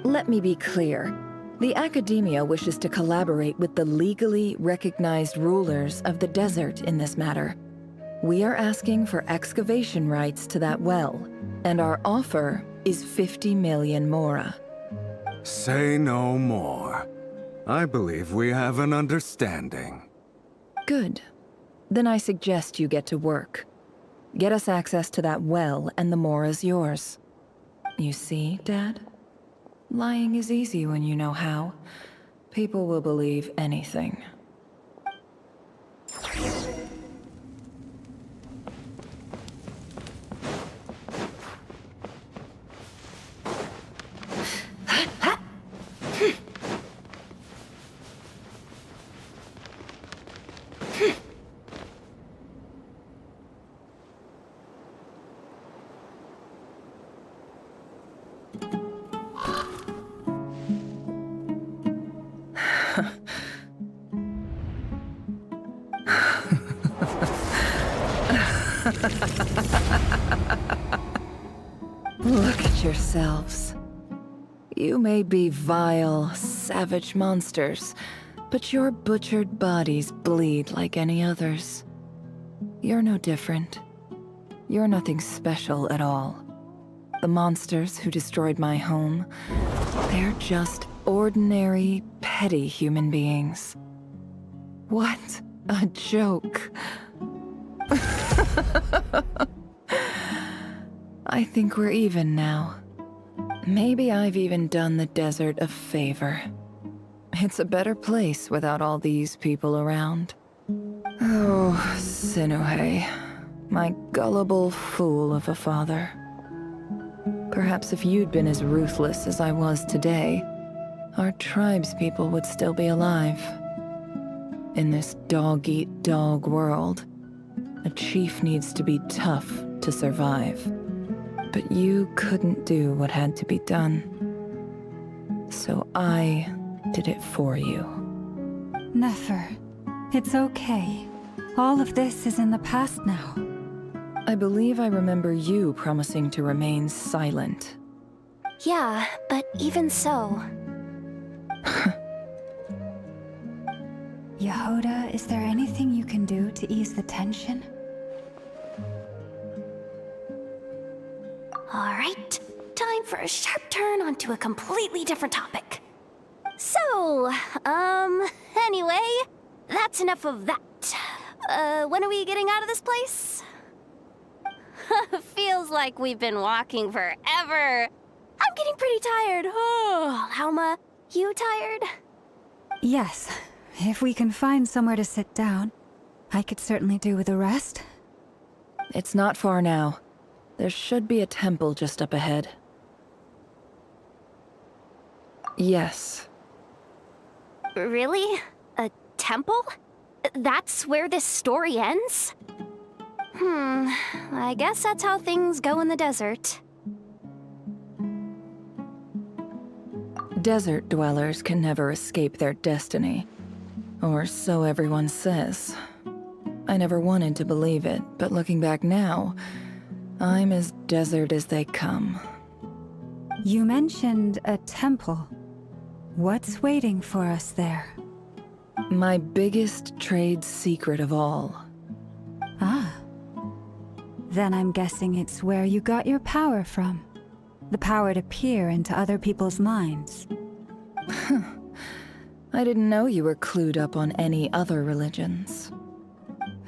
Let me be clear. The Academia wishes to collaborate with the legally recognized rulers of the desert in this matter. We are asking for excavation rights to that well, and our offer is 50 million mora. Say no more. I believe we have an understanding. Good. Then I suggest you get to work. Get us access to that well, and the mora's yours. You see, Dad? Lying is easy when you know how. People will believe anything. Look at yourselves. You may be vile, savage monsters, but your butchered bodies bleed like any others. You're no different. You're nothing special at all. The monsters who destroyed my home, they're just ordinary, petty human beings. What a joke. I think we're even now. Maybe I've even done the desert a favor. It's a better place without all these people around. Oh, Sinuhe, my gullible fool of a father. Perhaps if you'd been as ruthless as I was today, our tribespeople would still be alive. In this dog-eat-dog world, a chief needs to be tough to survive. But you couldn't do what had to be done. So I did it for you. Nefer, it's okay. All of this is in the past now. I believe I remember you promising to remain silent. Yeah, but even so... Yehoda, is there anything you can do to ease the tension? Alright, time for a sharp turn onto a completely different topic. So, anyway, that's enough of that. When are we getting out of this place? Feels like we've been walking forever. I'm getting pretty tired. Oh, Alma, you tired? Yes. If we can find somewhere to sit down, I could certainly do with a rest. It's not far now. There should be a temple just up ahead. Yes. Really? A temple? That's where this story ends? I guess that's how things go in the desert. Desert dwellers can never escape their destiny. Or so everyone says. I never wanted to believe it, but looking back now, I'm as desert as they come. You mentioned a temple. What's waiting for us there? My biggest trade secret of all. Ah. Then I'm guessing it's where you got your power from. The power to peer into other people's minds. I didn't know you were clued up on any other religions.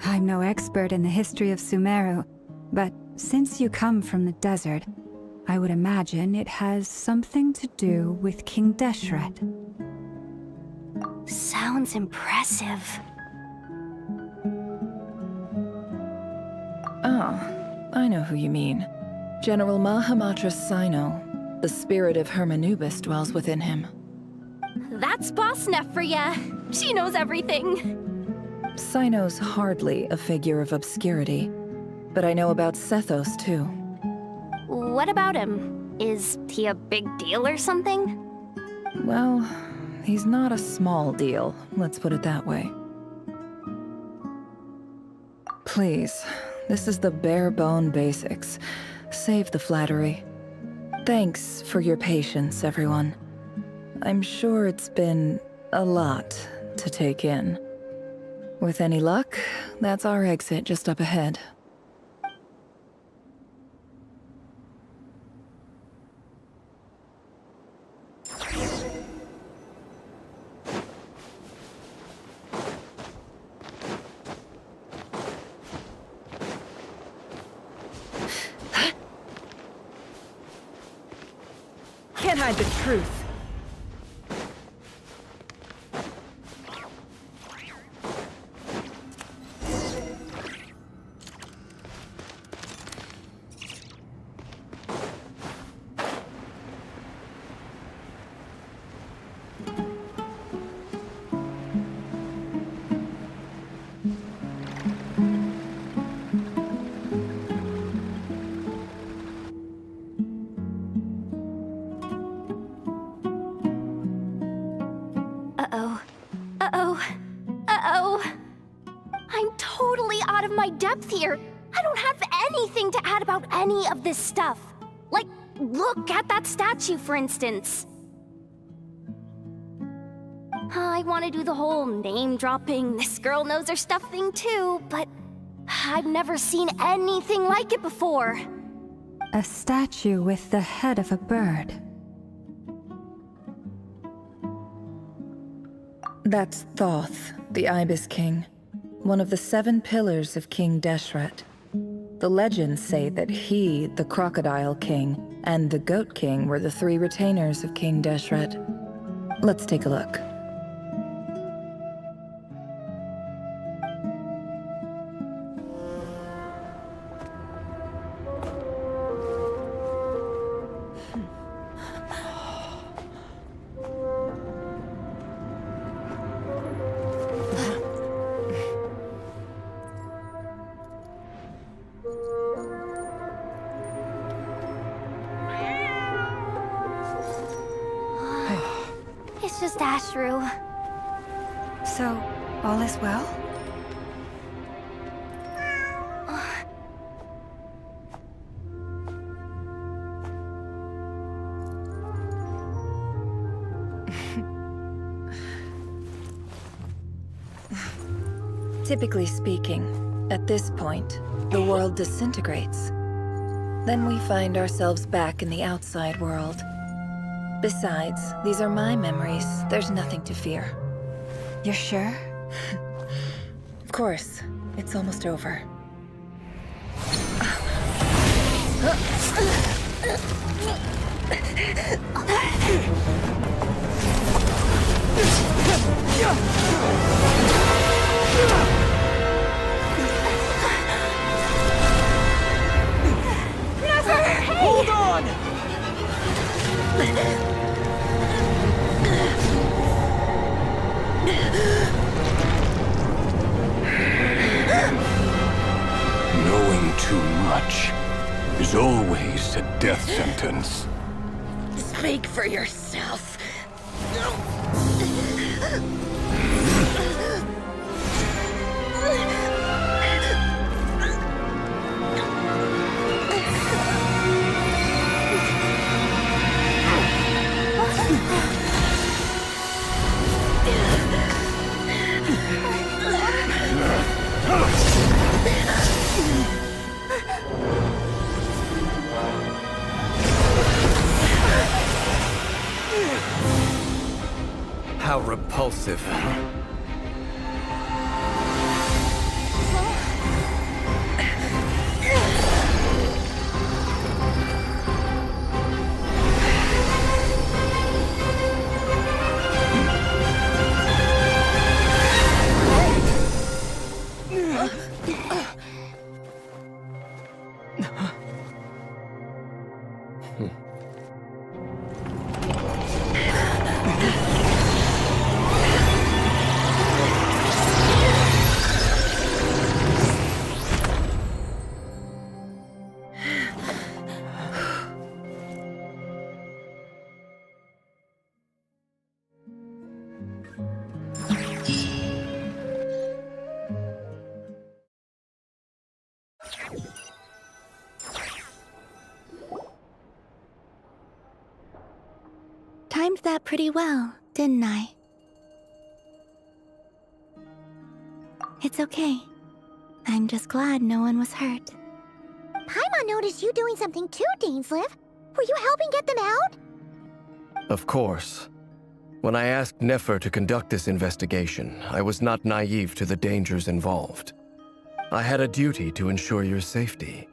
I'm no expert in the history of Sumeru, but since you come from the desert, I would imagine it has something to do with King Deshret. Sounds impressive. Ah, I know who you mean. General Mahamatra Sino. The spirit of Hermanubis dwells within him. That's Boss Neff for ya. She knows everything. Sino's hardly a figure of obscurity, but I know about Sethos too. What about him? Is he a big deal or something? Well, he's not a small deal, let's put it that way. Please, this is the bare-bone basics. Save the flattery. Thanks for your patience, everyone. I'm sure it's been a lot to take in. With any luck, that's our exit just up ahead. Can't hide the truth. I'm totally out of my depth here. I don't have anything to add about any of this stuff. Like, look at that statue, for instance. I want to do the whole name-dropping, this girl knows her stuff thing too, but I've never seen anything like it before. A statue with the head of a bird. That's Thoth, the Ibis King, one of the 7 pillars of King Deshret. The legends say that he, the Crocodile King, and the Goat King were the 3 retainers of King Deshret. Let's take a look. it's just Ashru. So, all is well? Typically speaking, at this point, the world disintegrates. Then we find ourselves back in the outside world. Besides, these are my memories. There's nothing to fear. You're sure? Of course. It's almost over. Never! Hey! Hold on! Knowing too much is always a death sentence. Speak for yourself. How repulsive. Timed that pretty well, didn't I? It's okay. I'm just glad no one was hurt. Paimon noticed you doing something too, Dainsleif. Were you helping get them out? Of course. When I asked Nefer to conduct this investigation, I was not naive to the dangers involved. I had a duty to ensure your safety.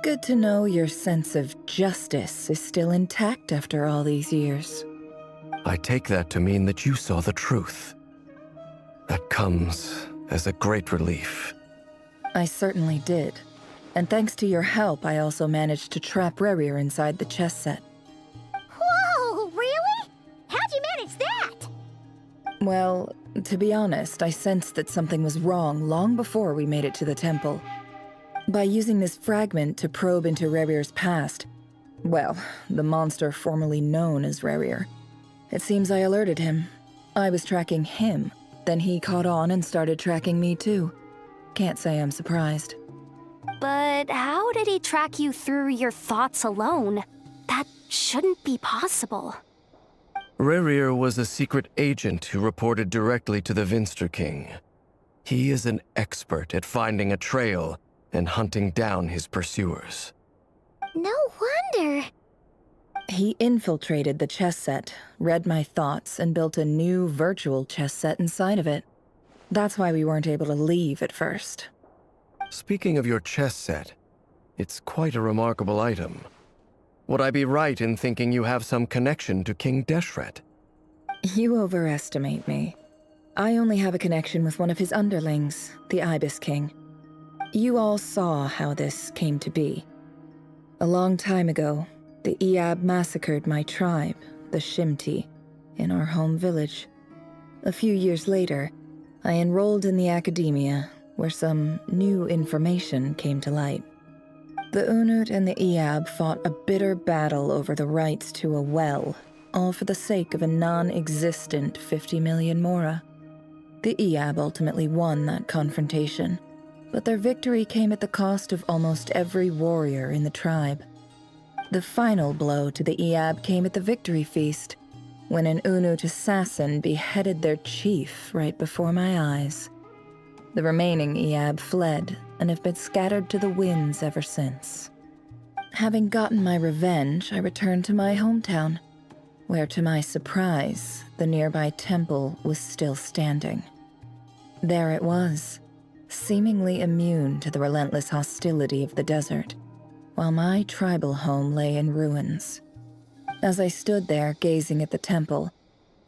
Good to know your sense of justice is still intact after all these years. I take that to mean that you saw the truth. That comes as a great relief. I certainly did. And thanks to your help, I also managed to trap Rerir inside the chess set. Whoa, really? How'd you manage that? Well, to be honest, I sensed that something was wrong long before we made it to the temple. By using this fragment to probe into Rerir's past, well, the monster formerly known as Rerir, it seems I alerted him. I was tracking him, then he caught on and started tracking me too. Can't say I'm surprised. But how did he track you through your thoughts alone? That shouldn't be possible. Rerir was a secret agent who reported directly to the Vinster King. He is an expert at finding a trail and hunting down his pursuers. No wonder. He infiltrated the chess set, read my thoughts, and built a new virtual chess set inside of it. That's why we weren't able to leave at first. Speaking of your chess set, it's quite a remarkable item. Would I be right in thinking you have some connection to King Deshret? You overestimate me. I only have a connection with one of his underlings, the Ibis King. You all saw how this came to be. A long time ago, the Iab massacred my tribe, the Shimti, in our home village. A few years later, I enrolled in the academia, where some new information came to light. The Unut and the Iab fought a bitter battle over the rights to a well, all for the sake of a non-existent 50 million mora. The Eab ultimately won that confrontation, but their victory came at the cost of almost every warrior in the tribe. The final blow to the Eab came at the victory feast, when an Unut assassin beheaded their chief right before my eyes. The remaining Eab fled and have been scattered to the winds ever since. Having gotten my revenge, I returned to my hometown, where to my surprise, the nearby temple was still standing. There it was, seemingly immune to the relentless hostility of the desert, while my tribal home lay in ruins. As I stood there gazing at the temple,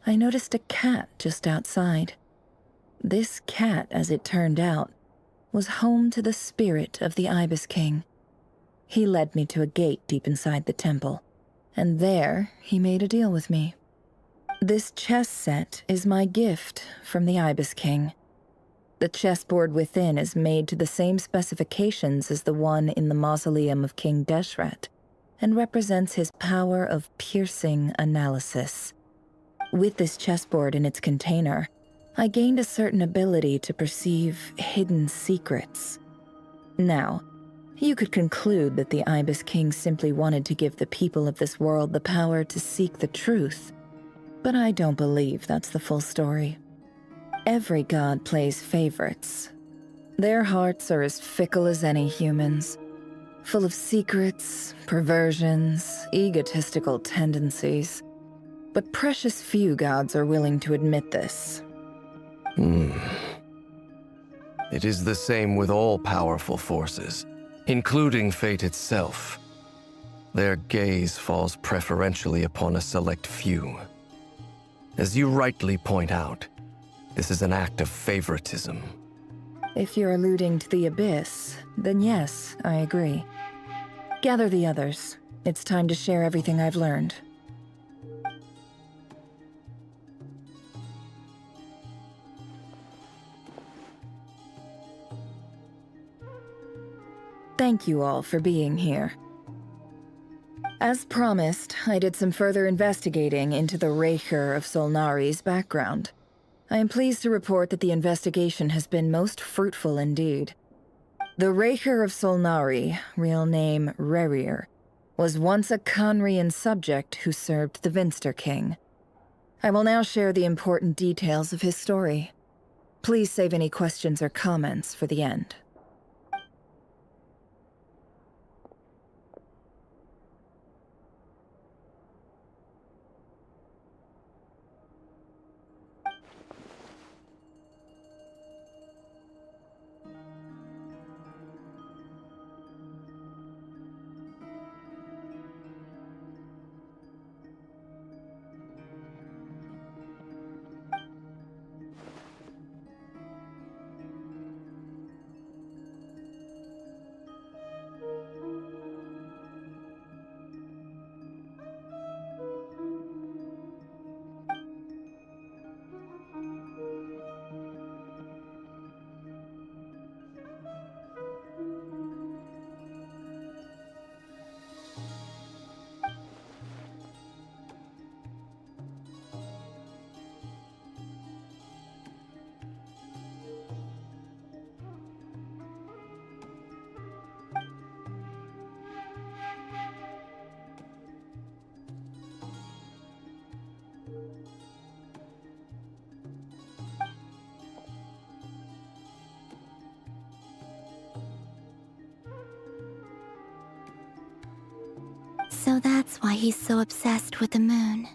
I noticed a cat just outside. This cat, as it turned out, was home to the spirit of the Ibis King. He led me to a gate deep inside the temple, and there he made a deal with me. This chess set is my gift from the Ibis King. The chessboard within is made to the same specifications as the one in the mausoleum of King Deshret, and represents his power of piercing analysis. With this chessboard in its container, I gained a certain ability to perceive hidden secrets. Now, you could conclude that the Ibis King simply wanted to give the people of this world the power to seek the truth, but I don't believe that's the full story. Every god plays favorites. Their hearts are as fickle as any human's, full of secrets, perversions, egotistical tendencies. But precious few gods are willing to admit this. It is the same with all powerful forces, including fate itself. Their gaze falls preferentially upon a select few. As you rightly point out, this is an act of favoritism. If you're alluding to the Abyss, then yes, I agree. Gather the others. It's time to share everything I've learned. Thank you all for being here. As promised, I did some further investigating into the Raker of Solnari's background. I am pleased to report that the investigation has been most fruitful indeed. The Raker of Solnari, real name Rerir, was once a Conrian subject who served the Vinster King. I will now share the important details of his story. Please save any questions or comments for the end. So that's why he's so obsessed with the moon.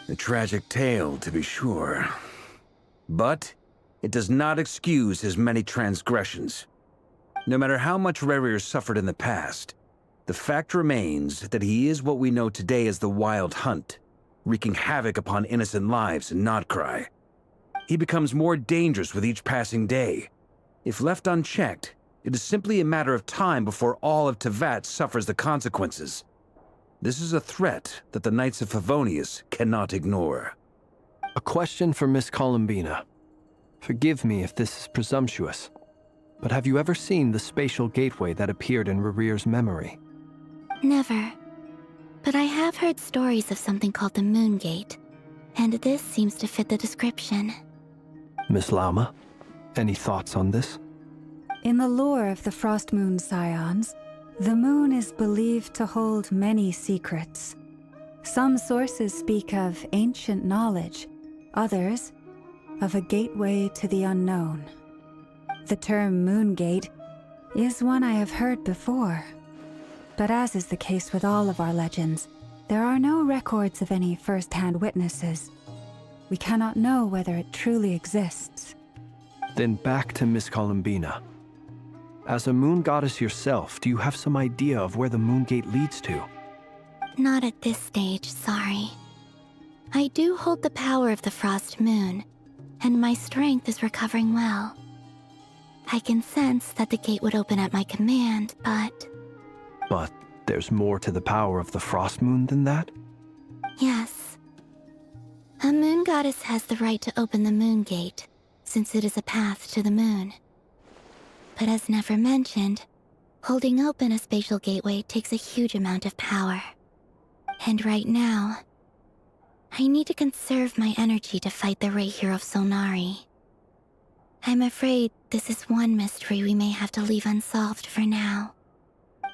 A tragic tale, to be sure. But it does not excuse his many transgressions. No matter how much Rerir suffered in the past, the fact remains that he is what we know today as the Wild Hunt, wreaking havoc upon innocent lives in Notcry. He becomes more dangerous with each passing day. If left unchecked, it is simply a matter of time before all of Tevat suffers the consequences. This is a threat that the Knights of Favonius cannot ignore. A question for Miss Columbina. Forgive me if this is presumptuous, but have you ever seen the spatial gateway that appeared in Rerir's memory? Never. But I have heard stories of something called the Moon Gate, and this seems to fit the description. Miss Lauma, any thoughts on this? In the lore of the Frost Moon Scions, the moon is believed to hold many secrets. Some sources speak of ancient knowledge, others of a gateway to the unknown. The term Moon Gate is one I have heard before, but as is the case with all of our legends, there are no records of any first-hand witnesses. We cannot know whether it truly exists. Then back to Miss Columbina. As a moon goddess yourself, do you have some idea of where the Moon Gate leads to? Not at this stage, sorry. I do hold the power of the Frost Moon, and my strength is recovering well. I can sense that the gate would open at my command, but... But there's more to the power of the Frost Moon than that? Yes. A moon goddess has the right to open the Moon Gate, since it is a path to the moon. But as Nefer mentioned, holding open a spatial gateway takes a huge amount of power. And right now, I need to conserve my energy to fight the Rahier of Solnari. I'm afraid this is one mystery we may have to leave unsolved for now.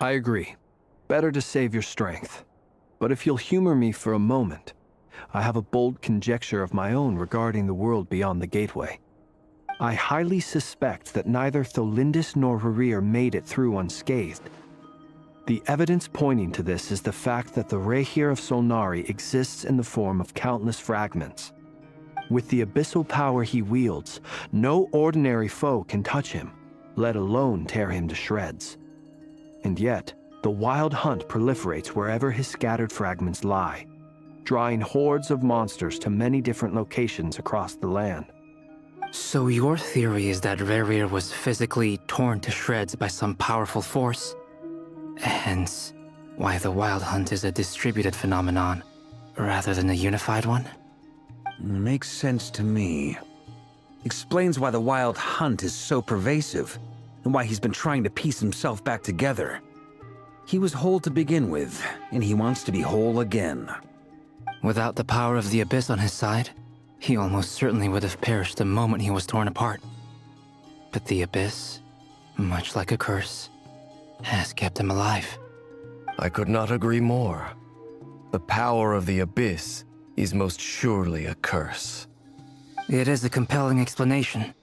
I agree. Better to save your strength. But if you'll humor me for a moment, I have a bold conjecture of my own regarding the world beyond the gateway. I highly suspect that neither Tholindis nor Rahier made it through unscathed. The evidence pointing to this is the fact that the Rahier of Solnari exists in the form of countless fragments. With the abyssal power he wields, no ordinary foe can touch him, let alone tear him to shreds. And yet, the wild hunt proliferates wherever his scattered fragments lie, drawing hordes of monsters to many different locations across the land. So your theory is that Rahier was physically torn to shreds by some powerful force? Hence, why the Wild Hunt is a distributed phenomenon, rather than a unified one? Makes sense to me. Explains why the Wild Hunt is so pervasive, and why he's been trying to piece himself back together. He was whole to begin with, and he wants to be whole again. Without the power of the Abyss on his side, he almost certainly would have perished the moment he was torn apart. But the Abyss, much like a curse, has kept him alive. I could not agree more. The power of the Abyss is most surely a curse. It is a compelling explanation,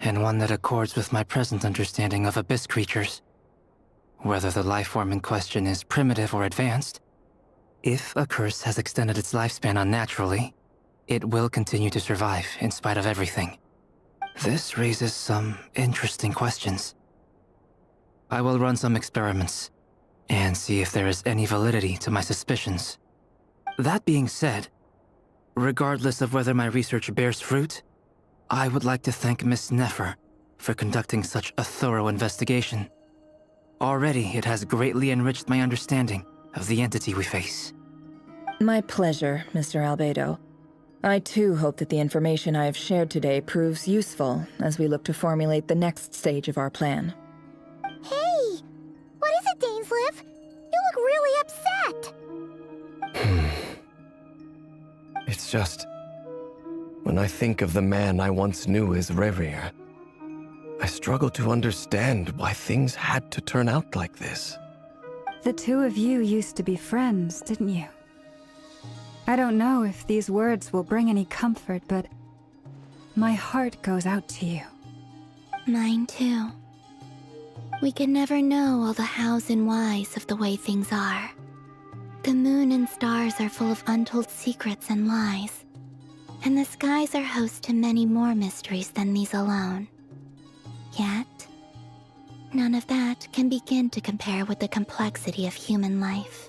and one that accords with my present understanding of Abyss creatures. Whether the life form in question is primitive or advanced, if a curse has extended its lifespan unnaturally, it will continue to survive in spite of everything. This raises some interesting questions. I will run some experiments and see if there is any validity to my suspicions. That being said, regardless of whether my research bears fruit, I would like to thank Miss Nefer for conducting such a thorough investigation. Already, it has greatly enriched my understanding of the entity we face. My pleasure, Mr. Albedo. I too hope that the information I have shared today proves useful as we look to formulate the next stage of our plan. Hey! What is it, Dainsleif? You look really upset! It's just... when I think of the man I once knew as Rahier, I struggle to understand why things had to turn out like this. The two of you used to be friends, didn't you? I don't know if these words will bring any comfort, but my heart goes out to you. Mine too. We can never know all the hows and whys of the way things are. The moon and stars are full of untold secrets and lies, and the skies are host to many more mysteries than these alone. Yet, none of that can begin to compare with the complexity of human life.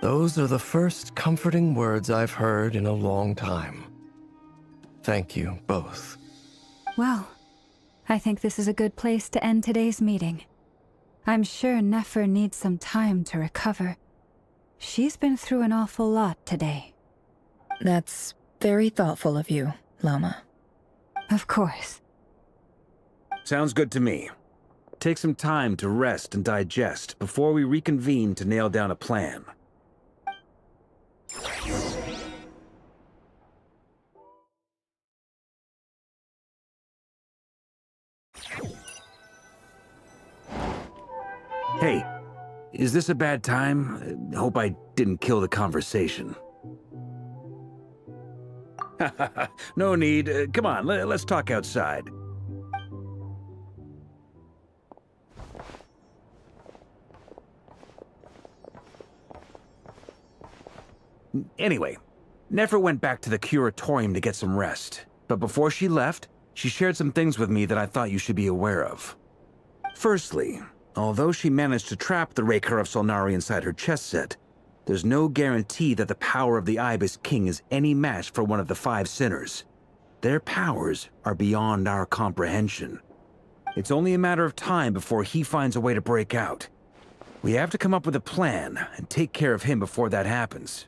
Those are the first comforting words I've heard in a long time. Thank you, both. Well, I think this is a good place to end today's meeting. I'm sure Nefer needs some time to recover. She's been through an awful lot today. That's very thoughtful of you, Lama. Of course. Sounds good to me. Take some time to rest and digest before we reconvene to nail down a plan. Hey, is this a bad time? Hope I didn't kill the conversation. No need. Come on, let's talk outside. Anyway, Nefer went back to the curatorium to get some rest. But before she left, she shared some things with me that I thought you should be aware of. Firstly, although she managed to trap the Raker of Solnari inside her chess set, there's no guarantee that the power of the Ibis King is any match for one of the 5 sinners. Their powers are beyond our comprehension. It's only a matter of time before he finds a way to break out. We have to come up with a plan and take care of him before that happens.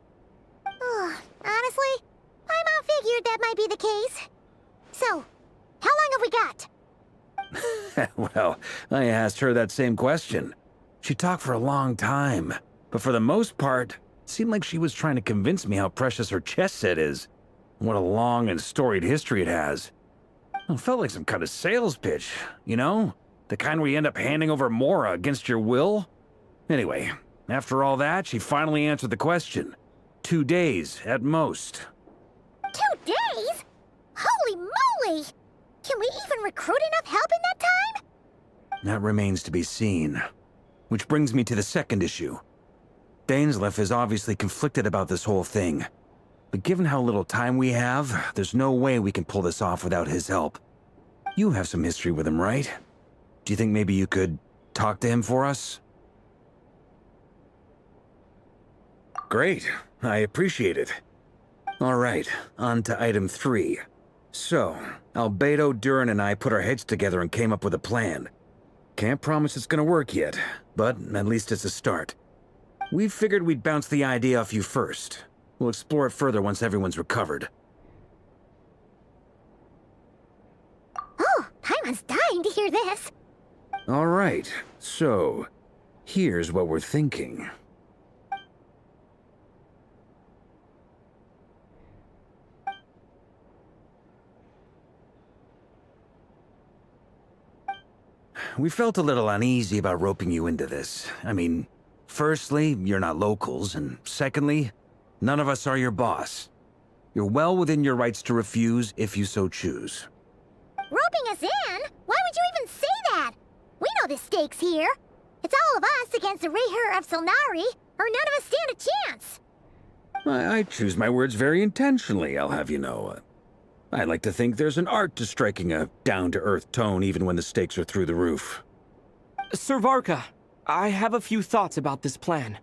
Honestly, my mom figured that might be the case. So, how long have we got? Well, I asked her that same question. She talked for a long time, but for the most part, it seemed like she was trying to convince me how precious her chess set is. What a long and storied history it has. It felt like some kind of sales pitch, you know? The kind where you end up handing over Mora against your will? Anyway, after all that, she finally answered the question. 2 days, at most. 2 days? Holy moly! Can we even recruit enough help in that time? That remains to be seen. Which brings me to the second issue. Dainsleif is obviously conflicted about this whole thing. But given how little time we have, there's no way we can pull this off without his help. You have some history with him, right? Do you think maybe you could talk to him for us? Great. I appreciate it. All right, on to item 3. So, Albedo, Durin, and I put our heads together and came up with a plan. Can't promise it's gonna work yet, but at least it's a start. We figured we'd bounce the idea off you first. We'll explore it further once everyone's recovered. Oh, Paimon's dying to hear this. All right, so here's what we're thinking. We felt a little uneasy about roping you into this. I mean, firstly, you're not locals, and secondly, none of us are your boss. You're well within your rights to refuse if you so choose. Roping us in? Why would you even say that? We know the stakes here. It's all of us against the Rayher of Solnari, or none of us stand a chance. I choose my words very intentionally, I'll have you know. I like to think there's an art to striking a down-to-earth tone even when the stakes are through the roof. Sir Varka, I have a few thoughts about this plan.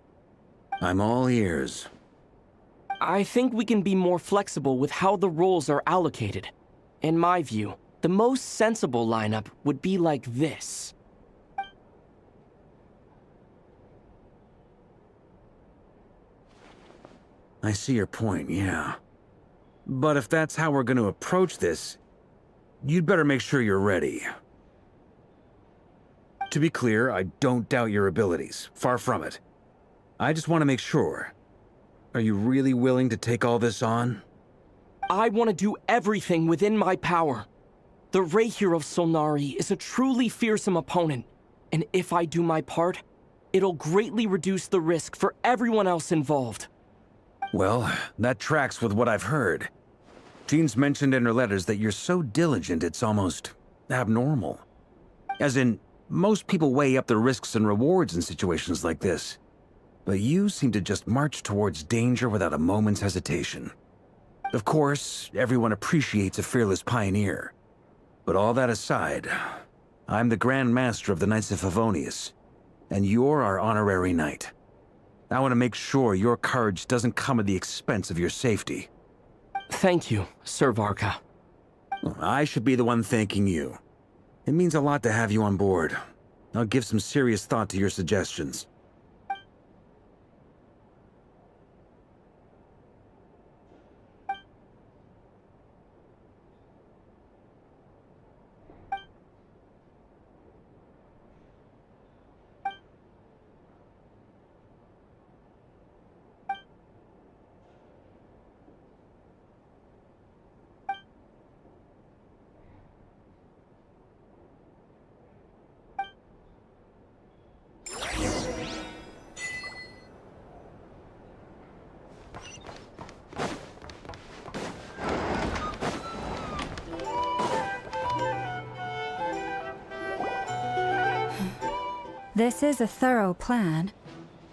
I'm all ears. I think we can be more flexible with how the roles are allocated. In my view, the most sensible lineup would be like this. I see your point, yeah. But if that's how we're going to approach this, you'd better make sure you're ready. To be clear, I don't doubt your abilities. Far from it. I just want to make sure. Are you really willing to take all this on? I want to do everything within my power. The Rayher of Solnari is a truly fearsome opponent, and if I do my part, it'll greatly reduce the risk for everyone else involved. Well, that tracks with what I've heard. Jean's mentioned in her letters that you're so diligent it's almost abnormal. As in, most people weigh up the risks and rewards in situations like this. But you seem to just march towards danger without a moment's hesitation. Of course, everyone appreciates a fearless pioneer. But all that aside, I'm the Grand Master of the Knights of Favonius, and you're our honorary knight. I want to make sure your courage doesn't come at the expense of your safety. Thank you, Sir Varka. I should be the one thanking you. It means a lot to have you on board. I'll give some serious thought to your suggestions. This is a thorough plan,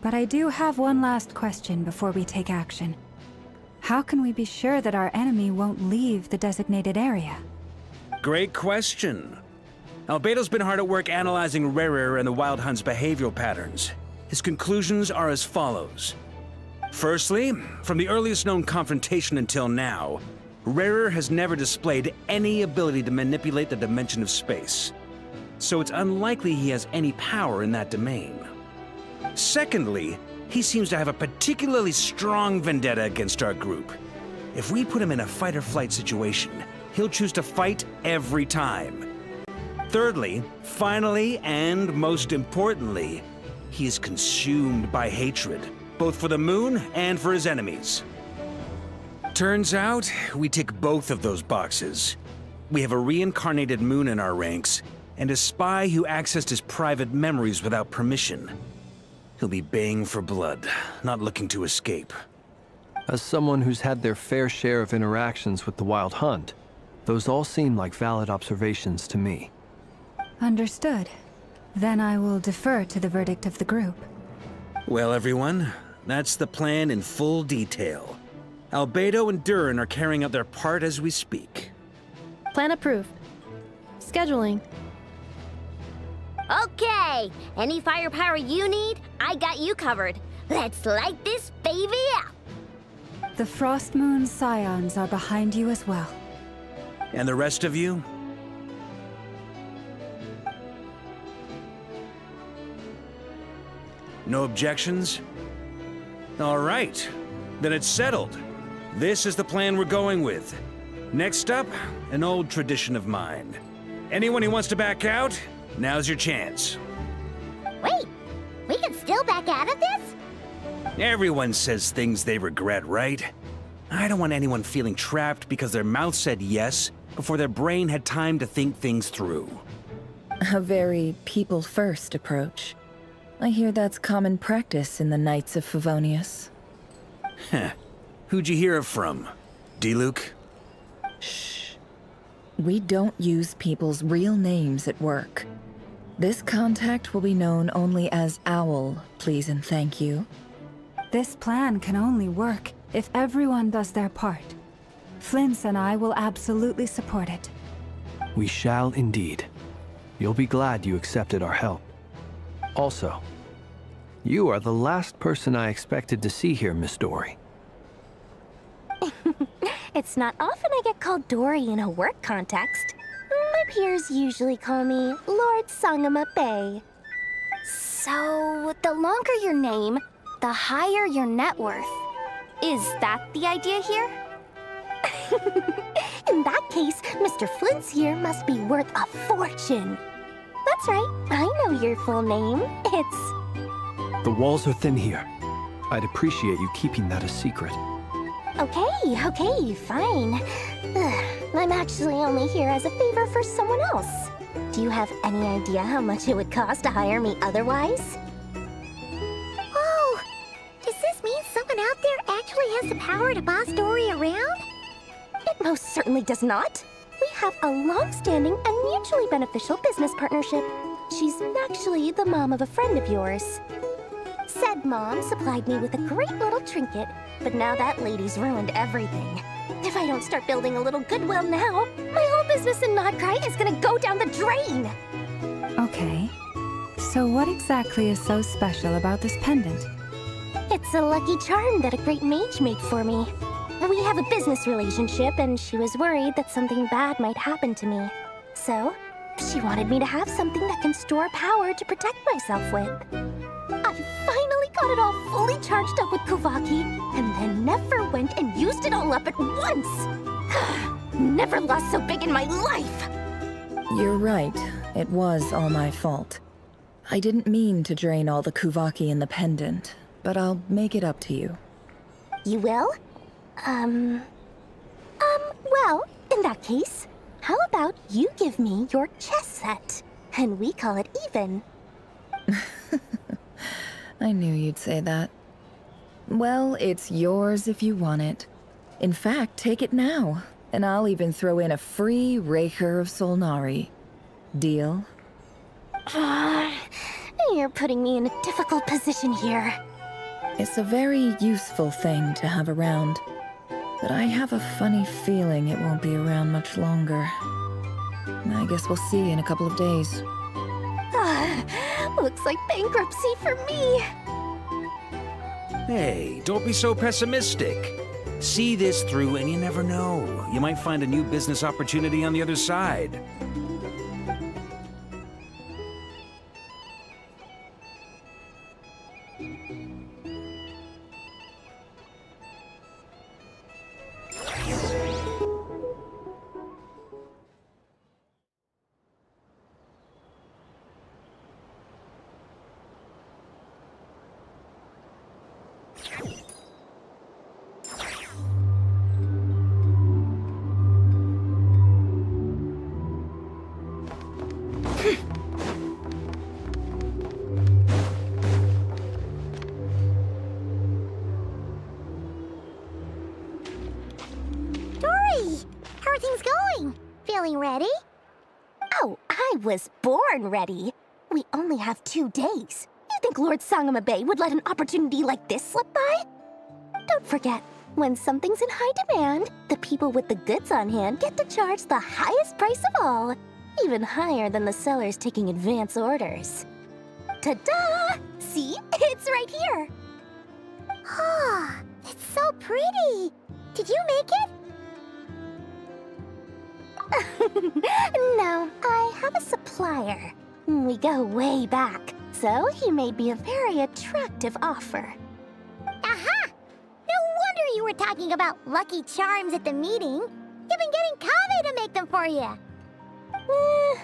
but I do have one last question before we take action. How can we be sure that our enemy won't leave the designated area? Great question. Albedo's been hard at work analyzing Rerir and the Wild Hunt's behavioral patterns. His conclusions are as follows. Firstly, from the earliest known confrontation until now, Rerir has never displayed any ability to manipulate the dimension of space. So it's unlikely he has any power in that domain. Secondly, he seems to have a particularly strong vendetta against our group. If we put him in a fight-or-flight situation, he'll choose to fight every time. Thirdly, finally, and most importantly, he is consumed by hatred, both for the moon and for his enemies. Turns out, we tick both of those boxes. We have a reincarnated moon in our ranks, and a spy who accessed his private memories without permission. He'll be baying for blood, not looking to escape. As someone who's had their fair share of interactions with the Wild Hunt, those all seem like valid observations to me. Understood. Then I will defer to the verdict of the group. Well, everyone, that's the plan in full detail. Albedo and Durin are carrying out their part as we speak. Plan approved. Scheduling. Okay, any firepower you need, I got you covered. Let's light this baby up. The Frost Moon Scions are behind you as well. And the rest of you? No objections? All right, then it's settled. This is the plan we're going with. Next up, an old tradition of mine. Anyone who wants to back out, now's your chance. Wait, we can still back out of this? Everyone says things they regret, right? I don't want anyone feeling trapped because their mouth said yes before their brain had time to think things through. A very people-first approach. I hear that's common practice in the Knights of Favonius. Heh. Who'd you hear it from? D-Luke? Shh. We don't use people's real names at work. This contact will be known only as Owl, please and thank you. This plan can only work if everyone does their part. Flint's and I will absolutely support it. We shall indeed. You'll be glad you accepted our help. Also, you are the last person I expected to see here, Miss Dory. It's not often I get called Dory in a work context. My peers usually call me Lord Sangama Bay. So, the longer your name, the higher your net worth. Is that the idea here? In that case, Mr. Flint's here must be worth a fortune. That's right, I know your full name. It's... The walls are thin here. I'd appreciate you keeping that a secret. Okay, fine. I'm actually only here as a favor for someone else. Do you have any idea how much it would cost to hire me otherwise? Oh, does this mean someone out there actually has the power to boss Dory around? It most certainly does not. We have a long-standing and mutually beneficial business partnership. She's actually the mom of a friend of yours. Said mom supplied me with a great little trinket, but now that lady's ruined everything. If I don't start building a little goodwill now, my whole business in Nodcry is gonna go down the drain! Okay. So what exactly is so special about this pendant? It's a lucky charm that a great mage made for me. We have a business relationship, and she was worried that something bad might happen to me. So, she wanted me to have something that can store power to protect myself with. I finally got it all fully charged up with Kuvaki, and then never went and used it all up at once! Never lost so big in my life! You're right. It was all my fault. I didn't mean to drain all the Kuvaki in the pendant, but I'll make it up to you. You will? Well, in that case, how about you give me your chess set, and we call it even? I knew you'd say that. Well, it's yours if you want it. In fact, take it now, and I'll even throw in a free Raker of Solnari. Deal? You're putting me in a difficult position here. It's a very useful thing to have around, but I have a funny feeling it won't be around much longer. I guess we'll see in a couple of days. Looks like bankruptcy for me. Hey, don't be so pessimistic. See this through and you never know. You might find a new business opportunity on the other side. Feeling ready? Oh, I was born ready. We only have 2 days. You think Lord Sangamabe would let an opportunity like this slip by? Don't forget, when something's in high demand, the people with the goods on hand get to charge the highest price of all, even higher than the sellers taking advance orders. Ta-da! See? It's right here. Ah, it's so pretty. Did you make it? No, I have a supplier. We go way back, so he made me a very attractive offer. Aha! No wonder you were talking about Lucky Charms at the meeting. You've been getting Kave to make them for you.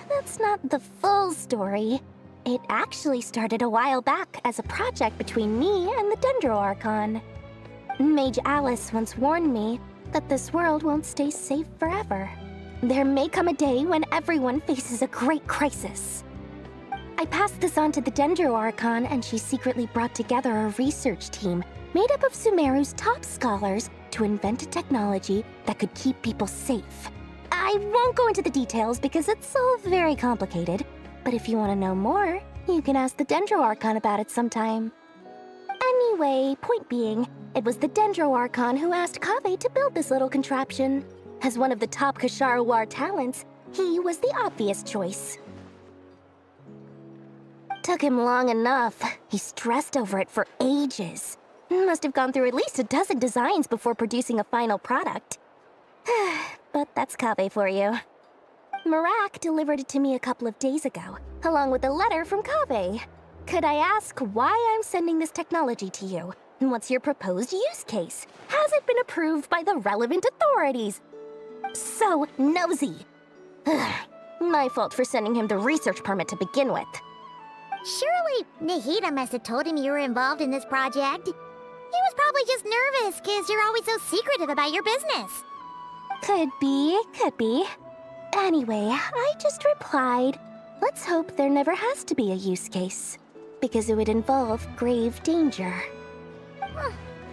That's not the full story. It actually started a while back as a project between me and the Dendro Archon. Mage Alice once warned me that this world won't stay safe forever. There may come a day when everyone faces a great crisis. I passed this on to the Dendro Archon, and she secretly brought together a research team made up of Sumeru's top scholars to invent a technology that could keep people safe. I won't go into the details because it's all very complicated, but if you want to know more, you can ask the Dendro Archon about it sometime. Anyway, point being, it was the Dendro Archon who asked Kave to build this little contraption. As one of the top Kasharawar talents, he was the obvious choice. Took him long enough. He stressed over it for ages. Must have gone through at least a dozen designs before producing a final product. But that's Kave for you. Marak delivered it to me a couple of days ago, along with a letter from Kave. Could I ask why I'm sending this technology to you? And what's your proposed use case? Has it been approved by the relevant authorities? So nosy. My fault for sending him the research permit to begin with. Surely Nahida must have told him you were involved in this project. He was probably just nervous because you're always so secretive about your business. Could be, could be. Anyway, I just replied, let's hope there never has to be a use case, because it would involve grave danger.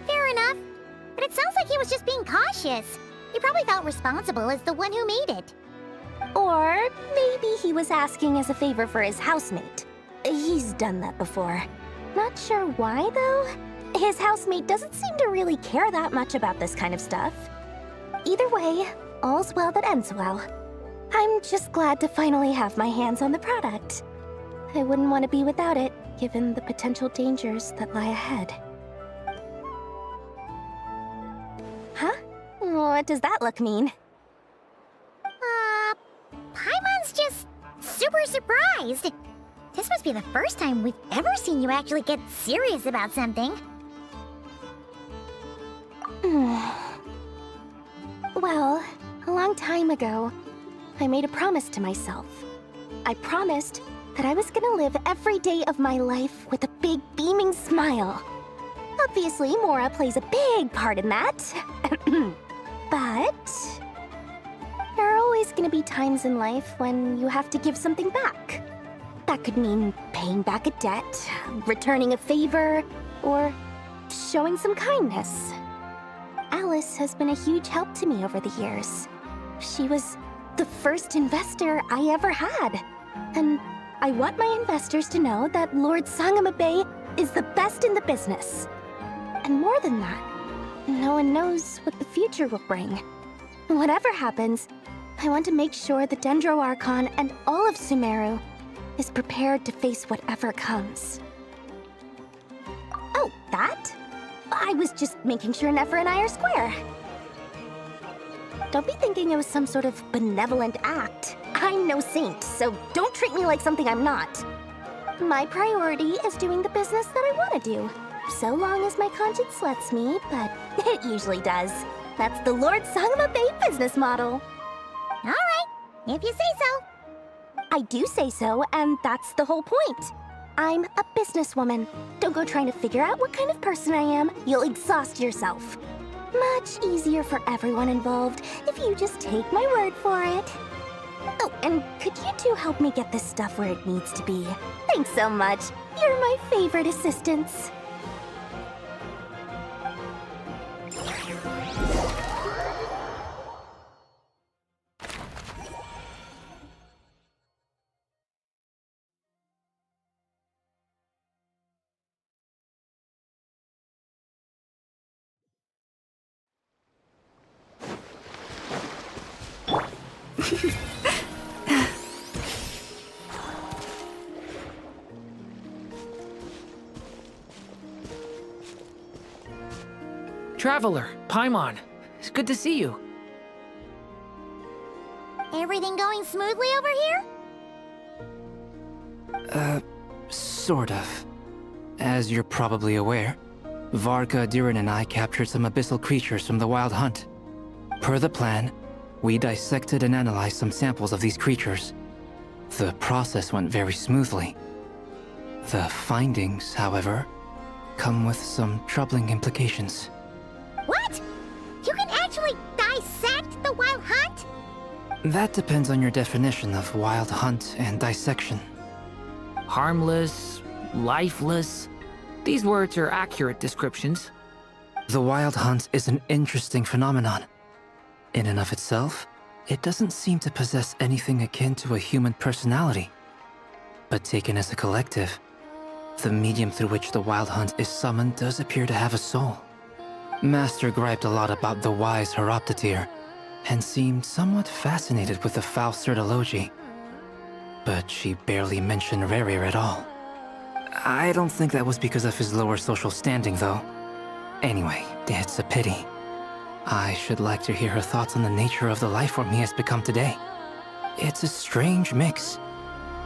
Fair enough. But it sounds like he was just being cautious. He probably felt responsible as the one who made it. Or maybe he was asking as a favor for his housemate. He's done that before. Not sure why, though. His housemate doesn't seem to really care that much about this kind of stuff. Either way, all's well that ends well. I'm just glad to finally have my hands on the product. I wouldn't want to be without it, given the potential dangers that lie ahead. Huh? What does that look mean? Paimon's just super surprised. This must be the first time we've ever seen you actually get serious about something. Well, a long time ago, I made a promise to myself. I promised that I was gonna live every day of my life with a big beaming smile. Obviously, Mora plays a big part in that. But there are always gonna be times in life when you have to give something back. That could mean paying back a debt, returning a favor, or showing some kindness. Alice has been a huge help to me over the years. She was the first investor I ever had, and I want my investors to know that Lord Sangamabe is the best in the business. And more than that, no one knows what the future will bring. Whatever happens, I want to make sure the Dendro Archon and all of Sumeru is prepared to face whatever comes. Oh, that? I was just making sure Nefer and I are square. Don't be thinking it was some sort of benevolent act. I'm no saint, so don't treat me like something I'm not. My priority is doing the business that I want to do, so long as my conscience lets me, but it usually does. That's the Lord Sangamabe business model. All right, if you say so. I do say so, and that's the whole point. I'm a businesswoman. Don't go trying to figure out what kind of person I am. You'll exhaust yourself. Much easier for everyone involved if you just take my word for it. Oh, and could you two help me get this stuff where it needs to be? Thanks so much. You're my favorite assistants. Traveler, Paimon, it's good to see you. Everything going smoothly over here? Sort of. As you're probably aware, Varka, Durin, and I captured some abyssal creatures from the Wild Hunt. Per the plan, we dissected and analyzed some samples of these creatures. The process went very smoothly. The findings, however, come with some troubling implications. What? You can actually dissect the Wild Hunt? That depends on your definition of Wild Hunt and dissection. Harmless, lifeless. These words are accurate descriptions. The Wild Hunt is an interesting phenomenon. In and of itself, it doesn't seem to possess anything akin to a human personality. But taken as a collective, the medium through which the Wild Hunt is summoned does appear to have a soul. Master griped a lot about the wise Horoptetyr, and seemed somewhat fascinated with the foul Certology. But she barely mentioned Rerir at all. I don't think that was because of his lower social standing, though. Anyway, it's a pity. I should like to hear her thoughts on the nature of the lifeform he has become today. It's a strange mix.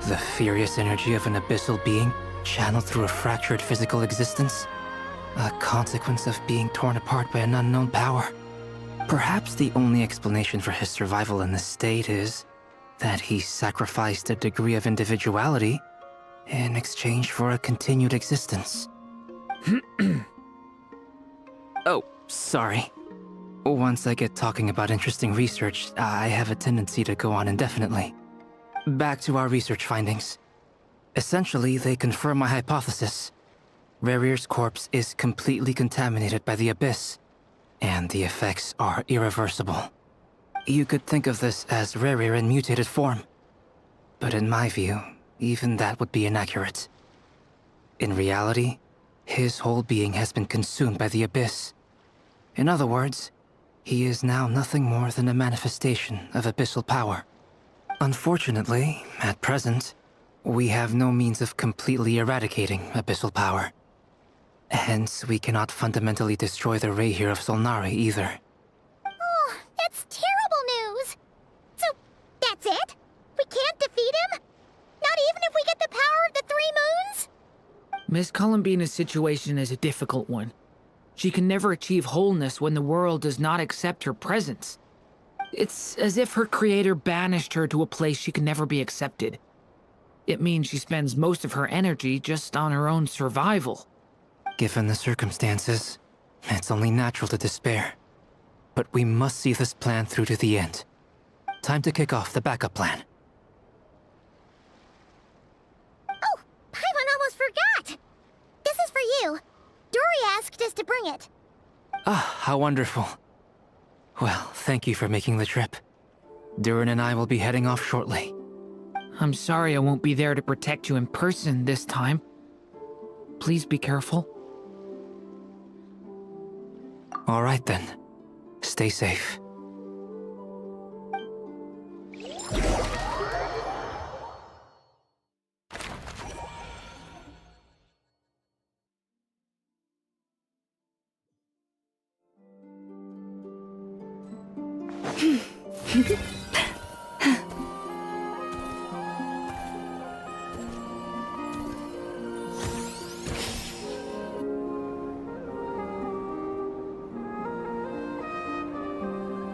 The furious energy of an abyssal being channeled through a fractured physical existence. A consequence of being torn apart by an unknown power. Perhaps the only explanation for his survival in this state is that he sacrificed a degree of individuality in exchange for a continued existence. Oh, sorry. Once I get talking about interesting research, I have a tendency to go on indefinitely. Back to our research findings. Essentially, they confirm my hypothesis. Rerir's corpse is completely contaminated by the Abyss, and the effects are irreversible. You could think of this as Rerir in mutated form. But in my view, even that would be inaccurate. In reality, his whole being has been consumed by the Abyss. In other words, he is now nothing more than a manifestation of abyssal power. Unfortunately, at present, we have no means of completely eradicating abyssal power. Hence, we cannot fundamentally destroy the Reihir of Solnari either. Oh, that's terrible news! So, that's it? We can't defeat him? Not even if we get the power of the Three Moons? Miss Columbina's situation is a difficult one. She can never achieve wholeness when the world does not accept her presence. It's as if her creator banished her to a place she can never be accepted. It means she spends most of her energy just on her own survival. Given the circumstances, it's only natural to despair. But we must see this plan through to the end. Time to kick off the backup plan. Oh, Paimon almost forgot! This is for you. Dory asked us to bring it. Ah, how wonderful. Well, thank you for making the trip. Durin and I will be heading off shortly. I'm sorry I won't be there to protect you in person this time. Please be careful. All right then. Stay safe.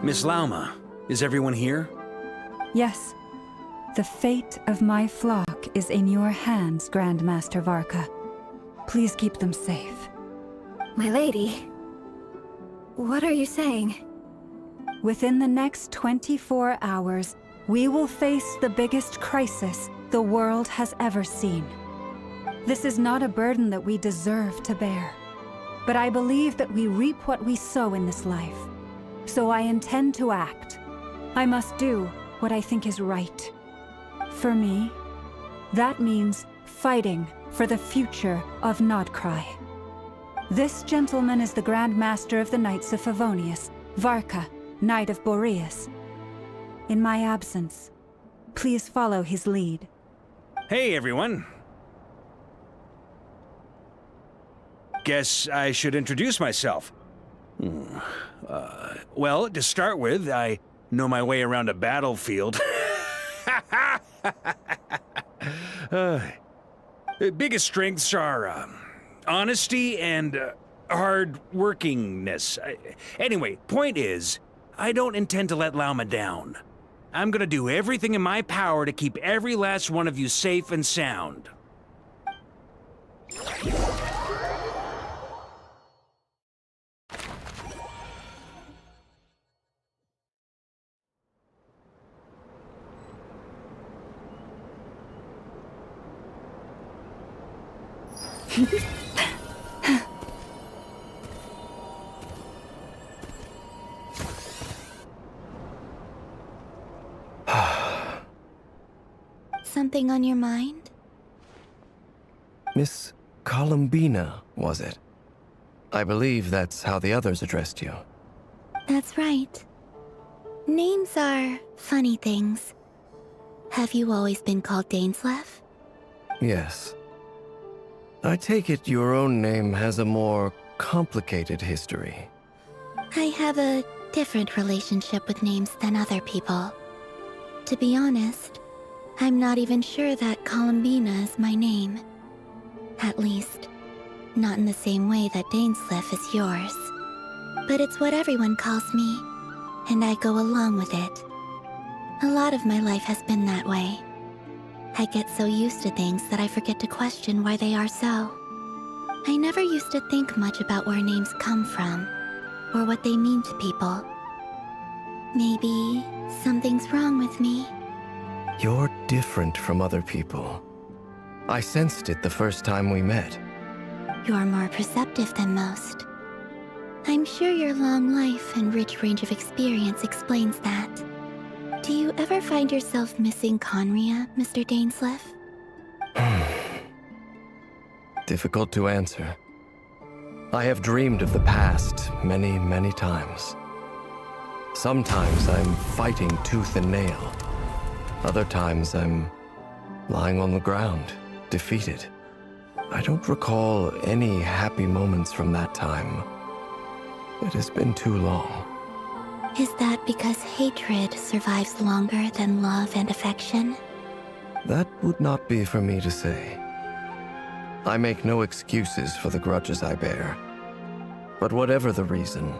Miss Lauma, is everyone here? Yes. The fate of my flock is in your hands, Grandmaster Varka. Please keep them safe. My lady, what are you saying? Within the next 24 hours, we will face the biggest crisis the world has ever seen. This is not a burden that we deserve to bear, but I believe that we reap what we sow in this life. So I intend to act. I must do what I think is right. For me, that means fighting for the future of Nodcry. This gentleman is the Grand Master of the Knights of Favonius, Varka, Knight of Boreas. In my absence, please follow his lead. Hey, everyone. Guess I should introduce myself. Well, to start with, I know my way around a battlefield. Biggest strengths are honesty and hard workingness. Anyway, point is, I don't intend to let Lauma down. I'm gonna do everything in my power to keep every last one of you safe and sound. Something on your mind? Miss Columbina, was it? I believe that's how the others addressed you. That's right. Names are funny things. Have you always been called Dainslev? Yes. I take it your own name has a more complicated history. I have a different relationship with names than other people. To be honest, I'm not even sure that Columbina is my name. At least, not in the same way that Dainslev is yours. But it's what everyone calls me, and I go along with it. A lot of my life has been that way. I get so used to things that I forget to question why they are so. I never used to think much about where names come from, or what they mean to people. Maybe something's wrong with me. You're different from other people. I sensed it the first time we met. You're more perceptive than most. I'm sure your long life and rich range of experience explains that. Do you ever find yourself missing Conria, Mr. Dainslev? Difficult to answer. I have dreamed of the past many, many times. Sometimes I'm fighting tooth and nail. Other times I'm lying on the ground, defeated. I don't recall any happy moments from that time. It has been too long. Is that because hatred survives longer than love and affection? That would not be for me to say. I make no excuses for the grudges I bear. But whatever the reason,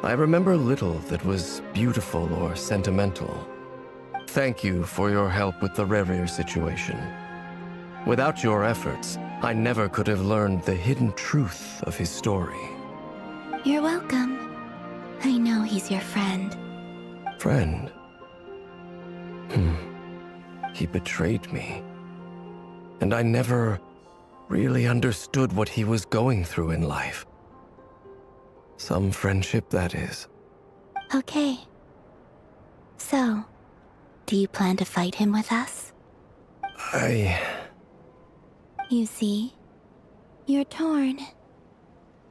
I remember little that was beautiful or sentimental. Thank you for your help with the Rerir situation. Without your efforts, I never could have learned the hidden truth of his story. You're welcome. I know he's your friend. Friend? He betrayed me. And I never really understood what he was going through in life. Some friendship, that is. Okay. So, do you plan to fight him with us? You see? You're torn.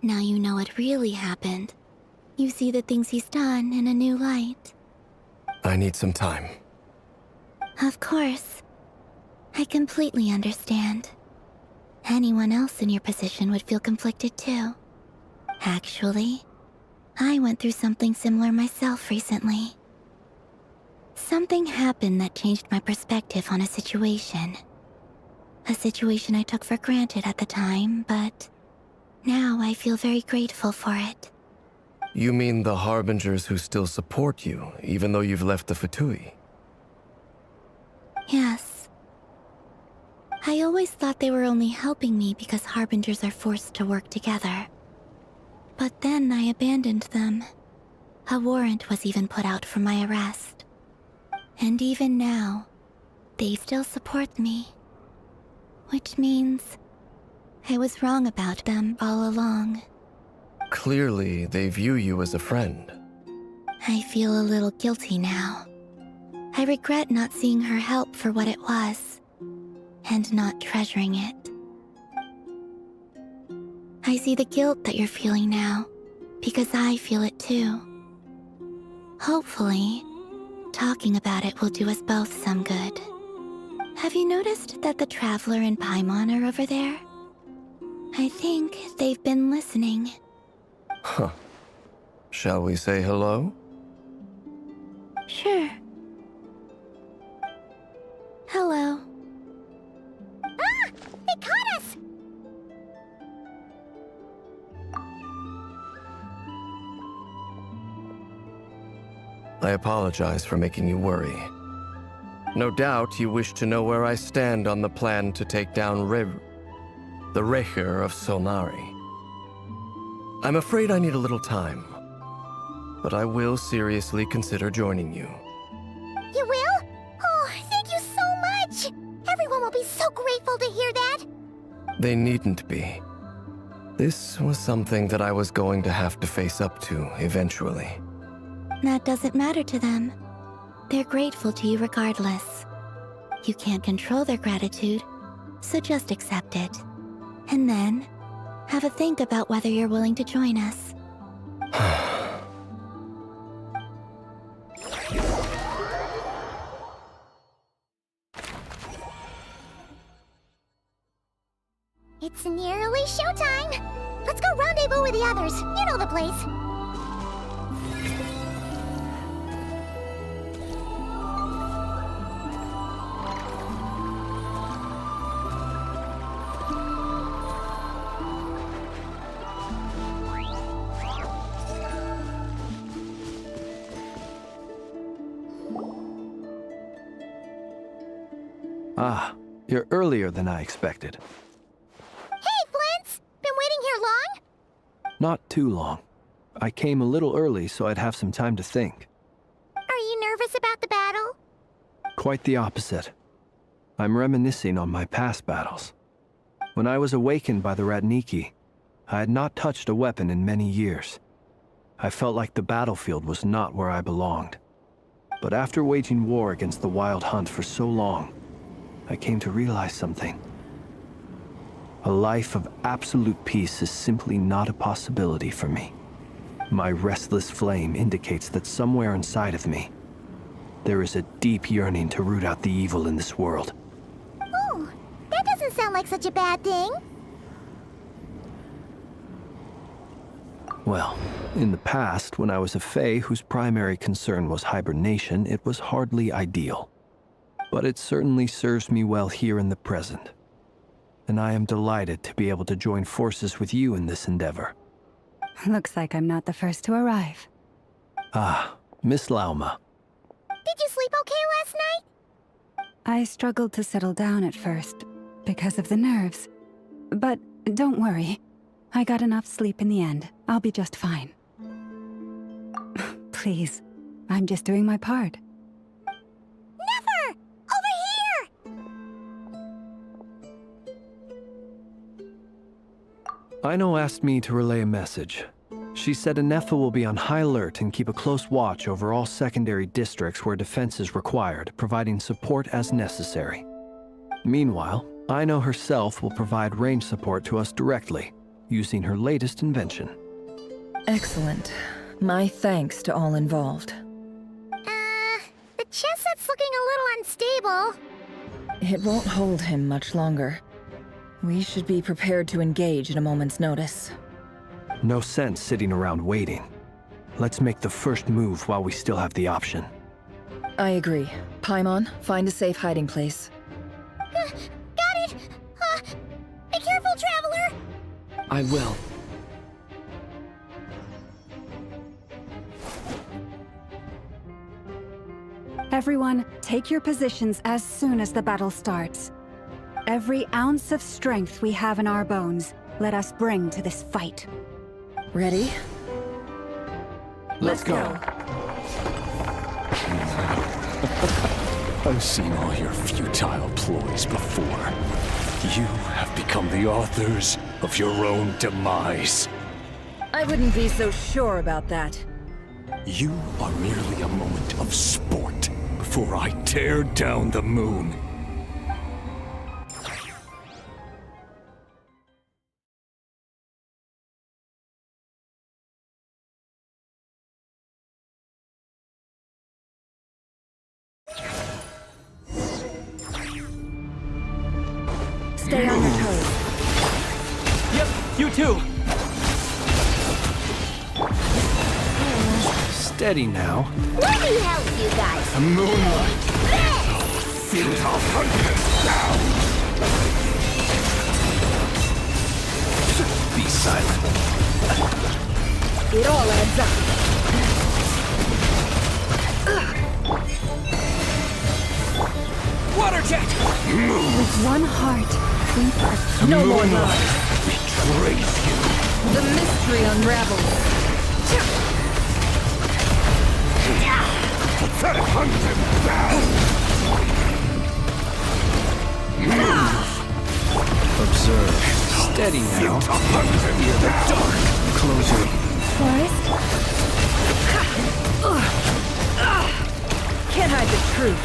Now you know what really happened. You see the things he's done in a new light. I need some time. Of course. I completely understand. Anyone else in your position would feel conflicted too. Actually, I went through something similar myself recently. Something happened that changed my perspective on a situation. A situation I took for granted at the time, but now I feel very grateful for it. You mean the Harbingers who still support you, even though you've left the Fatui? Yes. I always thought they were only helping me because Harbingers are forced to work together. But then I abandoned them. A warrant was even put out for my arrest. And even now, they still support me. Which means I was wrong about them all along. Clearly, they view you as a friend. I feel a little guilty now. I regret not seeing her help for what it was, and not treasuring it. I see the guilt that you're feeling now, because I feel it too. Hopefully, talking about it will do us both some good. Have you noticed that the Traveler and Paimon are over there? I think they've been listening. Huh. Shall we say hello? Sure. Hello. Ah! They caught us! I apologize for making you worry. No doubt you wish to know where I stand on the plan to take down the Recher of Solnari. I'm afraid I need a little time, but I will seriously consider joining you. You will? Oh, thank you so much! Everyone will be so grateful to hear that! They needn't be. This was something that I was going to have to face up to eventually. That doesn't matter to them. They're grateful to you regardless. You can't control their gratitude, so just accept it. And then, have a think about whether you're willing to join us. It's nearly showtime! Let's go rendezvous with the others. You know the place. Ah, you're earlier than I expected. Hey, Flint's! Been waiting here long? Not too long. I came a little early so I'd have some time to think. Are you nervous about the battle? Quite the opposite. I'm reminiscing on my past battles. When I was awakened by the Radniki, I had not touched a weapon in many years. I felt like the battlefield was not where I belonged. But after waging war against the Wild Hunt for so long, I came to realize something. A life of absolute peace is simply not a possibility for me. My restless flame indicates that somewhere inside of me, there is a deep yearning to root out the evil in this world. Ooh, that doesn't sound like such a bad thing. Well, in the past, when I was a Fae whose primary concern was hibernation, it was hardly ideal. But it certainly serves me well here in the present. And I am delighted to be able to join forces with you in this endeavor. Looks like I'm not the first to arrive. Ah, Miss Lauma. Did you sleep okay last night? I struggled to settle down at first, because of the nerves. But don't worry. I got enough sleep in the end. I'll be just fine. Please, I'm just doing my part. Never! Over here! Aino asked me to relay a message. She said Anefa will be on high alert and keep a close watch over all secondary districts where defense is required, providing support as necessary. Meanwhile, Ino herself will provide range support to us directly, using her latest invention. Excellent. My thanks to all involved. The chess set's looking a little unstable. It won't hold him much longer. We should be prepared to engage at a moment's notice. No sense sitting around waiting. Let's make the first move while we still have the option. I agree. Paimon, find a safe hiding place. Got it! Be careful, Traveler! I will. Everyone, take your positions as soon as the battle starts. Every ounce of strength we have in our bones, let us bring to this fight. Ready? Let's go. I've seen all your futile ploys before. You have become the authors of your own demise. I wouldn't be so sure about that. You are merely a moment of sport before I tear down the moon. Stay on your toes. Yep, you too. Steady now. Let me help you guys. The moonlight. Futile hunters down. Be silent. It all adds up. Water jet! With one heart, we are... No more lies. Betrays you. The mystery unravels. Pathetic hunt him down. Observe. Steady now. Fear the dark. Close your... Forest? Can't hide the truth.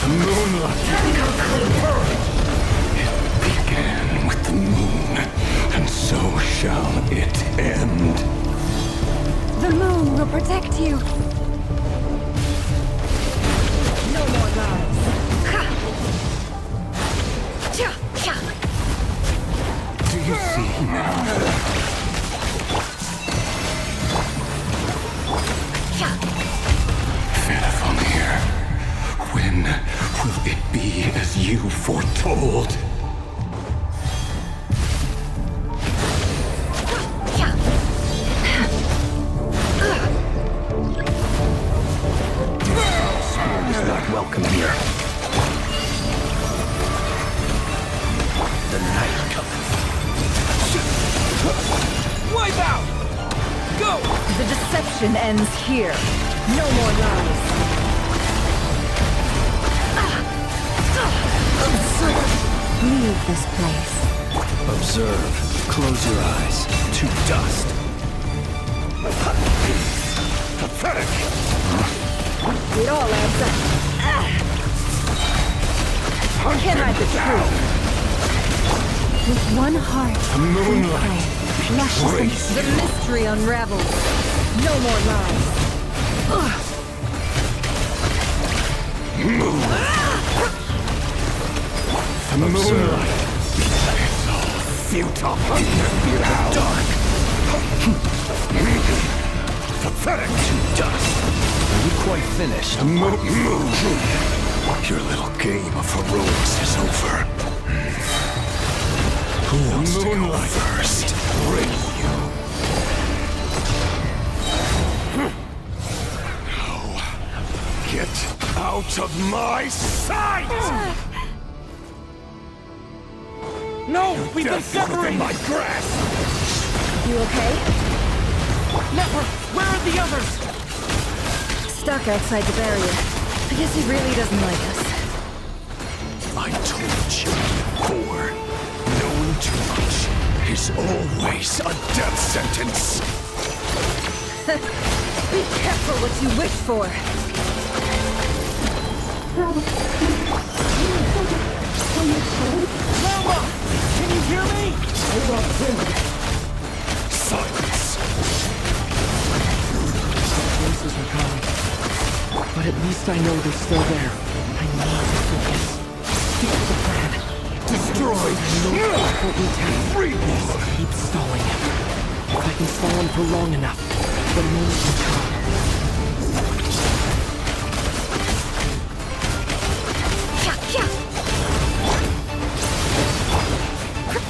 Moonlight. It began with the moon, and so shall it end. The moon will protect you. No more lies. Do you see now? Faithful, when will it be as you foretold? Spear is not welcome here. The night cometh. Wipe out! Go! The deception ends here. No more lies. Leave this place. Observe. Close your eyes. To dust. Pathetic! It all adds up. Can't hide the truth. With one heart, Moonlight. luscious The mystery unravels. No more lies. The moonlight. It's all futile hunger. Fear the dark. Pathetic. To dust. Are you quite finished? Move. Your little game of heroics is over. Who wants to go first? Raise you. Now, get out of my sight! No, we've been Death within separated! my grasp! You okay? Network, where are the others? Stuck outside the barrier. I guess he really doesn't like us. I told you before, knowing too much is always a death sentence. Be careful what you wish for. Mama! Can you hear me? Silence! Voices are gone. But at least I know they're still there. I need to focus. Stick to the plan. Destroy! Freeze! Keep stalling him. If I can stall him for long enough, the moment will come.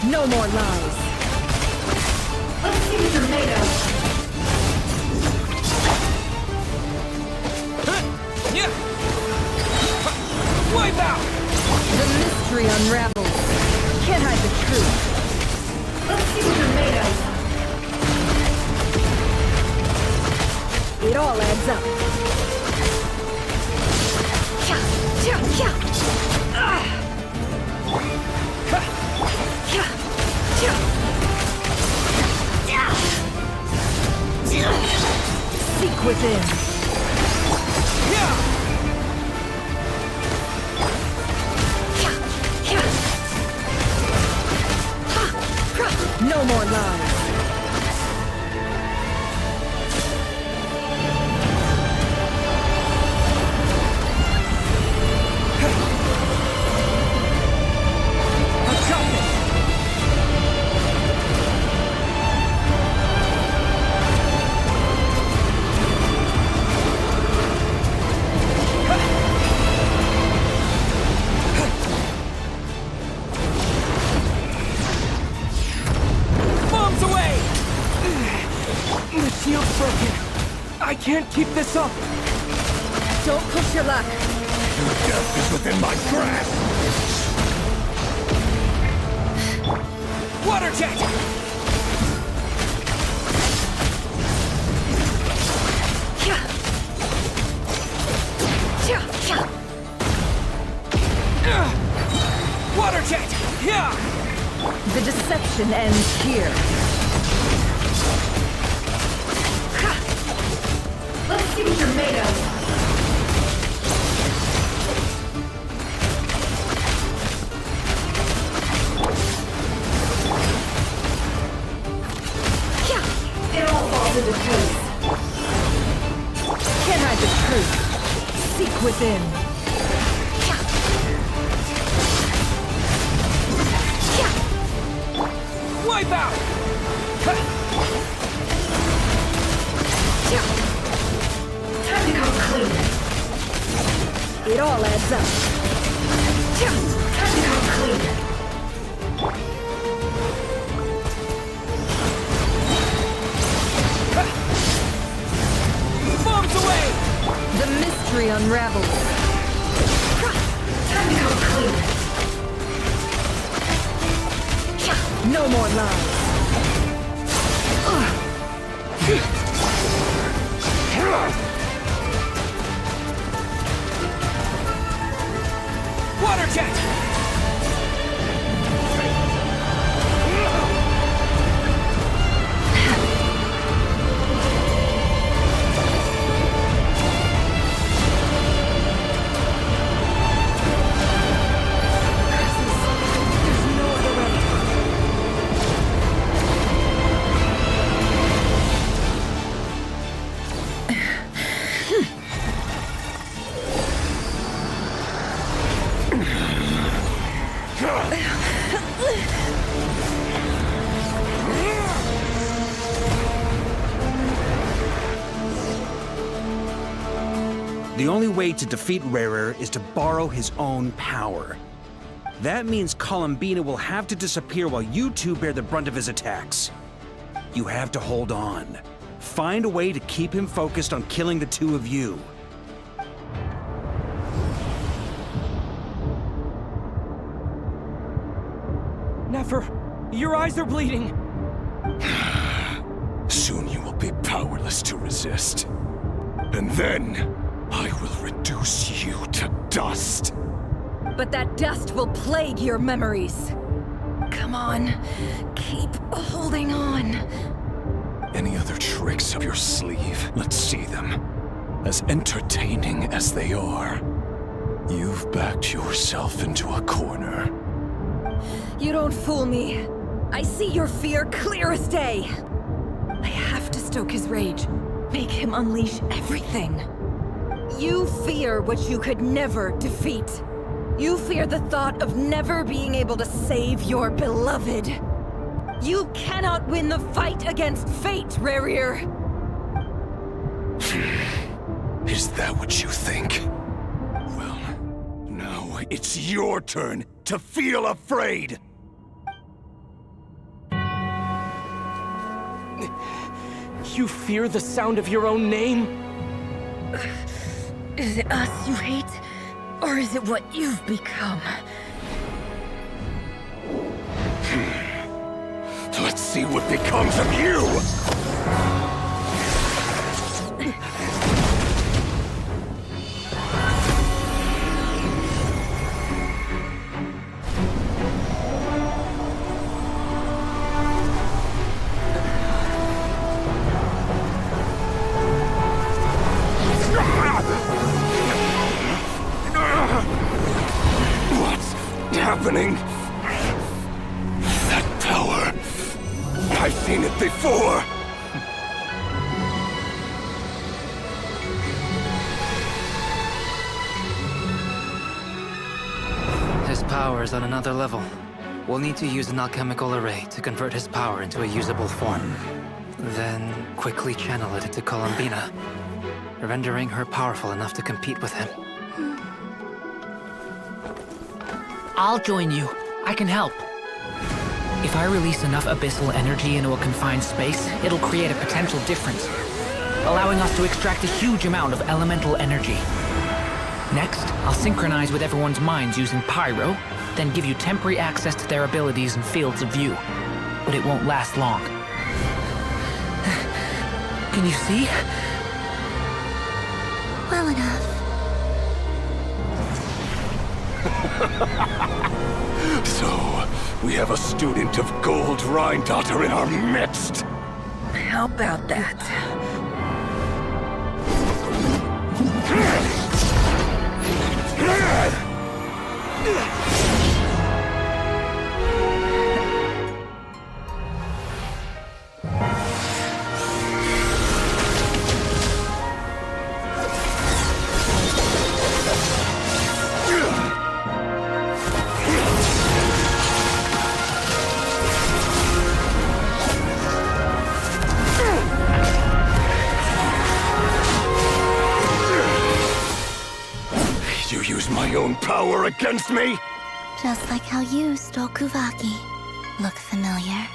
No more lies. Let's see what you're made of. Wipe out! The mystery unravels. Can't hide the truth. Let's see what you're made of. It all adds up. Seek within. No more lies. I can't keep this up! Don't push your luck! Your death is within my grasp! Water jet! Water jet! The deception ends here. Let's see what you're made of. It all falls into place. Can't hide the truth. Seek within. Wipe out! Time to come clean. It all adds up. Time to come clean. Bombs away! The mystery unravels. Time to come clean. No more lies. Water jet! The only way to defeat Rarer is to borrow his own power. That means Columbina will have to disappear while you two bear the brunt of his attacks. You have to hold on. Find a way to keep him focused on killing the two of you. Nefer, your eyes are bleeding. Soon you will be powerless to resist. And then, I will reduce you to dust. But that dust will plague your memories. Come on, keep holding on. Any other tricks up your sleeve? Let's see them. As entertaining as they are. You've backed yourself into a corner. You don't fool me. I see your fear clear as day. I have to stoke his rage. Make him unleash everything. You fear what you could never defeat. You fear the thought of never being able to save your beloved. You cannot win the fight against fate, Rerir. Is that what you think? Well, now it's your turn to feel afraid! You fear the sound of your own name? Is it us you hate? Or is it what you've become? Let's see what becomes of you! What's happening? That power. I've seen it before! His power is on another level. We'll need to use an alchemical array to convert his power into a usable form. Then quickly channel it into Columbina, rendering her powerful enough to compete with him. I'll join you. I can help. If I release enough abyssal energy into a confined space, it'll create a potential difference, allowing us to extract a huge amount of elemental energy. Next, I'll synchronize with everyone's minds using Pyro, then give you temporary access to their abilities and fields of view. But it won't last long. Can you see? Well enough. So, we have a student of Gold Rheindotter in our midst! How about that? You use my own power against me? Just like how you stole Kuvaki. Look familiar?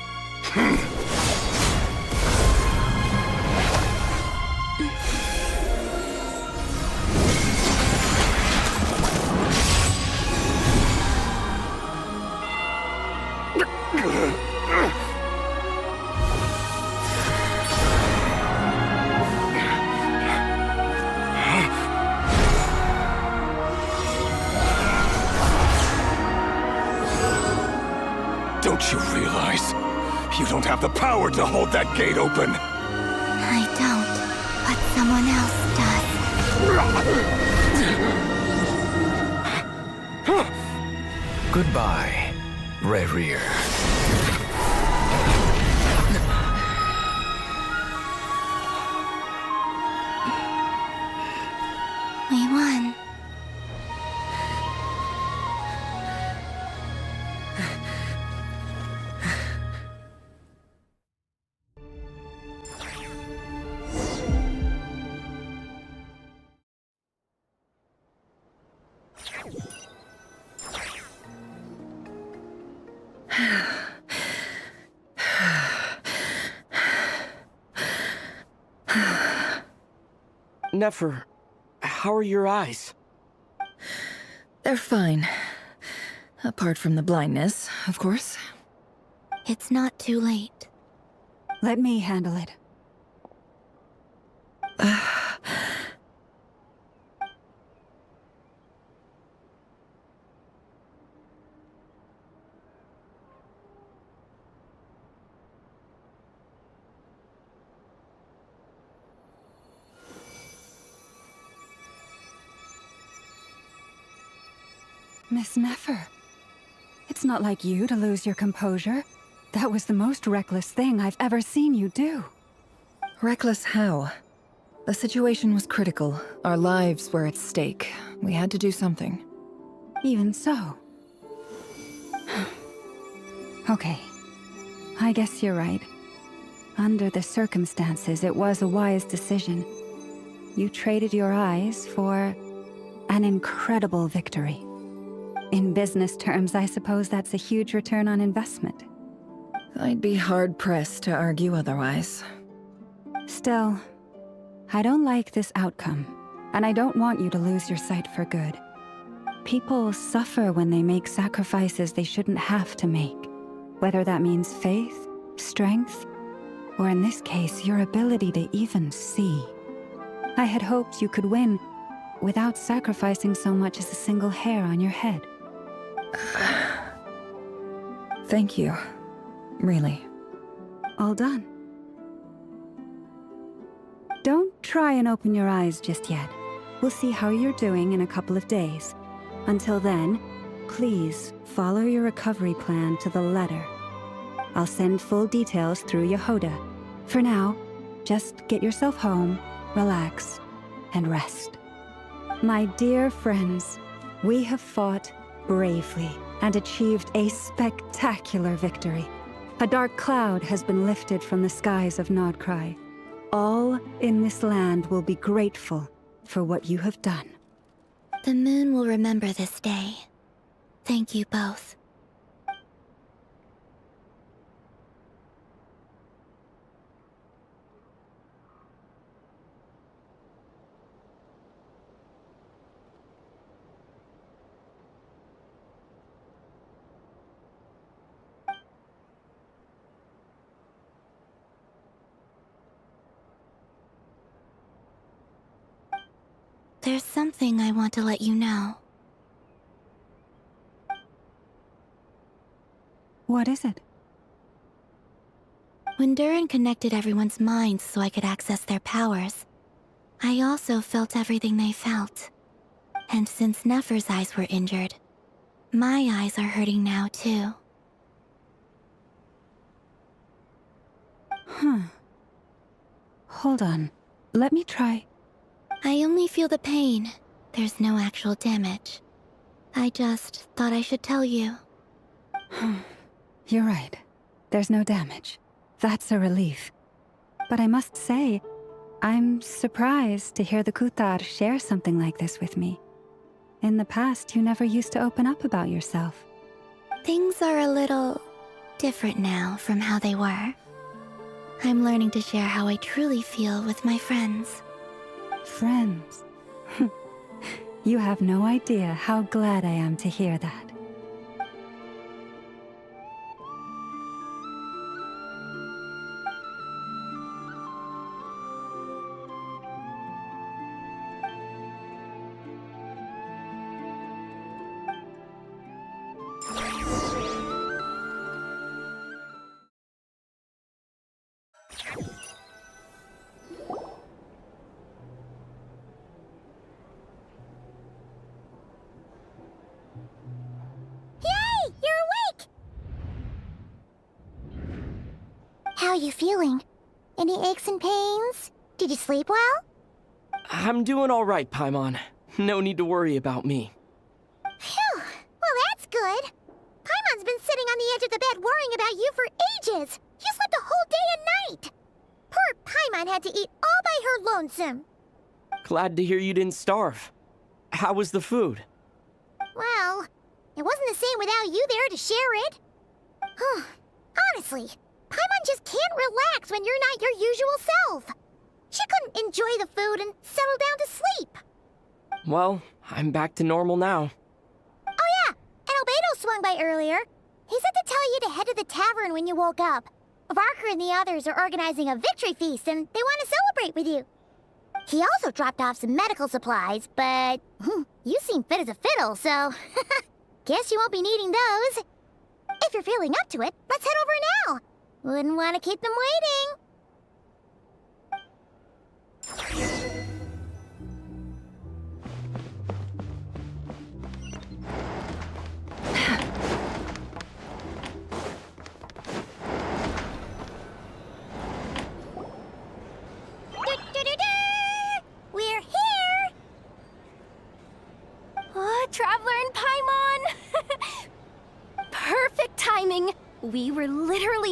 Don't you realize? You don't have the power to hold that gate open! I don't, but someone else does. Goodbye, Rerir. We won. Nefer, how are your eyes? They're fine. Apart from the blindness, of course. It's not too late. Let me handle it. Miss Nefer. It's not like you to lose your composure. That was the most reckless thing I've ever seen you do. Reckless how? The situation was critical. Our lives were at stake. We had to do something. Even so. Okay. I guess you're right. Under the circumstances, it was a wise decision. You traded your eyes for an incredible victory. In business terms, I suppose that's a huge return on investment. I'd be hard-pressed to argue otherwise. Still, I don't like this outcome, and I don't want you to lose your sight for good. People suffer when they make sacrifices they shouldn't have to make, whether that means faith, strength, or in this case, your ability to even see. I had hoped you could win without sacrificing so much as a single hair on your head. Thank you. Really. All done. Don't try and open your eyes just yet. We'll see how you're doing in a couple of days. Until then, please follow your recovery plan to the letter. I'll send full details through Yehoda. For now, just get yourself home, relax, and rest. My dear friends, we have fought bravely and achieved a spectacular victory. A dark cloud has been lifted from the skies of Nodcry. All in this land will be grateful for what you have done. The moon will remember this day. Thank you both. There's something I want to let you know. What is it? When Durin connected everyone's minds so I could access their powers, I also felt everything they felt. And since Nefer's eyes were injured, my eyes are hurting now too. Huh. Hold on. Let me try. I only feel the pain. There's no actual damage. I just thought I should tell you. You're right. There's no damage. That's a relief. But I must say, I'm surprised to hear the Kutar share something like this with me. In the past, you never used to open up about yourself. Things are a little different now from how they were. I'm learning to share how I truly feel with my friends. Friends? You have no idea how glad I am to hear that. How are you feeling? Any aches and pains? Did you sleep well? I'm doing all right, Paimon. No need to worry about me. Phew! Well, that's good. Paimon's been sitting on the edge of the bed worrying about you for ages. You slept a whole day and night. Poor Paimon had to eat all by her lonesome. Glad to hear you didn't starve. How was the food? Well, it wasn't the same without you there to share it. Honestly, Paimon just can't relax when you're not your usual self. She couldn't enjoy the food and settle down to sleep. Well, I'm back to normal now. Oh yeah, and Albedo swung by earlier. He said to tell you to head to the tavern when you woke up. Varker and the others are organizing a victory feast and they want to celebrate with you. He also dropped off some medical supplies, but you seem fit as a fiddle, so guess you won't be needing those. If you're feeling up to it, let's head over now. Wouldn't want to keep them waiting.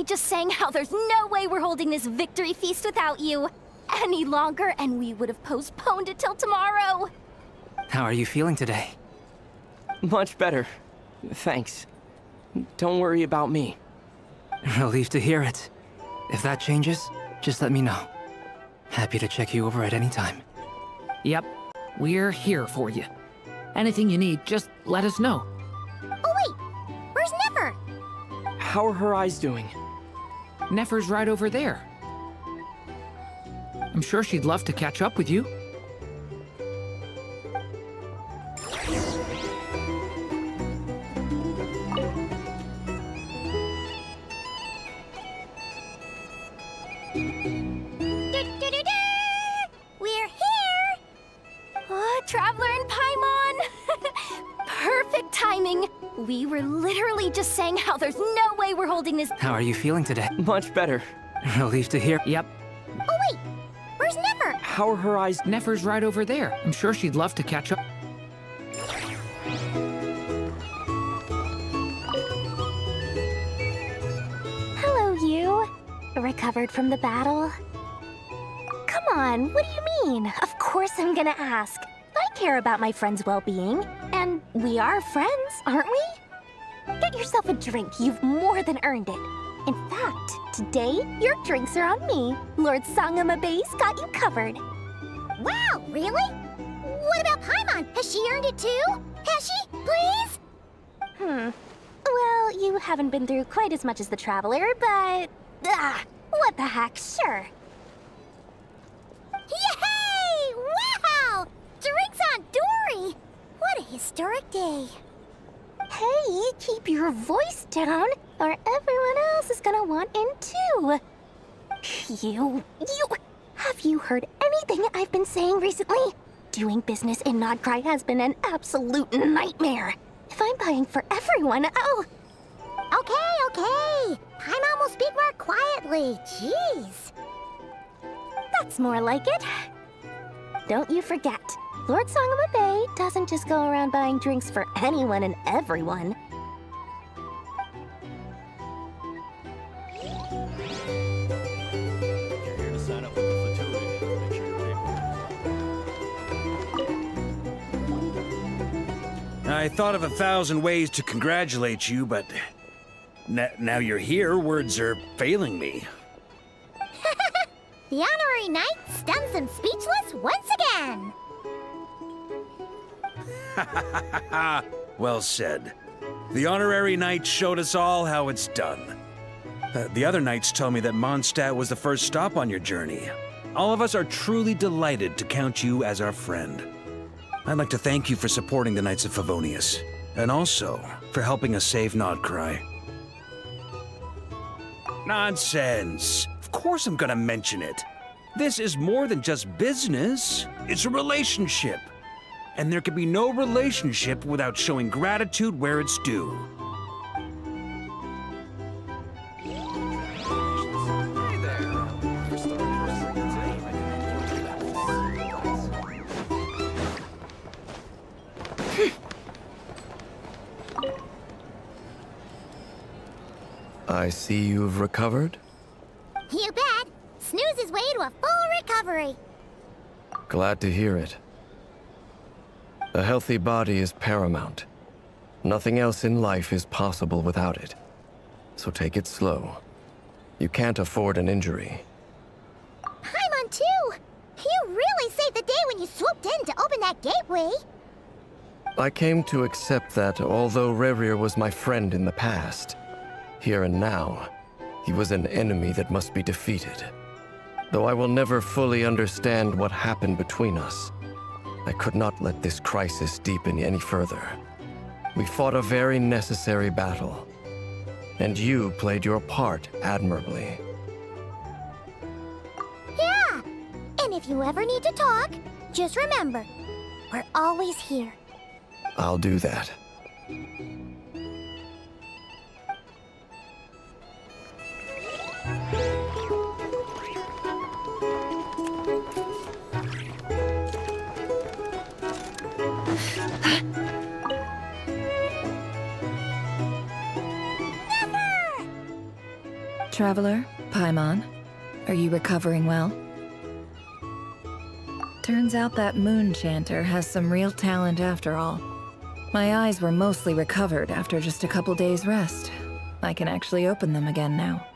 literally just saying how there's no way we're holding this victory feast without you any longer, and we would have postponed it till tomorrow. How are you feeling today? Much better. Thanks. Don't worry about me. Relieved to hear it. If that changes, just let me know. Happy to check you over at any time. Yep, we're here for you. Anything you need, just let us know. Oh wait, where's Nefer? How are her eyes doing? Nefer's right over there. I'm sure she'd love to catch up with you. We're here! Oh, Traveler and Paimon! Perfect timing! We were literally just saying how there's no way we're holding this— How are you feeling today? Much better. Relieved to hear. Yep. Oh wait, where's Nefer? How are her eyes? Nefer's right over there. I'm sure she'd love to catch up. Hello, you. Recovered from the battle? Come on, what do you mean? Of course I'm gonna ask. I care about my friend's well-being. And we are friends, aren't we? Get yourself a drink. You've more than earned it. In fact, today, your drinks are on me. Lord Sangama Base got you covered. Wow, really? What about Paimon? Has she earned it too? Has she? Please? Well, you haven't been through quite as much as the Traveler, but... what the heck, sure. Yay! Wow! Drinks on Dory! What a historic day. Hey, keep your voice down, or everyone else is gonna want in too. Have you heard anything I've been saying recently? Doing business in Nodcry has been an absolute nightmare. If I'm buying for everyone, oh... Okay. Paimon will speak more quietly. Jeez. That's more like it. Don't you forget, Lord Sangama Bay doesn't just go around buying drinks for anyone and everyone. I thought of 1,000 ways to congratulate you, but now you're here, words are failing me. The honorary knight stuns them speechless once again. Well said. The honorary knight showed us all how it's done. The other knights told me that Mondstadt was the first stop on your journey. All of us are truly delighted to count you as our friend. I'd like to thank you for supporting the Knights of Favonius, and also for helping us save Nodcry. Nonsense! Of course I'm gonna mention it. This is more than just business. It's a relationship. And there can be no relationship without showing gratitude where it's due. I see you've recovered. You bet. Snooze his way to a full recovery. Glad to hear it. A healthy body is paramount. Nothing else in life is possible without it. So take it slow. You can't afford an injury. Paimon too! You really saved the day when you swooped in to open that gateway. I came to accept that although Rerir was my friend in the past, here and now, he was an enemy that must be defeated. Though I will never fully understand what happened between us, I could not let this crisis deepen any further. We fought a very necessary battle, and you played your part admirably. Yeah! And if you ever need to talk, just remember, we're always here. I'll do that. Traveler, Paimon, are you recovering well? Turns out that moon chanter has some real talent after all. My eyes were mostly recovered after just a couple days' rest. I can actually open them again now.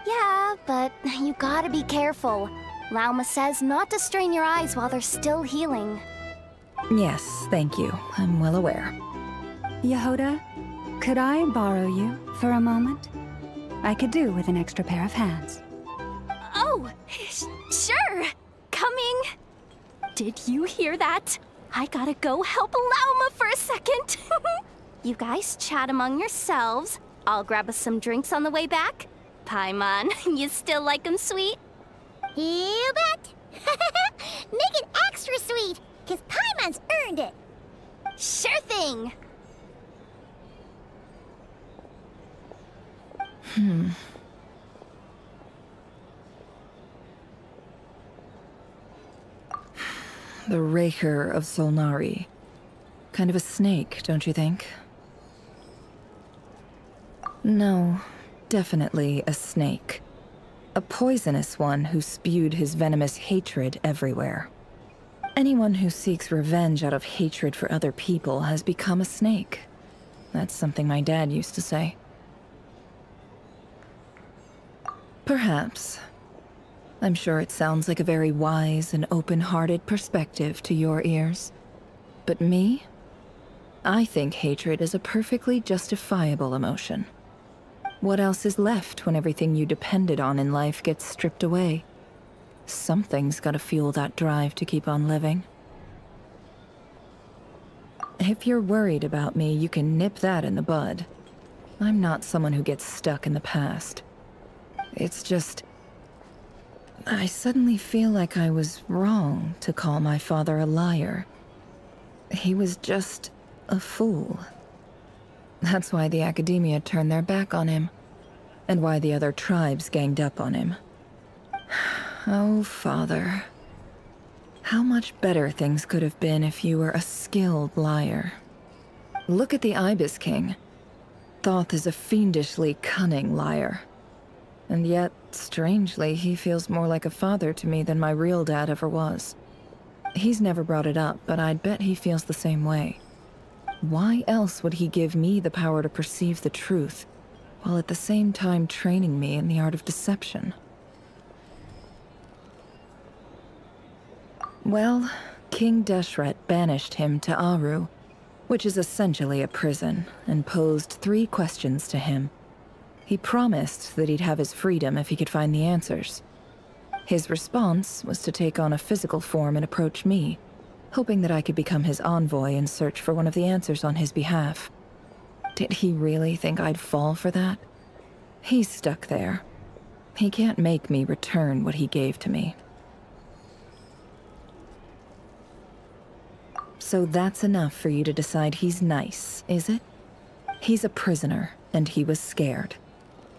Yeah, but you gotta be careful. Lauma says not to strain your eyes while they're still healing. Yes, thank you. I'm well aware. Yehoda, could I borrow you for a moment? I could do with an extra pair of hands. Oh, sure. Coming. Did you hear that? I gotta go help Lauma for a second. You guys chat among yourselves. I'll grab us some drinks on the way back. Paimon, you still like them sweet? You bet! Make it extra sweet, because Paimon's earned it! Sure thing! The Raker of Solnari. Kind of a snake, don't you think? No, definitely a snake. A poisonous one who spewed his venomous hatred everywhere. Anyone who seeks revenge out of hatred for other people has become a snake. That's something my dad used to say. Perhaps. I'm sure it sounds like a very wise and open-hearted perspective to your ears. But me? I think hatred is a perfectly justifiable emotion. What else is left when everything you depended on in life gets stripped away? Something's gotta fuel that drive to keep on living. If you're worried about me, you can nip that in the bud. I'm not someone who gets stuck in the past. It's just... I suddenly feel like I was wrong to call my father a liar. He was just a fool. That's why the Academia turned their back on him, and why the other tribes ganged up on him. Oh, Father. How much better things could have been if you were a skilled liar. Look at the Ibis King. Thoth is a fiendishly cunning liar. And yet, strangely, he feels more like a father to me than my real dad ever was. He's never brought it up, but I'd bet he feels the same way. Why else would he give me the power to perceive the truth, while at the same time training me in the art of deception? Well, King Deshret banished him to Aru, which is essentially a prison, and posed 3 questions to him. He promised that he'd have his freedom if he could find the answers. His response was to take on a physical form and approach me, hoping that I could become his envoy and search for one of the answers on his behalf. Did he really think I'd fall for that? He's stuck there. He can't make me return what he gave to me. So that's enough for you to decide he's nice, is it? He's a prisoner, and he was scared.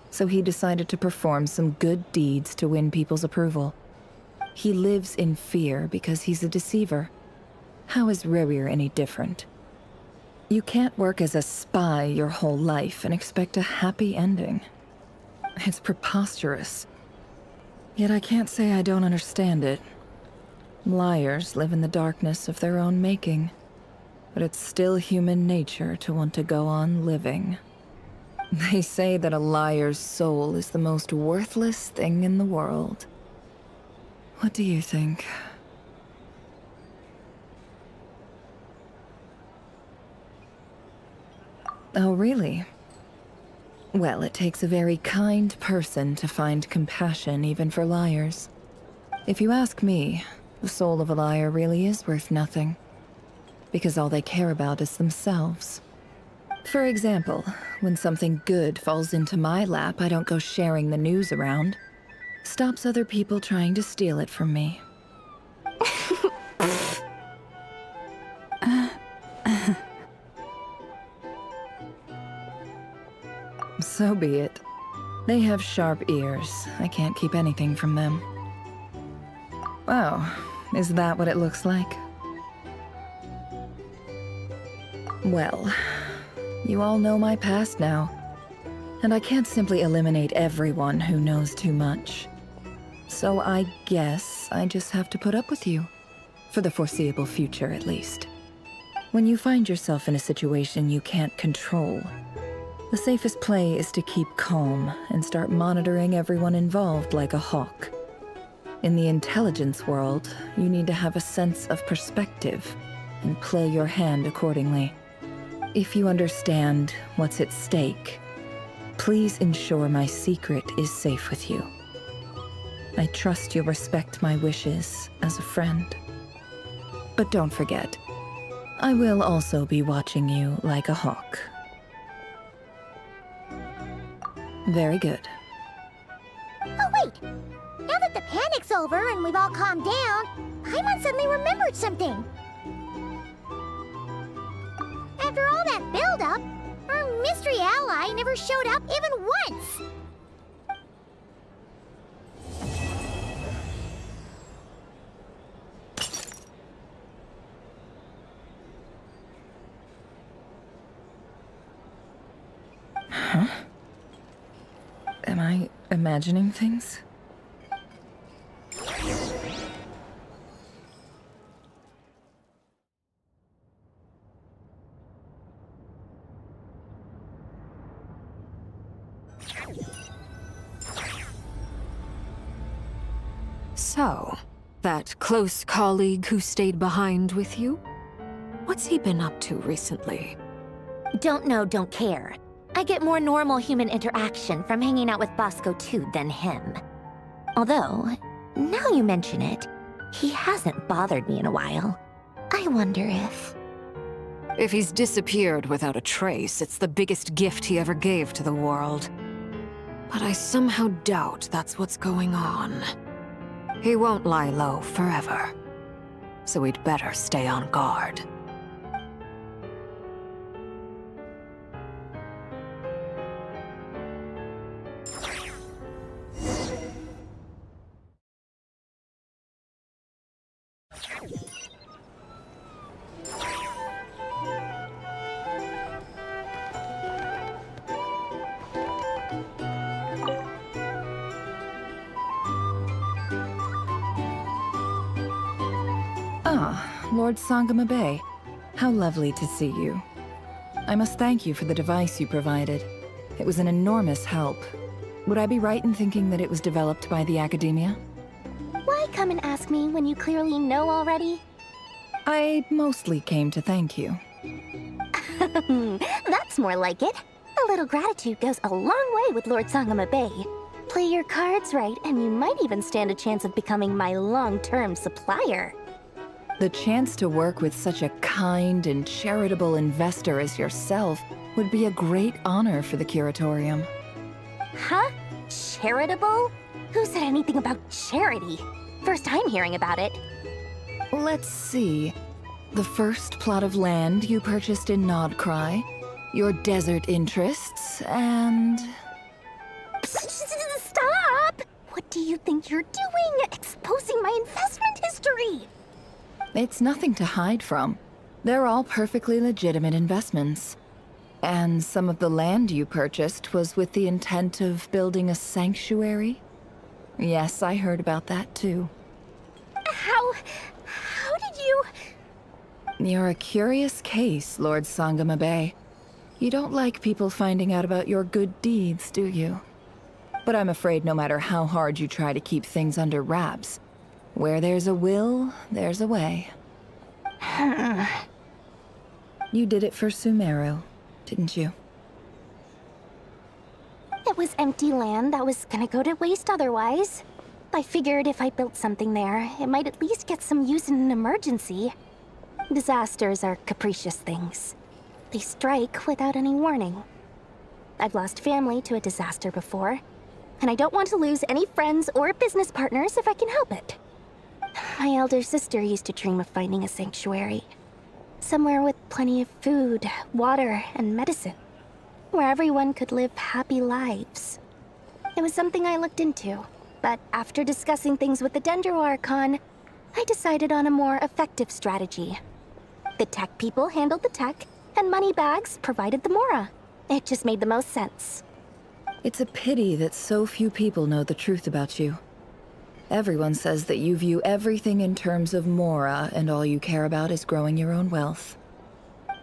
So he decided to perform some good deeds to win people's approval. He lives in fear because he's a deceiver. How is Rerir any different? You can't work as a spy your whole life and expect a happy ending. It's preposterous. Yet I can't say I don't understand it. Liars live in the darkness of their own making, but it's still human nature to want to go on living. They say that a liar's soul is the most worthless thing in the world. What do you think? Oh, really? Well, it takes a very kind person to find compassion even for liars. If you ask me, the soul of a liar really is worth nothing, because all they care about is themselves. For example, when something good falls into my lap, I don't go sharing the news around. Stops other people trying to steal it from me. So be it. They have sharp ears. I can't keep anything from them. Oh, is that what it looks like? Well, you all know my past now. And I can't simply eliminate everyone who knows too much. So I guess I just have to put up with you. For the foreseeable future, at least. When you find yourself in a situation you can't control, the safest play is to keep calm and start monitoring everyone involved like a hawk. In the intelligence world, you need to have a sense of perspective and play your hand accordingly. If you understand what's at stake, please ensure my secret is safe with you. I trust you'll respect my wishes as a friend. But don't forget, I will also be watching you like a hawk. Very good. Oh, wait! Now that the panic's over and we've all calmed down, Paimon suddenly remembered something. After all that build-up, our mystery ally never showed up even once! Huh? Am I imagining things? So, that close colleague who stayed behind with you? What's he been up to recently? Don't know, don't care. I get more normal human interaction from hanging out with Bosco too than him. Although, now you mention it, he hasn't bothered me in a while. I wonder if... If he's disappeared without a trace, it's the biggest gift he ever gave to the world. But I somehow doubt that's what's going on. He won't lie low forever. So we'd better stay on guard. Ah, Lord Sangama Bay. How lovely to see you. I must thank you for the device you provided. It was an enormous help. Would I be right in thinking that it was developed by the Academia? Why come and ask me when you clearly know already? I mostly came to thank you. That's more like it. A little gratitude goes a long way with Lord Sangama Bay. Play your cards right, and you might even stand a chance of becoming my long-term supplier. The chance to work with such a kind and charitable investor as yourself would be a great honor for the Curatorium. Huh? Charitable? Who said anything about charity? First time hearing about it. Let's see. The first plot of land you purchased in Nodcry, your desert interests, and... Stop! What do you think you're doing? Exposing my investment history! It's nothing to hide from. They're all perfectly legitimate investments. And some of the land you purchased was with the intent of building a sanctuary? Yes, I heard about that too. How did you... You're a curious case, Lord Sangama Bay. You don't like people finding out about your good deeds, do you? But I'm afraid no matter how hard you try to keep things under wraps, where there's a will, there's a way. You did it for Sumeru, didn't you? It was empty land that was gonna go to waste otherwise. I figured if I built something there, it might at least get some use in an emergency. Disasters are capricious things. They strike without any warning. I've lost family to a disaster before, and I don't want to lose any friends or business partners if I can help it. My elder sister used to dream of finding a sanctuary. Somewhere with plenty of food, water, and medicine. Where everyone could live happy lives. It was something I looked into, but after discussing things with the Dendro Archon, I decided on a more effective strategy. The tech people handled the tech, and Moneybags provided the Mora. It just made the most sense. It's a pity that so few people know the truth about you. Everyone says that you view everything in terms of Mora, and all you care about is growing your own wealth.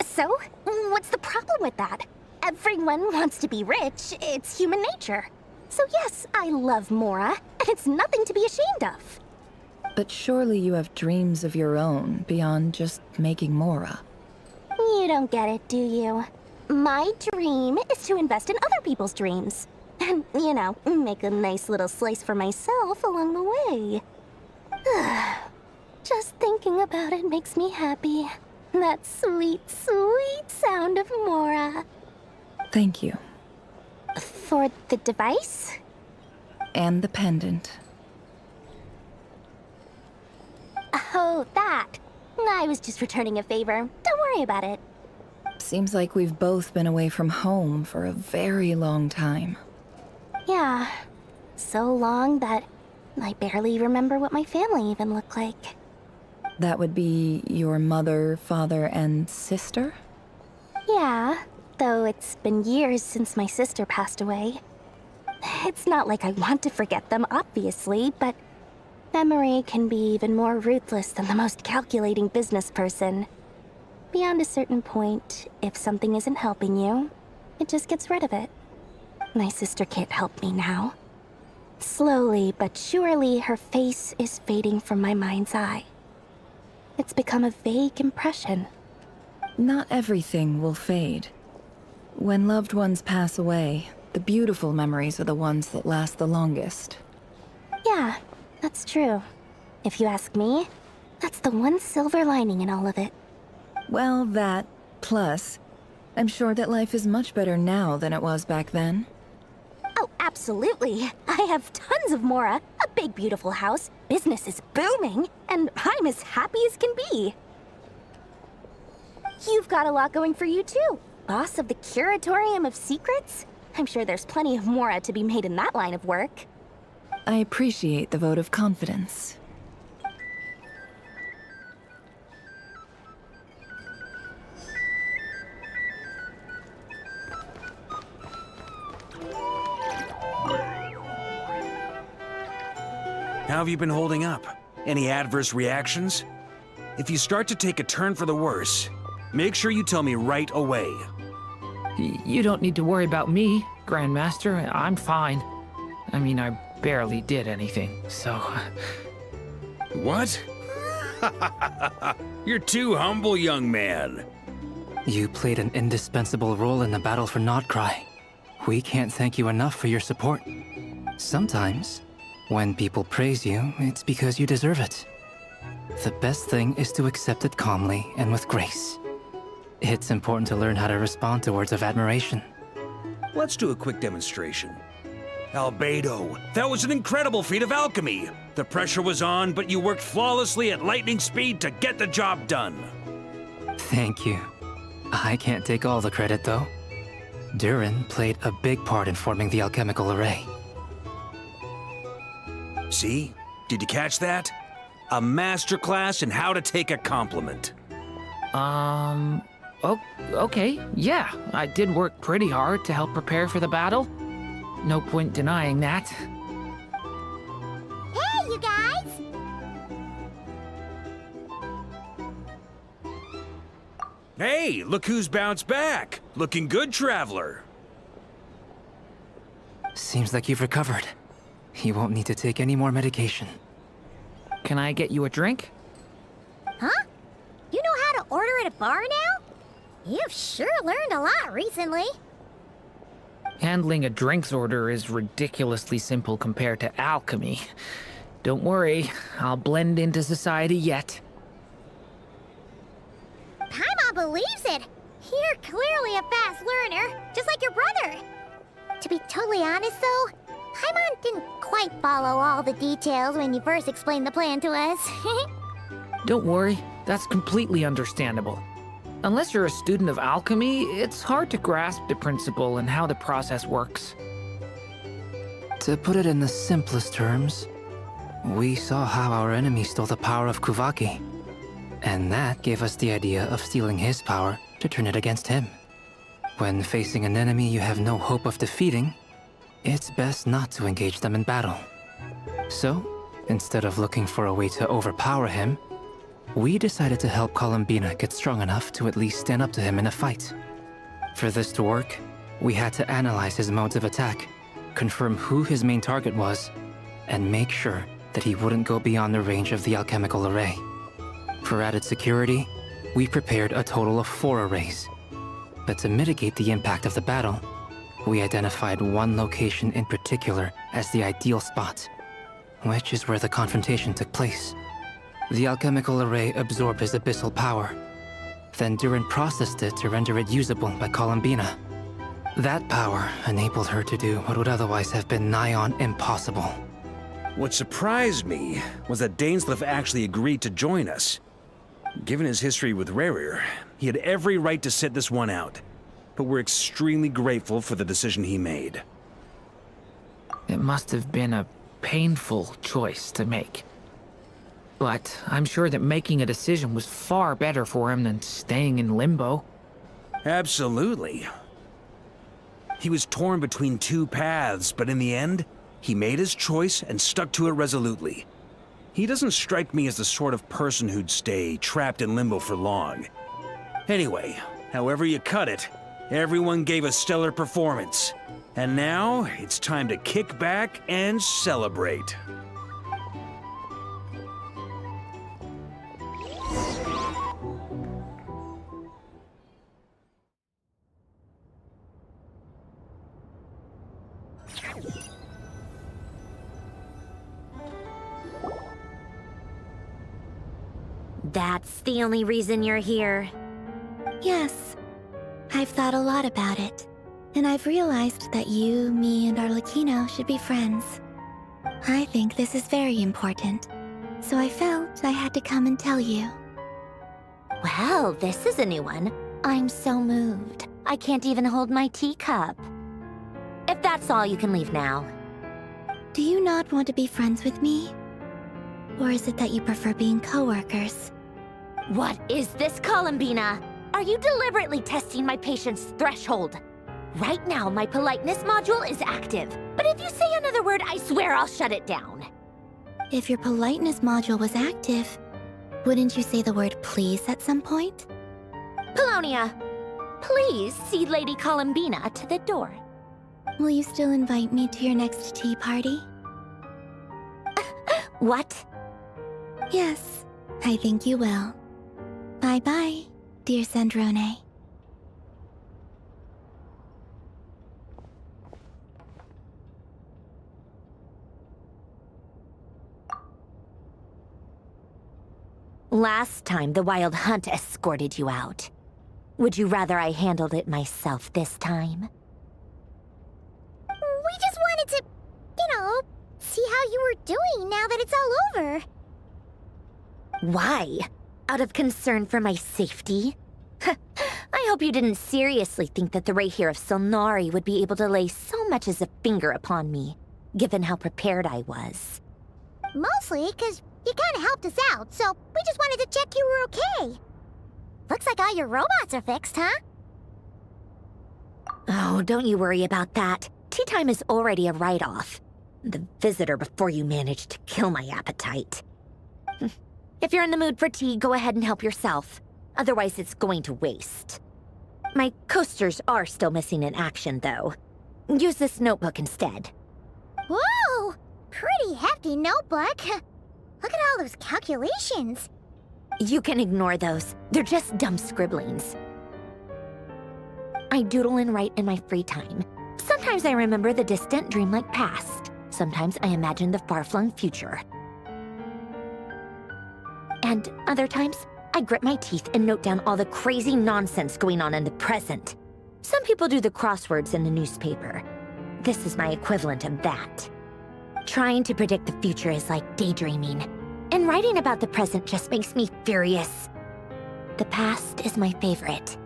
So, what's the problem with that? Everyone wants to be rich. It's human nature. So yes, I love Mora, and it's nothing to be ashamed of. But surely you have dreams of your own beyond just making Mora. You don't get it, do you? My dream is to invest in other people's dreams. And, you know, make a nice little slice for myself along the way. Just thinking about it makes me happy. That sweet, sweet sound of Mora. Thank you. For the device? And the pendant. Oh, that. I was just returning a favor. Don't worry about it. Seems like we've both been away from home for a very long time. Yeah. So long that I barely remember what my family even looked like. That would be your mother, father, and sister? Yeah, though it's been years since my sister passed away. It's not like I want to forget them, obviously, but memory can be even more ruthless than the most calculating business person. Beyond a certain point, if something isn't helping you, it just gets rid of it. My sister can't help me now. Slowly but surely, her face is fading from my mind's eye. It's become a vague impression. Not everything will fade. When loved ones pass away, the beautiful memories are the ones that last the longest. Yeah, that's true. If you ask me, that's the one silver lining in all of it. Well, that, plus, I'm sure that life is much better now than it was back then. Oh, absolutely. I have tons of Mora, a big beautiful house, business is booming, and I'm as happy as can be. You've got a lot going for you too. Boss of the Curatorium of Secrets? I'm sure there's plenty of Mora to be made in that line of work. I appreciate the vote of confidence. How have you been holding up? Any adverse reactions? If you start to take a turn for the worse, make sure you tell me right away. You don't need to worry about me, Grandmaster. I'm fine. I mean, I barely did anything, so... What? You're too humble, young man. You played an indispensable role in the battle for Notcry. We can't thank you enough for your support. Sometimes, when people praise you, it's because you deserve it. The best thing is to accept it calmly and with grace. It's important to learn how to respond to words of admiration. Let's do a quick demonstration. Albedo, that was an incredible feat of alchemy. The pressure was on, but you worked flawlessly at lightning speed to get the job done. Thank you. I can't take all the credit, though. Durin played a big part in forming the alchemical array. See? Did you catch that? A masterclass in how to take a compliment. Oh, okay, yeah. I did work pretty hard to help prepare for the battle. No point denying that. Hey, you guys! Hey, look who's bounced back. Looking good, Traveler. Seems like you've recovered. You won't need to take any more medication. Can I get you a drink? Huh? You know how to order at a bar now? You've sure learned a lot recently. Handling a drinks order is ridiculously simple compared to alchemy. Don't worry, I'll blend into society yet. Paimon believes it. You're clearly a fast learner, just like your brother. To be totally honest, though, Paimon didn't quite follow all the details when you first explained the plan to us. Don't worry, that's completely understandable. Unless you're a student of alchemy, it's hard to grasp the principle and how the process works. To put it in the simplest terms, we saw how our enemy stole the power of Kuvaki. And that gave us the idea of stealing his power to turn it against him. When facing an enemy you have no hope of defeating, it's best not to engage them in battle. So, instead of looking for a way to overpower him, we decided to help Columbina get strong enough to at least stand up to him in a fight. For this to work, we had to analyze his modes of attack, confirm who his main target was, and make sure that he wouldn't go beyond the range of the alchemical array. For added security, we prepared a total of 4 arrays. But to mitigate the impact of the battle, we identified one location in particular as the ideal spot, which is where the confrontation took place. The alchemical array absorbed his abyssal power. Then Durin processed it to render it usable by Columbina. That power enabled her to do what would otherwise have been nigh on impossible. What surprised me was that Dainsleif actually agreed to join us. Given his history with Rerir, he had every right to sit this one out. But we're extremely grateful for the decision he made. It must have been a painful choice to make. But I'm sure that making a decision was far better for him than staying in limbo. Absolutely. He was torn between 2 paths, but in the end, he made his choice and stuck to it resolutely. He doesn't strike me as the sort of person who'd stay trapped in limbo for long. Anyway, however you cut it, everyone gave a stellar performance. And now, it's time to kick back and celebrate. That's the only reason you're here. Yes. I've thought a lot about it. And I've realized that you, me, and Arlecchino should be friends. I think this is very important. So I felt I had to come and tell you. Well, this is a new one. I'm so moved. I can't even hold my teacup. If that's all, you can leave now. Do you not want to be friends with me? Or is it that you prefer being co-workers? What is this, Columbina? Are you deliberately testing my patience threshold? Right now, my politeness module is active. But if you say another word, I swear I'll shut it down. If your politeness module was active, wouldn't you say the word please at some point? Polonia, please see Lady Columbina to the door. Will you still invite me to your next tea party? What? Yes, I think you will. Bye-bye, dear Sandrone. Last time, the Wild Hunt escorted you out. Would you rather I handled it myself this time? We just wanted to, see how you were doing now that it's all over. Why? Out of concern for my safety? I hope you didn't seriously think that the Rayhir of Solnari would be able to lay so much as a finger upon me, given how prepared I was. Mostly because you kind of helped us out, so we just wanted to check you were okay. Looks like all your robots are fixed, huh? Oh, don't you worry about that. Tea time is already a write-off. The visitor before you managed to kill my appetite. If you're in the mood for tea, go ahead and help yourself. Otherwise, it's going to waste. My coasters are still missing in action, though. Use this notebook instead. Whoa! Pretty hefty notebook. Look at all those calculations. You can ignore those. They're just dumb scribblings. I doodle and write in my free time. Sometimes I remember the distant dreamlike past. Sometimes I imagine the far-flung future. And other times, I grit my teeth and note down all the crazy nonsense going on in the present. Some people do the crosswords in the newspaper. This is my equivalent of that. Trying to predict the future is like daydreaming. And writing about the present just makes me furious. The past is my favorite.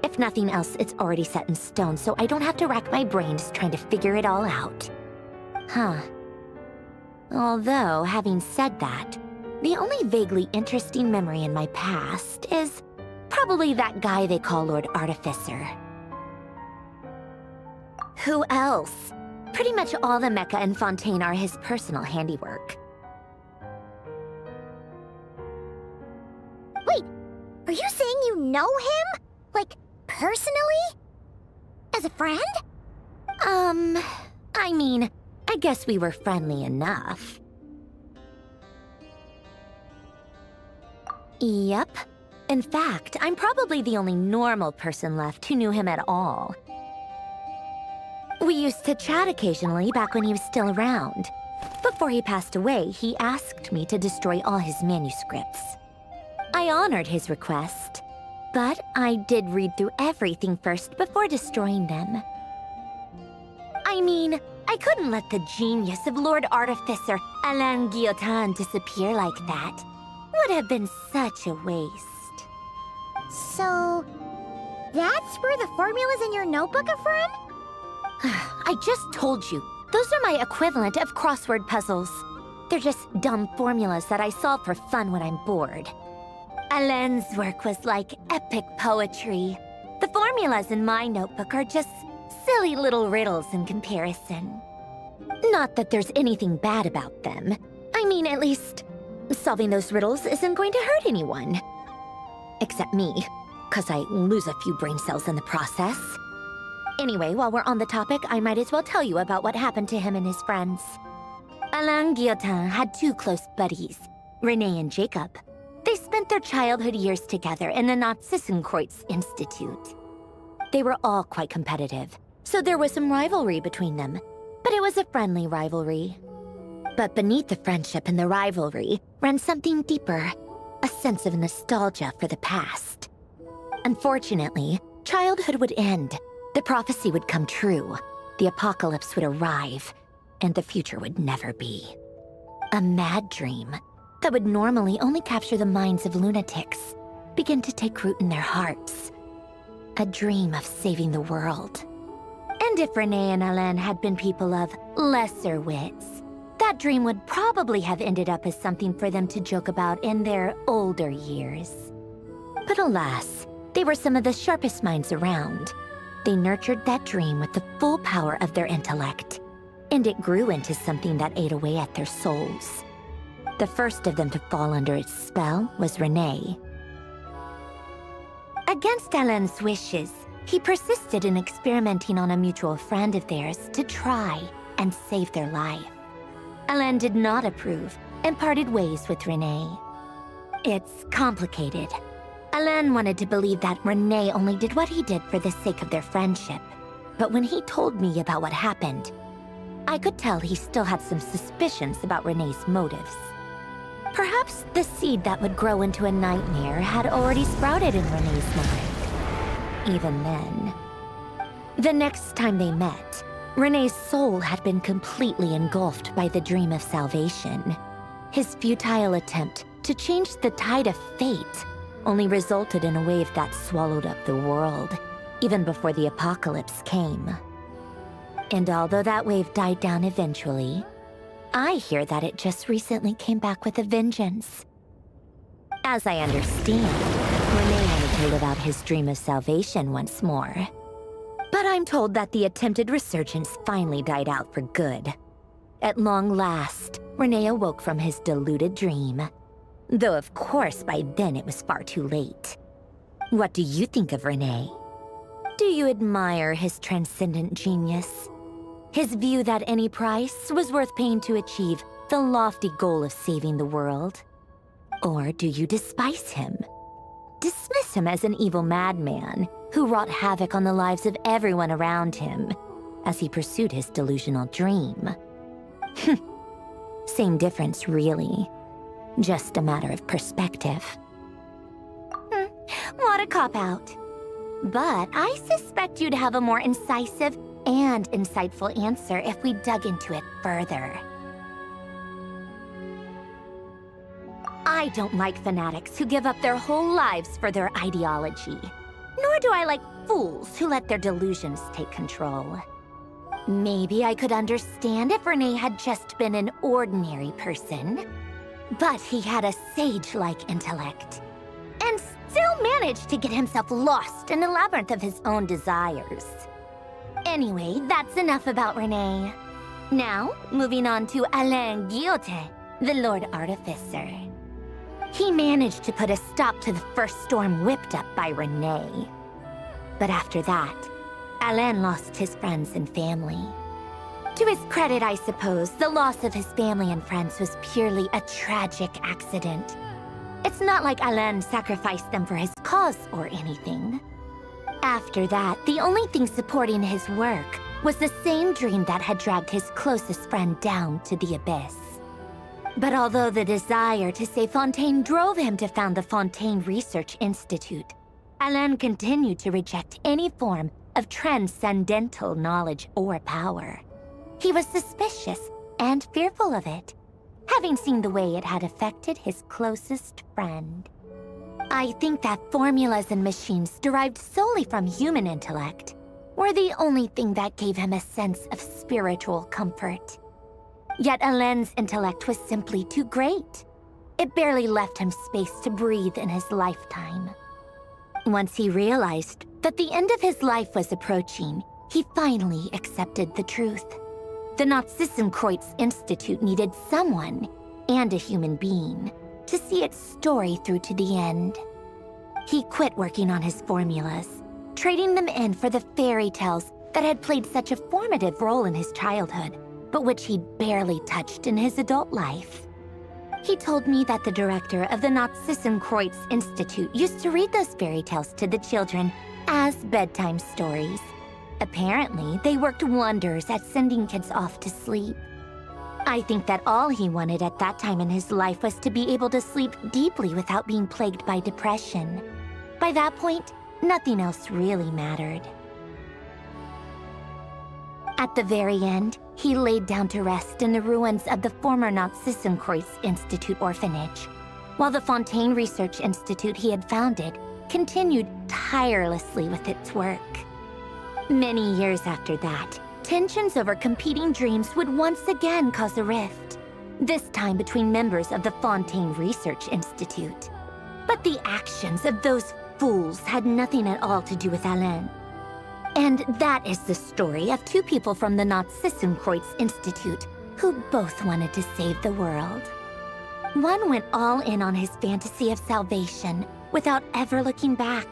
If nothing else, it's already set in stone, so I don't have to rack my brains trying to figure it all out. Huh. Although, having said that, the only vaguely interesting memory in my past is probably that guy they call Lord Artificer. Who else? Pretty much all the mecha in Fontaine are his personal handiwork. Wait, are you saying you know him? Like, personally? As a friend? I mean, I guess we were friendly enough. Yep. In fact, I'm probably the only normal person left who knew him at all. We used to chat occasionally back when he was still around. Before he passed away, he asked me to destroy all his manuscripts. I honored his request, but I did read through everything first before destroying them. I mean, I couldn't let the genius of Lord Artificer Alain Guillotin disappear like that. Would have been such a waste. So, that's where the formulas in your notebook are from? I just told you. Those are my equivalent of crossword puzzles. They're just dumb formulas that I solve for fun when I'm bored. Alain's work was like epic poetry. The formulas in my notebook are just silly little riddles in comparison. Not that there's anything bad about them. I mean, at least, solving those riddles isn't going to hurt anyone. Except me, 'cause I lose a few brain cells in the process. Anyway, while we're on the topic, I might as well tell you about what happened to him and his friends. Alain Guillotin had two close buddies, René and Jacob. They spent their childhood years together in the Narzissenkreuz Institute. They were all quite competitive, so there was some rivalry between them, but it was a friendly rivalry. But beneath the friendship and the rivalry ran something deeper, a sense of nostalgia for the past. Unfortunately, childhood would end. The prophecy would come true, the apocalypse would arrive, and the future would never be. A mad dream that would normally only capture the minds of lunatics begin to take root in their hearts. A dream of saving the world. And if René and Alain had been people of lesser wits, that dream would probably have ended up as something for them to joke about in their older years. But alas, they were some of the sharpest minds around. They nurtured that dream with the full power of their intellect, and it grew into something that ate away at their souls. The first of them to fall under its spell was René. Against Alain's wishes, he persisted in experimenting on a mutual friend of theirs to try and save their life. Alain did not approve and parted ways with René. It's complicated. Alain wanted to believe that René only did what he did for the sake of their friendship. But when he told me about what happened, I could tell he still had some suspicions about René's motives. Perhaps the seed that would grow into a nightmare had already sprouted in René's mind. Even then. The next time they met, René's soul had been completely engulfed by the dream of salvation. His futile attempt to change the tide of fate only resulted in a wave that swallowed up the world, even before the apocalypse came. And although that wave died down eventually, I hear that it just recently came back with a vengeance. As I understand, René wanted to live out his dream of salvation once more. But I'm told that the attempted resurgence finally died out for good. At long last, René awoke from his deluded dream. Though of course by then it was far too late. What do you think of René? Do you admire his transcendent genius? His view that any price was worth paying to achieve the lofty goal of saving the world? Or do you despise him? Dismiss him as an evil madman who wrought havoc on the lives of everyone around him as he pursued his delusional dream? Same difference, really. Just a matter of perspective. What a cop-out. But I suspect you'd have a more incisive and insightful answer if we dug into it further. I don't like fanatics who give up their whole lives for their ideology. Nor do I like fools who let their delusions take control. Maybe I could understand if René had just been an ordinary person. But he had a sage-like intellect, and still managed to get himself lost in the labyrinth of his own desires. Anyway, that's enough about Renee. Now, moving on to Alain Guillotin, the Lord Artificer. He managed to put a stop to the first storm whipped up by Renee. But after that, Alain lost his friends and family. To his credit, I suppose, the loss of his family and friends was purely a tragic accident. It's not like Alain sacrificed them for his cause or anything. After that, the only thing supporting his work was the same dream that had dragged his closest friend down to the abyss. But although the desire to save Fontaine drove him to found the Fontaine Research Institute, Alain continued to reject any form of transcendental knowledge or power. He was suspicious and fearful of it, having seen the way it had affected his closest friend. I think that formulas and machines derived solely from human intellect were the only thing that gave him a sense of spiritual comfort. Yet Alain's intellect was simply too great. It barely left him space to breathe in his lifetime. Once he realized that the end of his life was approaching, he finally accepted the truth. The Nazissenkreuz Institute needed someone, and a human being, to see its story through to the end. He quit working on his formulas, trading them in for the fairy tales that had played such a formative role in his childhood, but which he'd barely touched in his adult life. He told me that the director of the Nazissenkreuz Institute used to read those fairy tales to the children as bedtime stories. Apparently, they worked wonders at sending kids off to sleep. I think that all he wanted at that time in his life was to be able to sleep deeply without being plagued by depression. By that point, nothing else really mattered. At the very end, he laid down to rest in the ruins of the former Nazissenkreuz Institute orphanage, while the Fontaine Research Institute he had founded continued tirelessly with its work. Many years after that, tensions over competing dreams would once again cause a rift, this time between members of the Fontaine Research Institute. But the actions of those fools had nothing at all to do with Alain. And that is the story of two people from the Nazissenkreuz Institute who both wanted to save the world. One went all in on his fantasy of salvation without ever looking back,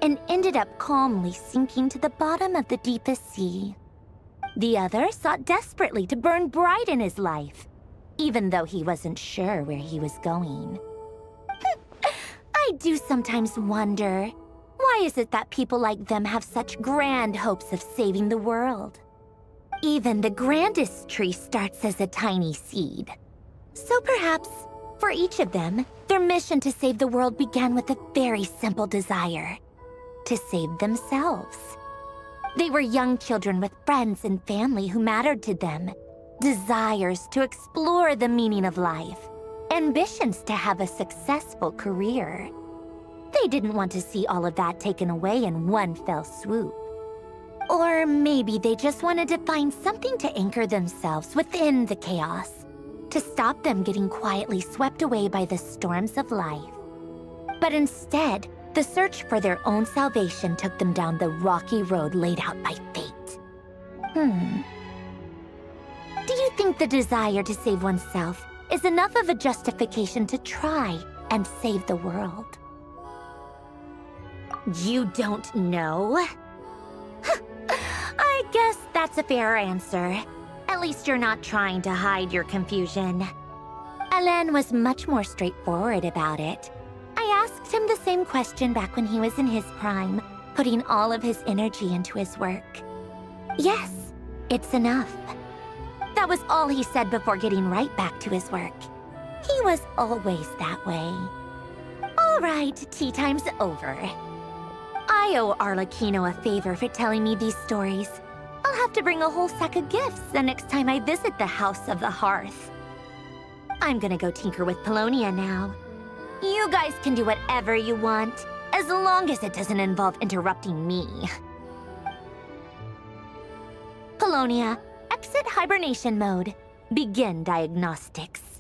and ended up calmly sinking to the bottom of the deepest sea. The other sought desperately to burn bright in his life, even though he wasn't sure where he was going. I do sometimes wonder, why is it that people like them have such grand hopes of saving the world? Even the grandest tree starts as a tiny seed. So perhaps, for each of them, their mission to save the world began with a very simple desire: to save themselves. They were young children with friends and family who mattered to them, desires to explore the meaning of life, ambitions to have a successful career. They didn't want to see all of that taken away in one fell swoop. Or maybe they just wanted to find something to anchor themselves within the chaos, to stop them getting quietly swept away by the storms of life. But instead, the search for their own salvation took them down the rocky road laid out by fate. Do you think the desire to save oneself is enough of a justification to try and save the world? You don't know? I guess that's a fair answer. At least you're not trying to hide your confusion. Alain was much more straightforward about it. I asked him the same question back when he was in his prime, putting all of his energy into his work. Yes, it's enough. That was all he said before getting right back to his work. He was always that way. All right, tea time's over. I owe Arlecchino a favor for telling me these stories. I'll have to bring a whole sack of gifts the next time I visit the House of the Hearth. I'm gonna go tinker with Polonia now. You guys can do whatever you want, as long as it doesn't involve interrupting me. Polonia, exit hibernation mode. Begin diagnostics.